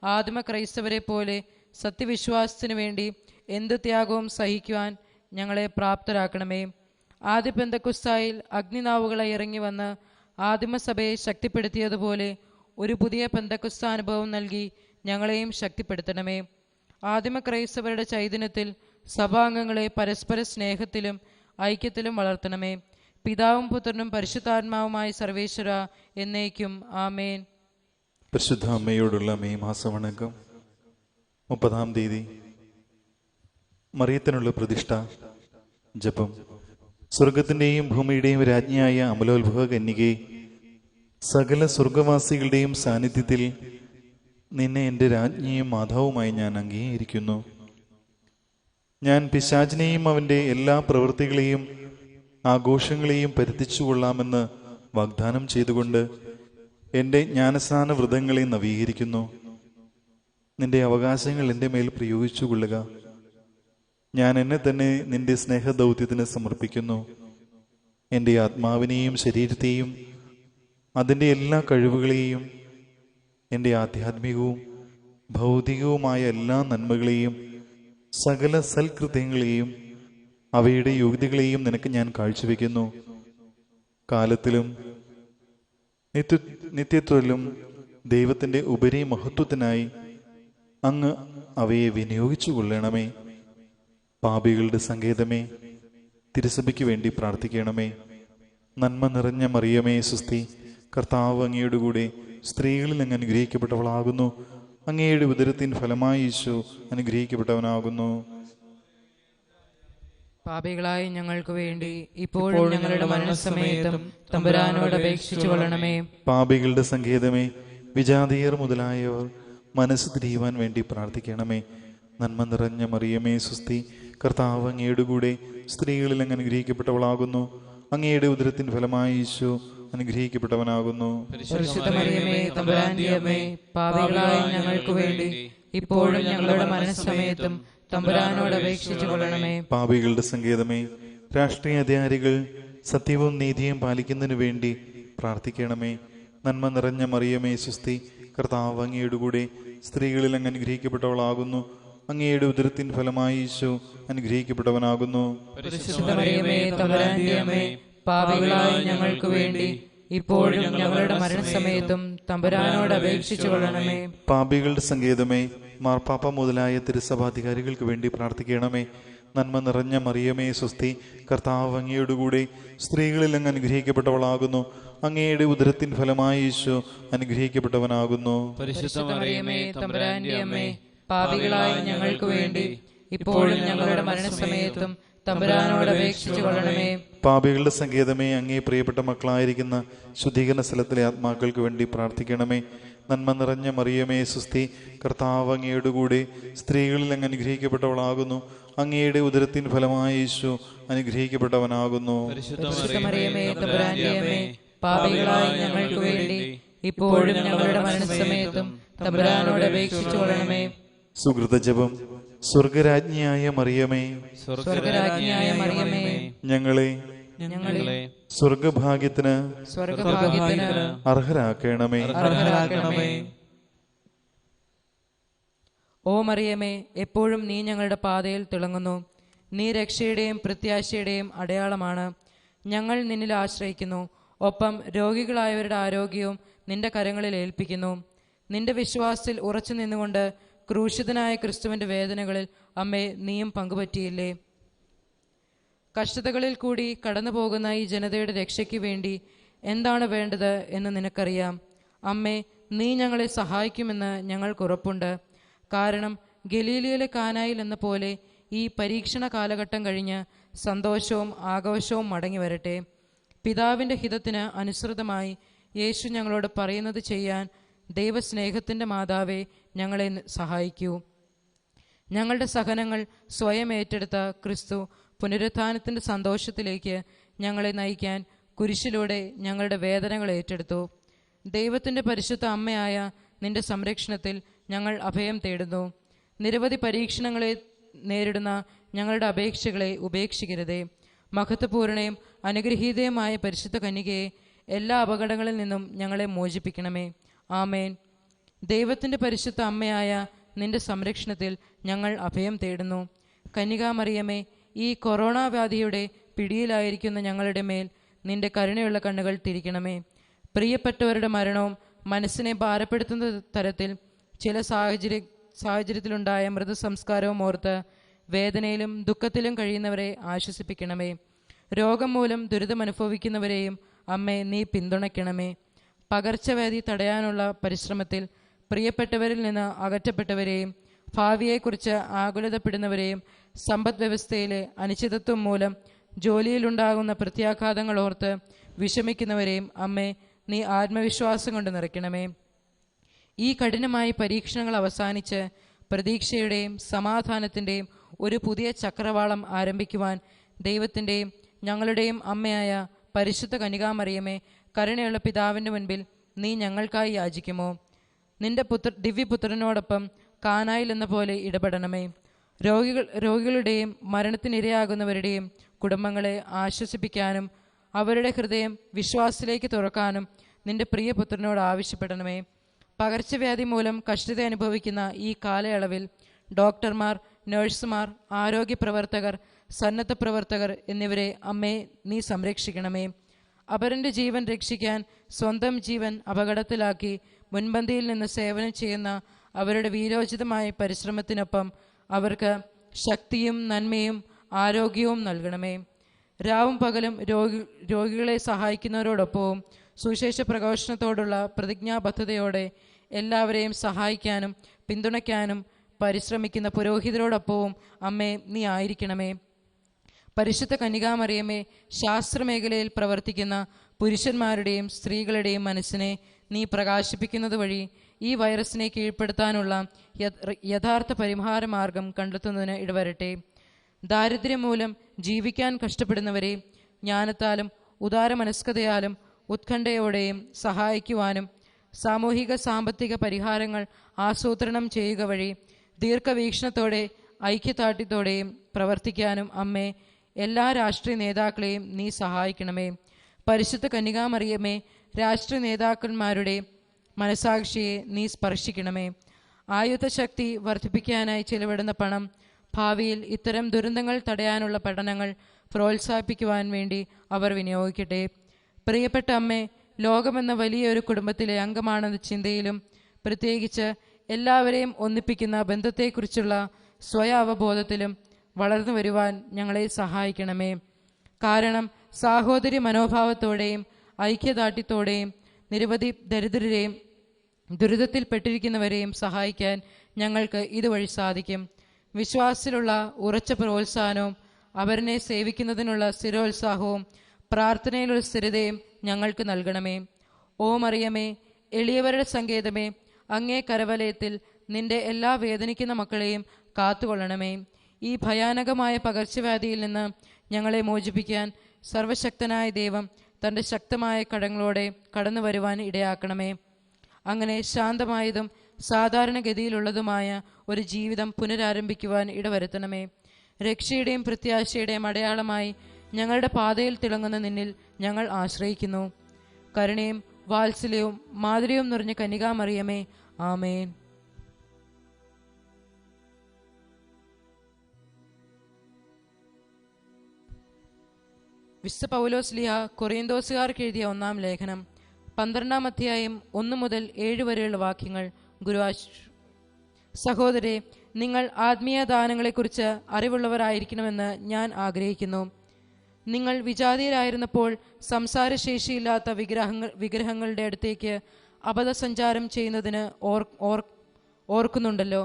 ആദിമ ക്രൈസ്തവരെ പോലെ സത്യവിശ്വാസത്തിനു വേണ്ടി എന്ത് ത്യാഗവും സഹിക്കുവാൻ ഞങ്ങളെ പ്രാപ്തരാക്കണമേ. ആദ്യ പെന്തക്കുസ്തായിൽ അഗ്നിനാവുകളായി ഇറങ്ങി വന്ന് ആദിമസഭയെ ശക്തിപ്പെടുത്തിയതുപോലെ ഒരു പുതിയ പെന്തക്കുസ്ത അനുഭവം നൽകി ഞങ്ങളെയും ശക്തിപ്പെടുത്തണമേ. ആദിമ ക്രൈസ്തവരുടെ ചൈതന്യത്തിൽ സഭാംഗങ്ങളെ പരസ്പര സ്നേഹത്തിലും ഐക്യത്തിലും വളർത്തണമേ. പിതാവും പുത്രനും പരിശുദ്ധാത്മാവുമായ സർവേശ്വര എന്നേക്കും ആമേൻ. പരിശുദ്ധ അമ്മയോടുള്ള മെയ് മാസവണക്കം 30-ാം തീയതി മറിയത്തിനുള്ള പ്രതിഷ്ഠ ജപം. സ്വർഗത്തിന്റെയും ഭൂമിയുടെയും രാജ്ഞിയായ അമലോത്ഭവ കന്യകെ, സകല സ്വർഗവാസികളുടെയും സാന്നിധ്യത്തിൽ നിന്നെ എൻ്റെ രാജ്ഞിയും മാതാവുമായി ഞാൻ അംഗീകരിക്കുന്നു. ഞാൻ പിശാചിനെയും അവൻ്റെ എല്ലാ പ്രവൃത്തികളെയും ആഘോഷങ്ങളെയും പരിധിച്ചുകൊള്ളാമെന്ന് വാഗ്ദാനം ചെയ്തുകൊണ്ട് എൻ്റെ ജ്ഞാനസ്നാന വ്രതങ്ങളെ നവീകരിക്കുന്നു. നിന്റെ അവകാശങ്ങൾ എൻ്റെ മേൽ പ്രയോഗിച്ചുകൊള്ളുക. ഞാൻ എന്നെ തന്നെ നിന്റെ സ്നേഹദൗത്യത്തിന് സമർപ്പിക്കുന്നു. എൻ്റെ ആത്മാവിനെയും ശരീരത്തെയും അതിൻ്റെ എല്ലാ കഴിവുകളെയും എൻ്റെ ആധ്യാത്മികവും ഭൗതികവുമായ എല്ലാ നന്മകളെയും സകല സൽകൃത്യങ്ങളെയും അവയുടെ യോഗ്യതകളെയും നിനക്ക് ഞാൻ കാഴ്ചവെക്കുന്നു. കാലത്തിലും നിത്യത്വത്തിലും ദൈവത്തിൻ്റെ ഉപരി മഹത്വത്തിനായി അങ്ങ് അവയെ വിനിയോഗിച്ചു കൊള്ളണമേ. പാപികളുടെ സങ്കേതമേ, തിരുസഭയ്ക്ക് വേണ്ടി പ്രാർത്ഥിക്കണമേ. നന്മ നിറഞ്ഞ മറിയമേ സുസ്തി, കർത്താവ് അങ്ങയുടെ കൂടെ സ്ത്രീകളിൽ അങ്ങ് അനുഗ്രഹിക്കപ്പെട്ടവളാകുന്നു. അങ്ങയുടെ ഉദരത്തിൻ ഫലമായി ഈശോ അനുഗ്രഹിക്കപ്പെട്ടവനാകുന്നു. പാപികളായ ഞങ്ങൾക്ക് വേണ്ടി ഇപ്പോഴും ഞങ്ങളുടെ മരണസമയത്തും തമ്പുരാനോട് അപേക്ഷിച്ചു കൊള്ളണമേ. പാപികളുടെ സങ്കേതമേ, വിജാതീയർ മുതലായവർ മനസ്സ് തിരിയുവാൻ വേണ്ടി പ്രാർത്ഥിക്കണമേ. നന്മ നിറഞ്ഞ മറിയമേ സുസ്തി, കർത്താവ് അങ്ങയുടെ കൂടെ സ്ത്രീകളിൽ അങ്ങ് അനുഗ്രഹിക്കപ്പെട്ടവളാകുന്നു. അങ്ങയുടെ ഉദരത്തിൻ ഫലമായി ഈശോ അനുഗ്രഹിക്കപ്പെട്ടവനാകുന്നു. പരിശുദ്ധ മറിയമേ, തമ്പുരാന്റെ അമ്മേ, പാപികളായ ഞങ്ങൾക്ക് വേണ്ടി ഇപ്പോഴും ഞങ്ങളുടെ മരണസമയത്തും തമ്പുരാനോട് അപേക്ഷിച്ചു കൊള്ളണമേ. പാപികളുടെ സങ്കേതമേ, രാഷ്ട്രീയ അധികാരികൾ സത്യവും നീതിയും പാലിക്കുന്നതിനു വേണ്ടി പ്രാർത്ഥിക്കണമേ. നന്മ നിറഞ്ഞ മറിയമേ സുസ്തി, കർത്താവ് അങ്ങയുടെ കൂടെ സ്ത്രീകളിൽ അങ്ങ് അനുഗ്രഹിക്കപ്പെട്ടവളാകുന്നു. അങ്ങയുടെ ഉദരത്തിൻ ഫലമായി ഈശോ അനുഗ്രഹിക്കപ്പെട്ടവനാകുന്നു. പരിശുദ്ധ മറിയമേ, തമ്പുരാന്റെ അമ്മേ, പാപികളായ ഞങ്ങൾക്ക് വേണ്ടി ഇപ്പോഴും ഞങ്ങളുടെ മരണസമയത്തും തമ്പുരാനോട് അപേക്ഷിച്ചു കൊള്ളണമേ. പാപികളുടെ സങ്കേതമേ, മാർപ്പാപ്പ മുതലായ തിരുസഭാധികാരികൾക്ക് വേണ്ടി പ്രാർത്ഥിക്കണമേ. നന്മ നിറഞ്ഞ മറിയമേ സ്വസ്തി, കർത്താവ് അങ്ങയുടെ കൂടെ സ്ത്രീകളിൽ അങ്ങ് അനുഗ്രഹിക്കപ്പെട്ടവളാകുന്നു. അങ്ങയുടെ ഉദരത്തിൻ ഫലമായി ഈശോ അനുഗ്രഹിക്കപ്പെട്ടവനാകുന്നു. പരിശുദ്ധ മറിയമേ, തമ്പുരാന്റെ അമ്മേ, പാപികളായ ഞങ്ങൾക്ക് വേണ്ടി ഇപ്പോഴും ഞങ്ങളുടെ മരണസമയത്തും തമ്പുരാനോട് അപേക്ഷിച്ചു കൊള്ളണമേ. പാപികളുടെ സങ്കേതമേ, അങ്ങേ പ്രിയപ്പെട്ട മക്കളായിരിക്കുന്ന ശുദ്ധീകരണ സ്ഥലത്തിലെ ആത്മാക്കൾക്ക് വേണ്ടി പ്രാർത്ഥിക്കണമേ. നന്മ നിറഞ്ഞ മറിയമേ സുസ്തി, കർത്താവ് അങ്ങയുടെ കൂടെ സ്ത്രീകളിൽ അങ്ങ് അനുഗ്രഹിക്കപ്പെട്ടവളാകുന്നു. അങ്ങയുടെ ഉദരത്തിൻ ഫലമായി ഈശോ അനുഗ്രഹിക്കപ്പെട്ടവനാകുന്നു. പരിശുദ്ധ മറിയമേ, തമ്പുരാന്റെ അമ്മേ, പാപികളായ ഞങ്ങൾക്ക് വേണ്ടി ഇപ്പോഴും ഞങ്ങളുടെ മരണസമയത്തും തമ്പുരാനോട് അപേക്ഷിച്ചു കൊള്ളണമേ. സുഹൃത ജപം. സ്വർഗരാജ്ഞിയായ മറിയമേ, സ്വർഗരാജ്ഞിയായ മറിയമേ, ഞങ്ങളെ സ്വർഗഭാഗ്യത്തിന് അർഹരാക്കണമേ. ഓ മറിയമേ, എപ്പോഴും നീ ഞങ്ങളുടെ പാതയിൽ തിളങ്ങുന്നു. നീ രക്ഷയുടെയും പ്രത്യാശയുടെയും അടയാളമാണ്. ഞങ്ങൾ നിന്നിൽ ആശ്രയിക്കുന്നു. ഒപ്പം രോഗികളായവരുടെ ആരോഗ്യവും നിന്റെ കരങ്ങളിൽ ഏൽപ്പിക്കുന്നു. നിന്റെ വിശ്വാസത്തിൽ ഉറച്ചു നിന്നുകൊണ്ട് ക്രൂശിതനായ ക്രിസ്തുവിന്റെ വേദനകളിൽ അമ്മേ നീയും പങ്കുപറ്റിയില്ലേ? കഷ്ടതകളിൽ കൂടി കടന്നു പോകുന്ന ഈ ജനതയുടെ രക്ഷയ്ക്ക് വേണ്ടി എന്താണ് വേണ്ടത് എന്ന് നിനക്കറിയാം. അമ്മേ, നീ ഞങ്ങളെ സഹായിക്കുമെന്ന് ഞങ്ങൾക്ക് ഉറപ്പുണ്ട്. കാരണം ഗലീലയിലെ കാനായിൽ എന്ന പോലെ ഈ പരീക്ഷണ കാലഘട്ടം കഴിഞ്ഞ് സന്തോഷവും ആഘോഷവും മടങ്ങി വരട്ടെ. പിതാവിൻ്റെ ഹിതത്തിന് അനുസൃതമായി യേശു ഞങ്ങളോട് പറയുന്നത് ചെയ്യാൻ ദൈവസ്നേഹത്തിൻ്റെ മാതാവേ ഞങ്ങളെ സഹായിക്കൂ. ഞങ്ങളുടെ സഹനങ്ങൾ സ്വയം ഏറ്റെടുത്ത ക്രിസ്തു പുനരുത്ഥാനത്തിൻ്റെ സന്തോഷത്തിലേക്ക് ഞങ്ങളെ നയിക്കാൻ കുരിശിലൂടെ ഞങ്ങളുടെ വേദനകൾ ഏറ്റെടുത്തു. ദൈവത്തിൻ്റെ പരിശുദ്ധ അമ്മയായ നിന്റെ സംരക്ഷണത്തിൽ ഞങ്ങൾ അഭയം തേടുന്നു. നിരവധി പരീക്ഷണങ്ങളെ നേരിടുന്ന ഞങ്ങളുടെ അപേക്ഷകളെ ഉപേക്ഷിക്കരുതേ. മഹത്വപൂർണയും അനുഗ്രഹീതയുമായ പരിശുദ്ധ കന്യകയെ എല്ലാ അപകടങ്ങളിൽ നിന്നും ഞങ്ങളെ മോചിപ്പിക്കണമേ. ആമേൻ. ദൈവത്തിൻ്റെ പരിശുദ്ധ അമ്മയായ നിന്റെ സംരക്ഷണത്തിൽ ഞങ്ങൾ അഭയം തേടുന്നു. കന്യകാമറിയമേ, ഈ കൊറോണ വ്യാധിയുടെ പിടിയിലായിരിക്കുന്ന ഞങ്ങളുടെ മേൽ നിന്റെ കരുണയുള്ള കണ്ണുകൾ തിരിക്കണമേ. പ്രിയപ്പെട്ടവരുടെ മരണവും മനസ്സിനെ ഭാരപ്പെടുത്തുന്ന തരത്തിൽ ചില സാഹചര്യത്തിലുണ്ടായ മൃതസംസ്കാരവും ഓർത്ത് വേദനയിലും ദുഃഖത്തിലും കഴിയുന്നവരെ ആശ്വസിപ്പിക്കണമേ. രോഗം മൂലം ദുരിതമനുഭവിക്കുന്നവരെയും അമ്മേ നീ പിന്തുണയ്ക്കണമേ. പകർച്ചവ്യാധി തടയാനുള്ള പരിശ്രമത്തിൽ പ്രിയപ്പെട്ടവരിൽ നിന്ന് അകറ്റപ്പെട്ടവരെയും ഭാവിയെക്കുറിച്ച് ആകുലതപ്പെടുന്നവരെയും സമ്പദ് വ്യവസ്ഥയിലെ അനിശ്ചിതത്വം മൂലം ജോലിയിലുണ്ടാകുന്ന പ്രത്യാഘാതങ്ങൾ ഓർത്ത് വിഷമിക്കുന്നവരെയും അമ്മേ നീ ആത്മവിശ്വാസം കൊണ്ട് നിറയ്ക്കണമേ. ഈ കഠിനമായ പരീക്ഷണങ്ങൾ അവസാനിച്ച് പ്രതീക്ഷയുടെയും സമാധാനത്തിൻ്റെയും ഒരു പുതിയ ചക്രവാളം ആരംഭിക്കുവാൻ ദൈവത്തിൻ്റെയും ഞങ്ങളുടെയും അമ്മയായ പരിശുദ്ധ കന്യകാമറിയമേ, കരുണയുള്ള പിതാവിൻ്റെ മുൻപിൽ നീ ഞങ്ങൾക്കായി യാചിക്കുമോ? നിന്റെ ദിവ്യപുത്രനോടൊപ്പം കാനായിൽ എന്ന പോലെ ഇടപെടണമേ. രോഗികളുടെയും മരണത്തിനിരയാകുന്നവരുടെയും കുടുംബങ്ങളെ ആശ്വസിപ്പിക്കാനും അവരുടെ ഹൃദയം വിശ്വാസത്തിലേക്ക് തുറക്കാനും നിന്റെ പ്രിയപുത്രനോട് ആവശ്യപ്പെടണമേ. പകർച്ചവ്യാധി മൂലം കഷ്ടത അനുഭവിക്കുന്ന ഈ കാലയളവിൽ ഡോക്ടർമാർ, നഴ്സുമാർ, ആരോഗ്യ പ്രവർത്തകർ, സന്നദ്ധ പ്രവർത്തകർ എന്നിവരെ അമ്മേ നീ സംരക്ഷിക്കണമേ. അപരൻ്റെ ജീവൻ രക്ഷിക്കാൻ സ്വന്തം ജീവൻ അപകടത്തിലാക്കി മുൻപന്തിയിൽ നിന്ന് സേവനം ചെയ്യുന്ന അവരുടെ വീരോചിതമായ പരിശ്രമത്തിനൊപ്പം അവർക്ക് ശക്തിയും നന്മയും ആരോഗ്യവും നൽകണമേ. രാവും പകലും രോഗികളെ സഹായിക്കുന്നവരോടൊപ്പവും സുവിശേഷ പ്രഘോഷണത്തോടുള്ള പ്രതിജ്ഞാബദ്ധതയോടെ എല്ലാവരെയും സഹായിക്കാനും പിന്തുണയ്ക്കാനും പരിശ്രമിക്കുന്ന പുരോഹിതരോടൊപ്പവും അമ്മേ നീ ആയിരിക്കണമേ. പരിശുദ്ധ കന്യകാമറിയമേ, ശാസ്ത്രമേഖലയിൽ പ്രവർത്തിക്കുന്ന പുരുഷന്മാരുടെയും സ്ത്രീകളുടെയും മനസ്സിനെ നീ പ്രകാശിപ്പിക്കുന്നത് വഴി ഈ വൈറസിനെ കീഴ്പ്പെടുത്താനുള്ള യഥാർത്ഥ പരിഹാര മാർഗം കണ്ടെത്തുന്നതിന് ഇടവരട്ടെ. ദാരിദ്ര്യം മൂലം ജീവിക്കാൻ കഷ്ടപ്പെടുന്നവരെ ജ്ഞാനത്താലും ഉദാരമനസ്കതയാലും ഉത്കണ്ഠയോടെയും സഹായിക്കുവാനും സാമൂഹിക സാമ്പത്തിക പരിഹാരങ്ങൾ ആസൂത്രണം ചെയ്യുക വഴി ദീർഘവീക്ഷണത്തോടെ ഐക്യദാർഢ്യത്തോടെയും പ്രവർത്തിക്കാനും അമ്മേ എല്ലാ രാഷ്ട്രീയ നേതാക്കളെയും നീ സഹായിക്കണമേ. പരിശുദ്ധ കന്യകാമറിയമേ, രാഷ്ട്രീയ നേതാക്കന്മാരുടെ മനസാക്ഷിയെ നീ സ്പർശിക്കണമേ. ആയുധശക്തി വർദ്ധിപ്പിക്കാനായി ചെലവിടുന്ന പണം ഭാവിയിൽ ഇത്തരം ദുരന്തങ്ങൾ തടയാനുള്ള പഠനങ്ങൾ പ്രോത്സാഹിപ്പിക്കുവാൻ വേണ്ടി അവർ വിനിയോഗിക്കട്ടെ. പ്രിയപ്പെട്ട അമ്മേ, ലോകമെന്ന വലിയൊരു കുടുംബത്തിലെ അംഗമാണെന്ന ചിന്തയിലും പ്രത്യേകിച്ച് എല്ലാവരെയും ഒന്നിപ്പിക്കുന്ന ബന്ധത്തെക്കുറിച്ചുള്ള സ്വയ അവബോധത്തിലും വളർന്നു വരുവാൻ ഞങ്ങളെ സഹായിക്കണമേ. കാരണം സാഹോദര്യ മനോഭാവത്തോടെയും ഐക്യദാർഢ്യത്തോടെയും നിരവധി ദരിദ്രരെയും ദുരിതത്തിൽപ്പെട്ടിരിക്കുന്നവരെയും സഹായിക്കാൻ ഞങ്ങൾക്ക് ഇതുവഴി സാധിക്കും. വിശ്വാസത്തിലുള്ള ഉറച്ച പ്രോത്സാഹനവും അവരെ സേവിക്കുന്നതിനുള്ള സ്ഥിരോത്സാഹവും പ്രാർത്ഥനയിലുള്ള സ്ഥിരതയും ഞങ്ങൾക്ക് നൽകണമേ. ഓ മറിയമേ, എളിയവരുടെ സങ്കേതമേ, അങ്ങേ കരവലയത്തിൽ നിന്റെ എല്ലാ വേദനിക്കുന്ന മക്കളെയും കാത്തുകൊള്ളണമേ. ഈ ഭയാനകമായ പകർച്ചവ്യാധിയിൽ നിന്ന് ഞങ്ങളെ മോചിപ്പിക്കാൻ സർവശക്തനായ ദൈവം തൻ്റെ ശക്തമായ കടങ്ങളോടെ കടന്നു വരുവാൻ ഇടയാക്കണമേ. അങ്ങനെ ശാന്തമായതും സാധാരണഗതിയിലുള്ളതുമായ ഒരു ജീവിതം പുനരാരംഭിക്കുവാൻ ഇടവരുത്തണമേ. രക്ഷയുടെയും പ്രത്യാശയുടെയും അടയാളമായി ഞങ്ങളുടെ പാതയിൽ തിളങ്ങുന്ന നിന്നിൽ ഞങ്ങൾ ആശ്രയിക്കുന്നു. കരുണയും വാത്സല്യവും മാധുര്യവും നിറഞ്ഞ കന്യകാമറിയമേ, ആമേൻ. വിശുദ്ധ പൗലോസ്ലീഹ കൊറിന്തോസുകാർക്ക് എഴുതിയ 1-ാം ലേഖനം 12-ാം അധ്യായം 1 മുതൽ 7 വരെയുള്ള വാക്യങ്ങൾ സഹോദരരെ, നിങ്ങൾ ആത്മീയ ദാനങ്ങളെക്കുറിച്ച് അറിവുള്ളവരായിരിക്കണമെന്ന് ഞാൻ ആഗ്രഹിക്കുന്നു. നിങ്ങൾ വിജാതീയരായിരുന്നപ്പോൾ സംസാരശേഷിയില്ലാത്ത വിഗ്രഹങ്ങളുടെ അടുത്തേക്ക് അബദ്ധസഞ്ചാരം ചെയ്യുന്നതിന് ഓർക്കുന്നുണ്ടല്ലോ.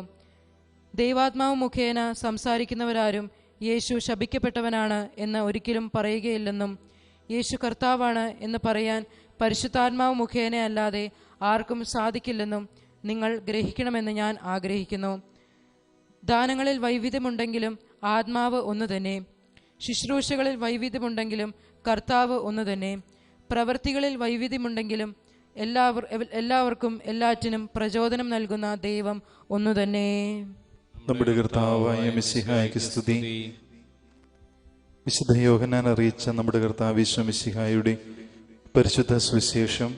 ദൈവാത്മാവ് മുഖേന സംസാരിക്കുന്നവരാരും യേശു ശപിക്കപ്പെട്ടവനാണ് എന്ന് ഒരിക്കലും പറയുകയില്ലെന്നും യേശു കർത്താവാണ് എന്ന് പറയാൻ പരിശുദ്ധാത്മാവ് മുഖേന അല്ലാതെ ആർക്കും സാധിക്കില്ലെന്നും നിങ്ങൾ ഗ്രഹിക്കണമെന്ന് ഞാൻ ആഗ്രഹിക്കുന്നു. ദാനങ്ങളിൽ വൈവിധ്യമുണ്ടെങ്കിലും ആത്മാവ് ഒന്നു തന്നെ. ശുശ്രൂഷകളിൽ വൈവിധ്യമുണ്ടെങ്കിലും കർത്താവ് ഒന്നു തന്നെ. പ്രവൃത്തികളിൽ വൈവിധ്യമുണ്ടെങ്കിലും എല്ലാവർക്കും എല്ലാറ്റിനും പ്രചോദനം നൽകുന്ന ദൈവം ഒന്നു തന്നെ. നമ്മുടെ കർത്താവായ മിശിഹായ്ക്ക് സ്തുതി. വിശുദ്ധ യോഹന്നാൻ അറിയിച്ച നമ്മുടെ കർത്താവ് ഈശോ മിശിഹായുടെ പരിശുദ്ധ സുവിശേഷം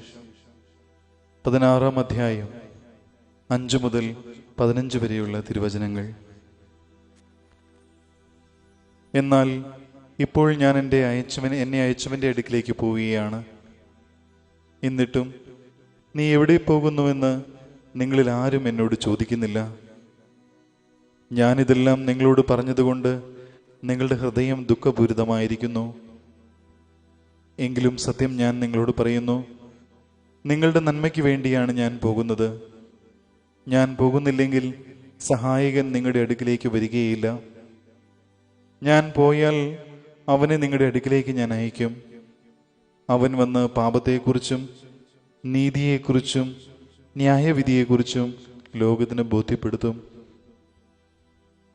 16-ാം അധ്യായം 5 മുതൽ 15 വരെയുള്ള തിരുവചനങ്ങൾ. എന്നാൽ ഇപ്പോൾ ഞാൻ എന്നെ അയച്ചവന്റെ അടുക്കിലേക്ക് പോവുകയാണ്. എന്നിട്ടും നീ എവിടെ പോകുന്നുവെന്ന് നിങ്ങളിൽ ആരും എന്നോട് ചോദിക്കുന്നില്ല. ഞാനിതെല്ലാം നിങ്ങളോട് പറഞ്ഞതുകൊണ്ട് നിങ്ങളുടെ ഹൃദയം ദുഃഖപൂരിതമായിരിക്കുന്നു. എങ്കിലും സത്യം ഞാൻ നിങ്ങളോട് പറയുന്നു, നിങ്ങളുടെ നന്മയ്ക്ക് വേണ്ടിയാണ് ഞാൻ പോകുന്നത്. ഞാൻ പോകുന്നില്ലെങ്കിൽ സഹായകൻ നിങ്ങളുടെ അടുക്കിലേക്ക് വരികയില്ല. ഞാൻ പോയാൽ അവനെ നിങ്ങളുടെ അടുക്കിലേക്ക് ഞാൻ അയക്കും. അവൻ വന്ന് പാപത്തെക്കുറിച്ചും നീതിയെക്കുറിച്ചും ന്യായവിധിയെക്കുറിച്ചും ലോകത്തിന് ബോധ്യപ്പെടുത്തും.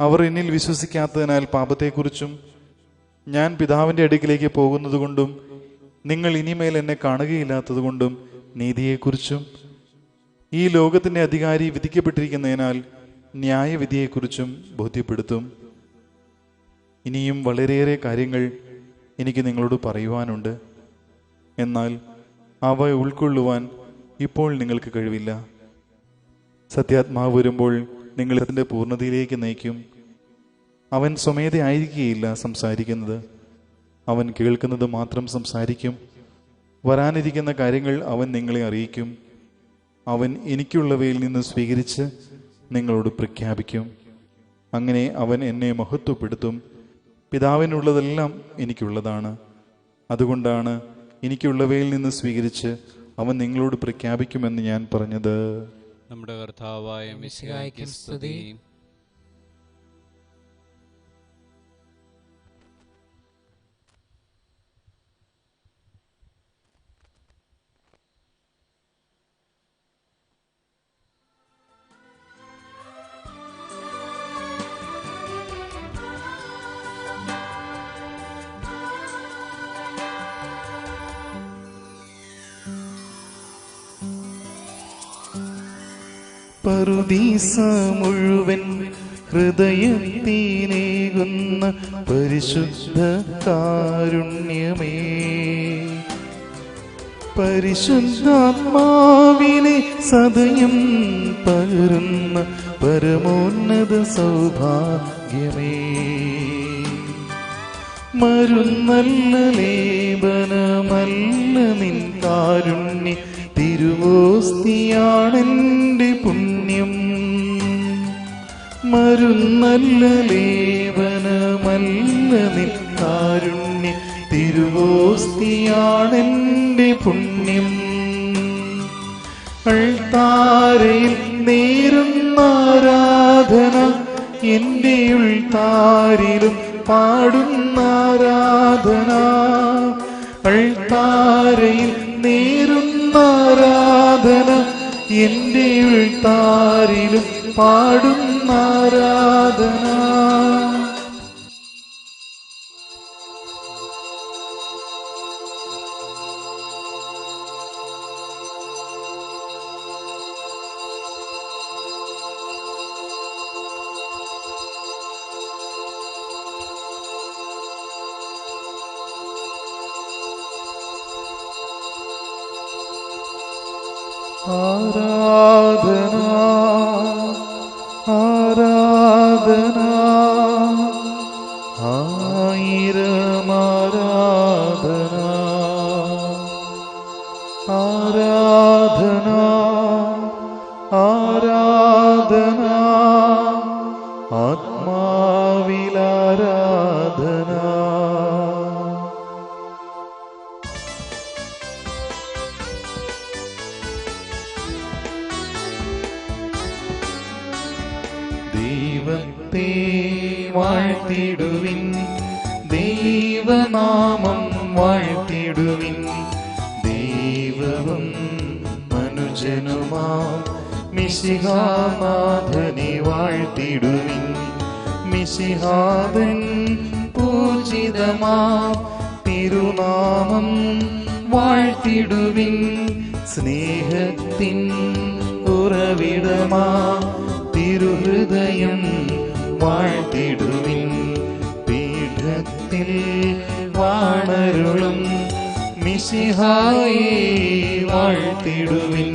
അവർ എന്നിൽ വിശ്വസിക്കാത്തതിനാൽ പാപത്തെക്കുറിച്ചും ഞാൻ പിതാവിൻ്റെ അടുക്കിലേക്ക് പോകുന്നതുകൊണ്ടും നിങ്ങൾ ഇനിമേൽ എന്നെ കാണുകയില്ലാത്തതുകൊണ്ടും നീതിയെക്കുറിച്ചും ഈ ലോകത്തിൻ്റെ അധികാരി വിധിക്കപ്പെട്ടിരിക്കുന്നതിനാൽ ന്യായവിധിയെക്കുറിച്ചും ബോധ്യപ്പെടുത്തും. ഇനിയും വളരെയേറെ കാര്യങ്ങൾ എനിക്ക് നിങ്ങളോട് പറയുവാനുണ്ട്, എന്നാൽ അവ ഉൾക്കൊള്ളുവാൻ ഇപ്പോൾ നിങ്ങൾക്ക് കഴിവില്ല. സത്യാത്മാവ് വരുമ്പോൾ നിങ്ങൾ അതിൻ്റെ പൂർണ്ണതയിലേക്ക് നയിക്കും. അവൻ സ്വമേധയായിരിക്കുകയില്ല സംസാരിക്കുന്നത്, അവൻ കേൾക്കുന്നത് മാത്രം സംസാരിക്കും. വരാനിരിക്കുന്ന കാര്യങ്ങൾ അവൻ നിങ്ങളെ അറിയിക്കും. അവൻ എനിക്കുള്ളവയിൽ നിന്ന് സ്വീകരിച്ച് നിങ്ങളോട് പ്രഖ്യാപിക്കും. അങ്ങനെ അവൻ എന്നെ മഹത്വപ്പെടുത്തും. പിതാവിനുള്ളതെല്ലാം എനിക്കുള്ളതാണ്. അതുകൊണ്ടാണ് എനിക്കുള്ളവയിൽ നിന്ന് സ്വീകരിച്ച് അവൻ നിങ്ങളോട് പ്രഖ്യാപിക്കുമെന്ന് ഞാൻ പറഞ്ഞത്. നമ്മുടെ കർത്താവായ മിശിഹായ്ക്ക് സ്തുതി. പറുദീസ മുഴുവൻ ഹൃദയത്തിനേകുന്ന പരിശുദ്ധ കാരുണ്യമേ, പരിശുദ്ധാത്മാവിനെ സദയം പകരുന്ന പരമോന്നത സൗഭാഗ്യമേ, മരുന്നല്ല ലേപനമല്ല നിൻ കാരുണ്യ തിരുവോസ്തിയാണെൻ്റെ പുണ്യം, മരുന്നല്ല ലേപനമല്ല നിൻ കാരുണ്യ തിരുവോസ്തിയാണെൻ്റെ പുണ്യം. അൾത്താരയിൽ നേരുന്ന ആരാധന എൻ്റെ ഉൾത്താരിലും പാടുന്ന ആരാധന, അൾത്താരയിൽ നേരുന്ന ആരാധന എൻ്റെ ഉൾത്താരിലും പാടുന്ന ആരാധന. ആരാധന ആരാധന ആയിരം ആരാധന, ആരാധന ആരാധന ആത്മാവിലാരാധന. ദൈവത്തെ വാഴ്ത്തിടുവിൻ, ദൈവനാമം വാഴ്ത്തിടുവിൻ, ദൈവവും മനുജനുമാം മിശിഹാനാഥനെ വാഴ്ത്തിടുവിൻ. മിശിഹാദൻ പൂജിതമാം തിരുനാമം വാഴ്ത്തിടുവിൻ, സ്നേഹത്തിൻ ഉറവിടമാ തിരുഹൃദയം വാഴ്ത്തിടുവിൻ. പീഠത്തിൽ വാണരുളും മിശിഹായെ വാഴ്ത്തിടുവിൻ.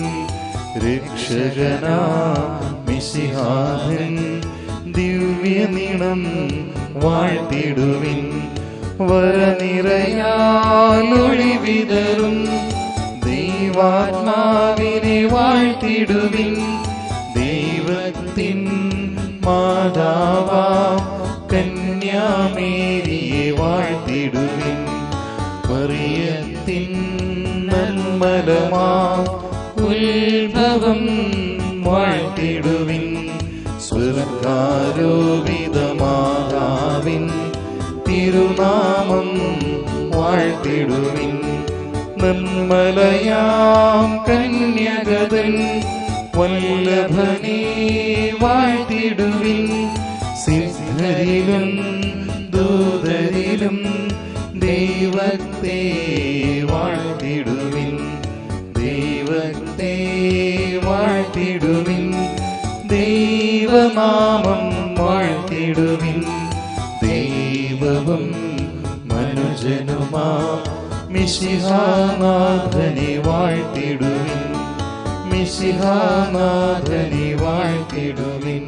രക്ഷകനാ മിശിഹാദൻ ദിവ്യനിണം വാഴ്ത്തിടുവിൻ. വരനിറയാലൊളി വിതറും ദൈവാത്മാവിനെ വാഴ്ത്തിടുവിൻ. ദൈവത്തിൻ മാതാവാം കന്യാമേരിയെ വാഴ്ത്തിടുവിൻ. മറിയത്തിൻ നന്മലമാം ഉത്ഭവം വാഴ്ത്തിടുവിൻ. സ്വർഗാരോപിതമാതാവിൻ തിരുനാമം വാഴ്ത്തിടുവിൻ. നന്മലയാം കന്യകതൻ വല്ലഭനെ വാഴ്ത്തിടുവിൻ. സ്നേഹരിലും ദൂതരിലും ദൈവത്തെ വാഴ്ത്തിടുവിൻ, ദൈവത്തെ വാഴ്ത്തിടുവിൻ, ദൈവനാമം വാഴ്ത്തിടുവിൻ. ദൈവവും മനുജനുമാ മിശിഹാനാഥനെ വാഴ്ത്തിടുവിൻ, മിശിഹാനാഥനെ വാഴ്ത്തിടുവിൻ.